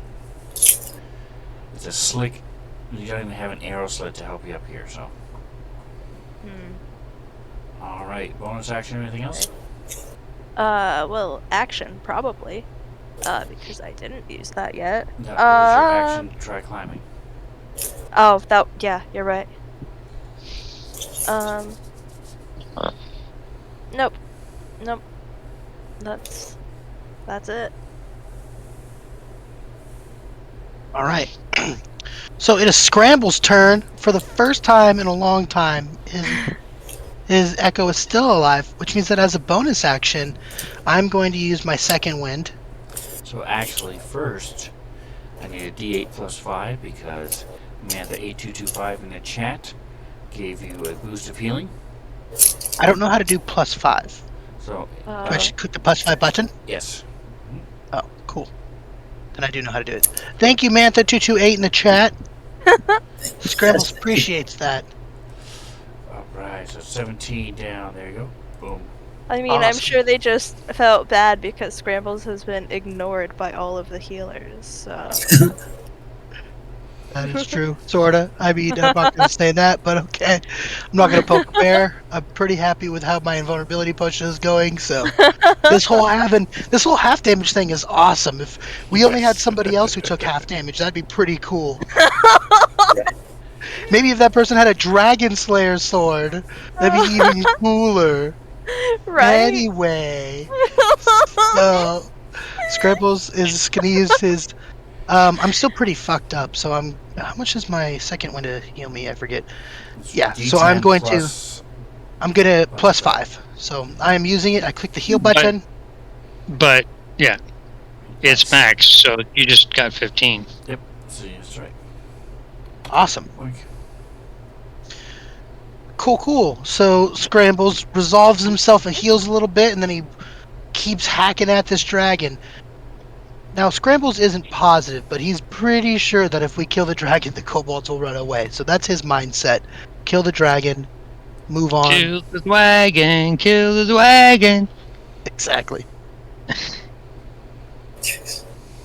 It's a slick. You don't even have an arrow slit to help you up here, so.
Hmm.
Alright, bonus action, anything else?
Well, action probably. Because I didn't use that yet.
That was your action to try climbing.
Oh, yeah, you're right. Nope. Nope. That's it.
All right. So it is Scramble's turn. For the first time in a long time, his Echo is still alive, which means that as a bonus action, I'm going to use my second wind.
So actually, first, I need a D8 plus 5 because Amanda8225 in the chat gave you a boost of healing.
I don't know how to do +5.
So,
Do I just click the +5 button?
yes.
Oh, cool. Then I do know how to do it. Thank you, Mantha228 in the chat. Scrambles appreciates that.
Alright, so 17 down. There you go. Boom.
I mean, I'm
Awesome.
sure they just felt bad because Scrambles has been ignored by all of the healers, so...
That is true, sorta. I mean, I'm not going to say that, but okay. I'm not going to poke a bear. I'm pretty happy with how my invulnerability potion is going, so... This whole half damage thing is awesome. If we only had somebody else who took half damage, that'd be pretty cool. Maybe if that person had a Dragon Slayer sword, that'd be even cooler.
Right?
Anyway, so Scrabbles is gonna use his. I'm still pretty fucked up, so I'm. How much is my second one to heal me? I forget. Yeah, so I'm going to. I'm gonna +5. So I am using it. I click the heal button.
But yeah, it's max, so you just got 15.
Yep. So that's right.
Awesome.
Oink.
Cool. So Scrambles resolves himself and heals a little bit, and then he keeps hacking at this dragon. Now, Scrambles isn't positive, but he's pretty sure that if we kill the dragon, the kobolds will run away. So that's his mindset. Kill the dragon, move on.
Kill the wagon, kill the wagon.
Exactly.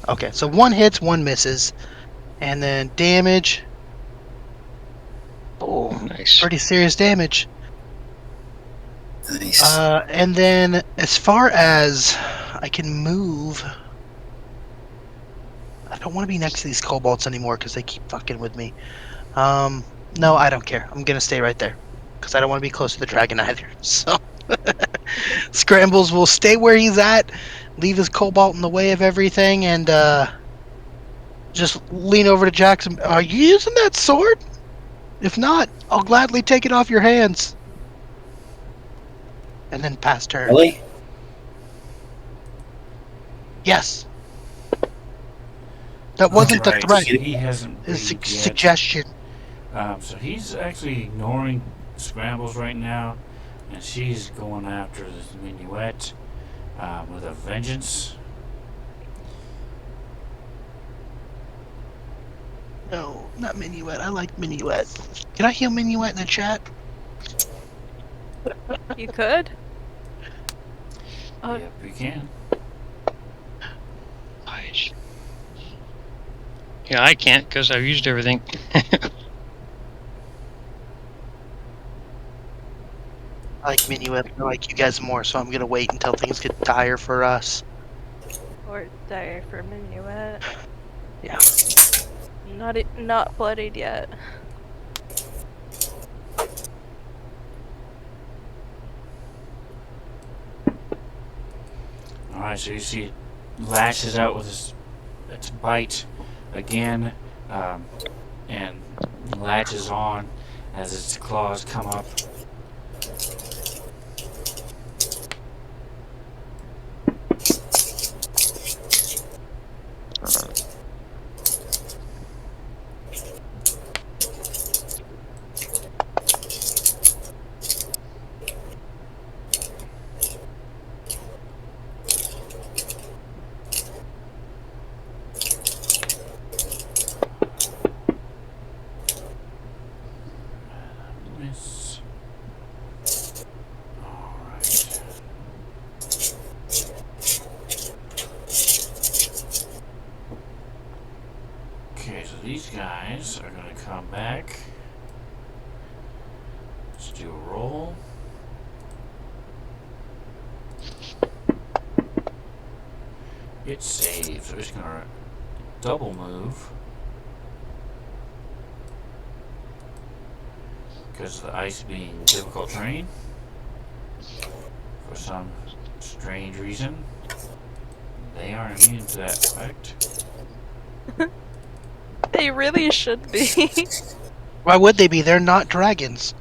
Okay, so 1 hits, 1 misses. And then damage. Oh,
Nice.
pretty serious damage.
Nice.
And then as far as I can move, I don't want to be next to these kobolds anymore because they keep fucking with me. No, I don't care. I'm gonna stay right there because I don't want to be close to the dragon either. So Scrambles will stay where he's at, leave his cobalt in the way of everything, and just lean over to Jackson. Are you using that sword? If not, I'll gladly take it off your hands. And then pass turn.
Really?
Yes. That wasn't the
Right,
threat.
He hasn't
It's a
breathed yet.
suggestion.
So he's actually ignoring Scrambles right now, and she's going after this minuet with a vengeance.
No, not Minuet. I like Minuet. Can I heal Minuet in the chat?
You could?
Yep, you can.
Yeah, I can't because I've used everything.
I like Minuet. I like you guys more, so I'm gonna wait until things get dire for us.
Or dire for Minuet.
Yeah.
Not bloodied yet.
Alright, so you see it lashes out with its bite again, and latches on as its claws come up. Miss. Alright. Okay, so these guys are going to come back. Let's do a roll. It's saved, so it's gonna double move. Because of the ice being difficult terrain. For some strange reason, they are immune to that effect.
They really should be.
Why would they be? They're not dragons.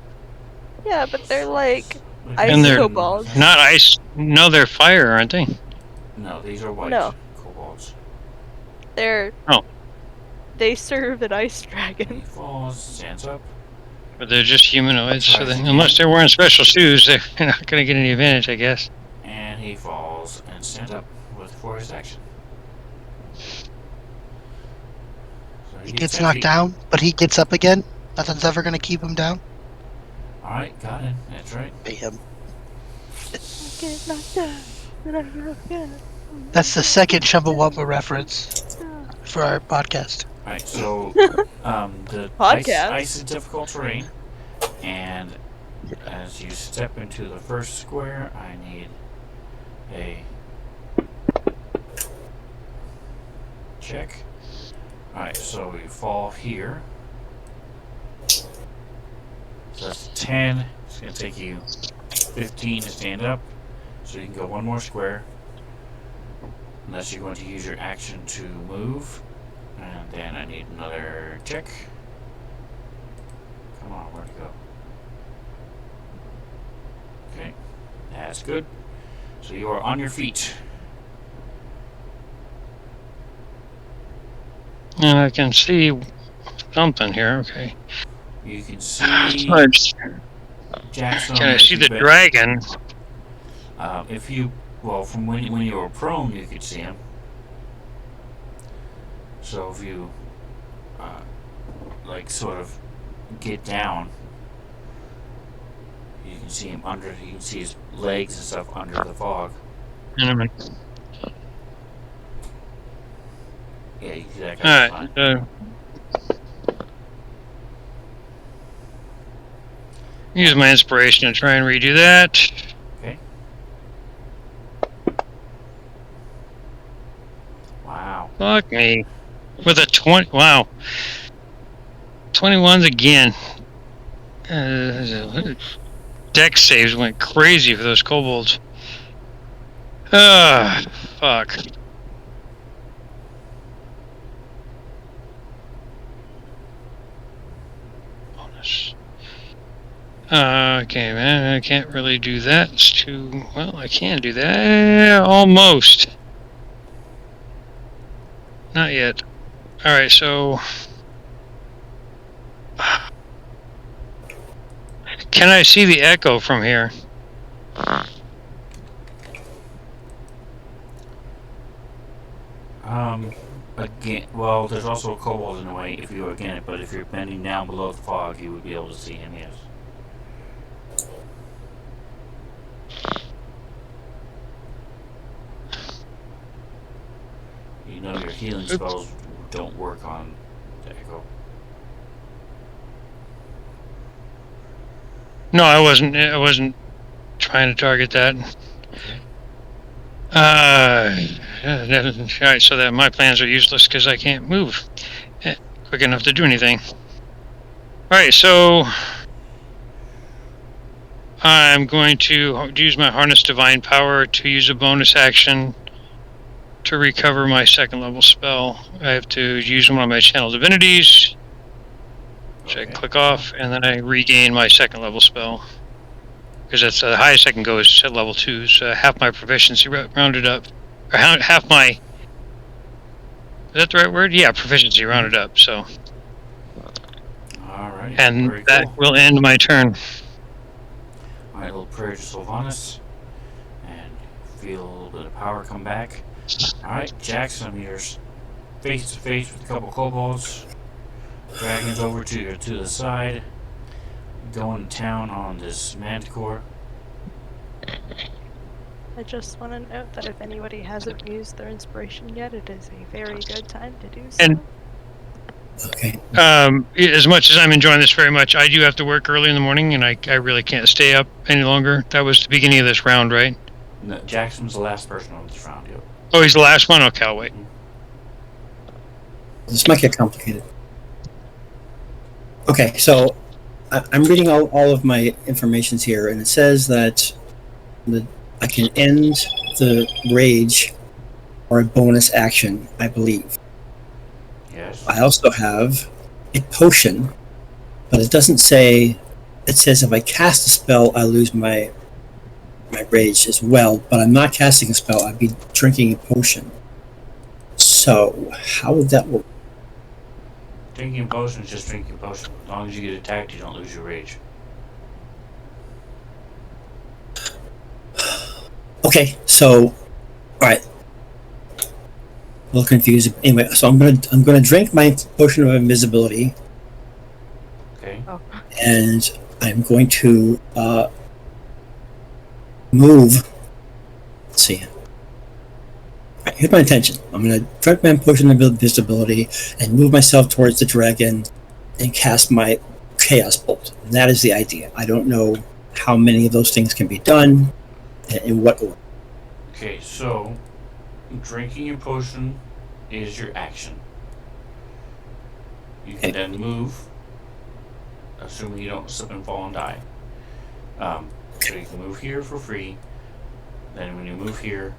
Yeah, but they're like
And
ice
they're
kobolds.
not ice. No, they're fire, aren't they?
No, these are white
No.
kobolds.
They're.
Oh.
They serve an ice
He
dragon.
falls, stands up.
But they're just humanoids, so
Tries again.
unless they're wearing special shoes, they're not going to get any advantage, I guess.
And he falls and stands up for his action. So
He gets knocked down, but he gets up again. Nothing's ever going to keep him down.
Alright, got it. That's right.
Pay him.
Get knocked down.
That's the second Chumbawamba reference for our podcast.
Alright, so the
Podcast?
ice is difficult terrain, and as you step into the first square, I need a check. Alright, so we fall here. So that's 10. It's going to take you 15 to stand up, so you can go one more square. Unless you're going to use your action to move. And then I need another check. Come on, where'd it go? Okay, that's good. So you are on your feet.
And I can see something here, okay.
You can see Jackson.
Can I see the dragon?
If you, well, from when you were prone, you could see him. So if you, like, sort of get down, you can see him under. You can see his legs and stuff under the fog.
In a minute.
Yeah, you can see that guy.
Alright, use my inspiration to try and redo that.
Okay. Wow.
Fuck me. With a 20. Wow. 21s again. Deck saves went crazy for those kobolds. Fuck. Bonus. Okay, man, I can't really do that. It's too. Well, I can do that. Almost. Not yet. Alright, so. Can I see the echo from here?
Again, well, there's also a kobold in the way if you were again, but if you're bending down below the fog, you would be able to see him, yes. You know your healing spells don't work on the echo.
No, I wasn't trying to target that. Alright, so that my plans are useless because I can't move quick enough to do anything. Alright, so I'm going to use my Harness Divine Power to use a bonus action to recover my second level spell. I have to use one of my Channel Divinities, which I click off, and then I regain my second level spell. Because that's the highest I can go is at level 2, so half my proficiency rounded up. Or half my... Is that the right word? Yeah, proficiency rounded up, so...
Alright,
and
very
that
cool.
will end my turn.
Alright, little prayer to Sylvanas. And feel a little bit of power come back. Alright, Jackson, you're face to face with a couple kobolds. Dragons over to the side. Going to town on this manticore.
I just want to note that if anybody hasn't used their inspiration yet, it is a very good time to do so.
And
Okay.
As much as I'm enjoying this very much, I do have to work early in the morning, and I really can't stay up any longer. That was the beginning of this round, right?
No, Jackson's the last person on this round, yep.
Oh, he's the last one? Okay, I'll wait.
This might get complicated. Okay, so I'm reading all of my informations here, and it says that I can end the rage or a bonus action, I believe.
Yes.
I also have a potion, but it doesn't say. It says if I cast a spell, I lose my rage as well, but I'm not casting a spell. I'd be drinking a potion. So how would that work?
Drinking a potion is just drinking a potion. As long as you get attacked, you don't lose your rage.
Okay, so all right. A little confused. Anyway, so I'm gonna drink my potion of invisibility.
Okay.
Oh.
And I'm going to move. Let's see. Right, here's my intention. I'm going to drink my potion of invisibility and move myself towards the dragon and cast my chaos bolt. And that is the idea. I don't know how many of those things can be done and in what order.
Okay, so drinking your potion is your action. You can then move, assuming you don't slip and fall and die. So you can move here for free. Then when you move here,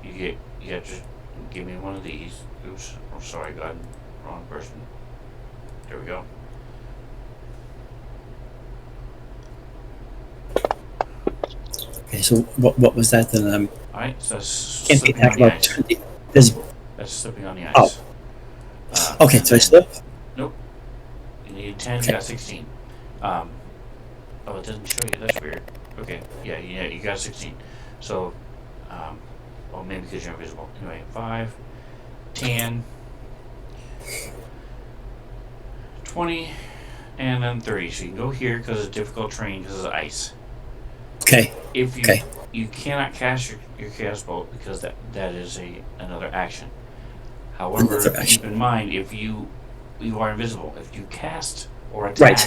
you have to give me one of these. Oops, I'm sorry, God, wrong person. There we go.
Okay, so what was that then?
Alright, so that's
Can't be
slipping on the ice.
visible.
That's slipping on the
Oh.
ice.
Okay, so I slip?
Nope. You need 10,
Okay.
you got 16. Oh, it doesn't show you. That's weird. Okay, yeah, you got 16. So, well, maybe because you're invisible. Anyway, 5, 10, 20, and then 30. So you can go here because it's difficult terrain because of ice.
Okay.
If you
Okay.
you cannot cast your chaos bolt because that is another action. However,
Another action.
keep in mind if you are invisible. If you cast or attack,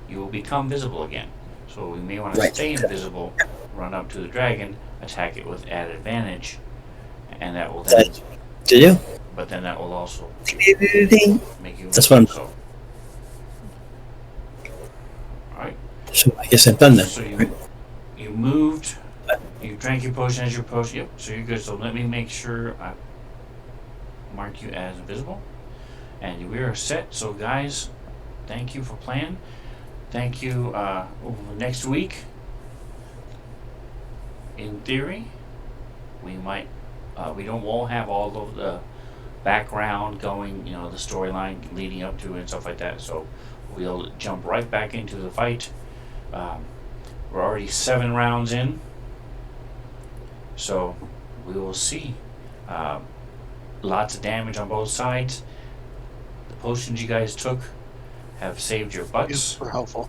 you will become visible again. So we may want to stay invisible, run up to the dragon, attack it with added advantage, and that will then.
Did you?
But then that will also make you.
That's what I'm.
So. All right.
So I guess I've done that.
So you moved. You drank your potion as your potion. Yep. So you're good. So let me make sure I mark you as invisible, and we are set. So guys, thank you for playing. Thank you. Next week, in theory, we might. We won't have all of the background going. You know, the storyline leading up to it and stuff like that. So we'll jump right back into the fight. We're already 7 rounds in. So we will see. Lots of damage on both sides. The potions you guys took have saved your butts.
Super helpful.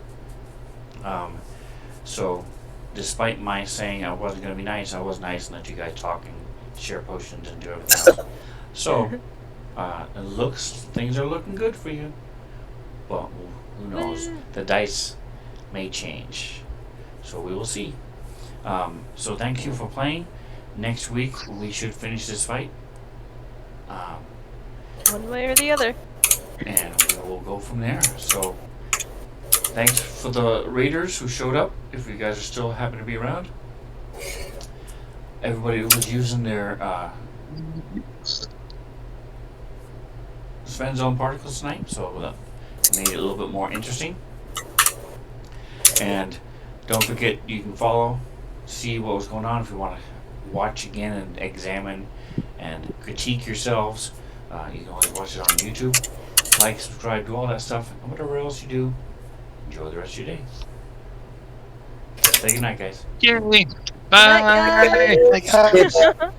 So despite my saying I wasn't going to be nice, I was nice and let you guys talk and share potions and do everything else. So things are looking good for you. Well, who knows? The dice may change. So we will see. So thank you for playing. Next week we should finish this fight.
One way or the other.
And we'll go from there. So thanks for the raiders who showed up, if you guys are still happen to be around. Everybody was using their Svenzone particles tonight, so made it a little bit more interesting. And don't forget, you can follow, see what was going on if you want to watch again and examine and critique yourselves. You can always watch it on YouTube. Like, subscribe, do all that stuff, and whatever else you do, enjoy the rest of your day. Say goodnight, guys.
Yay!
Good night,
Bye!
guys.
Like,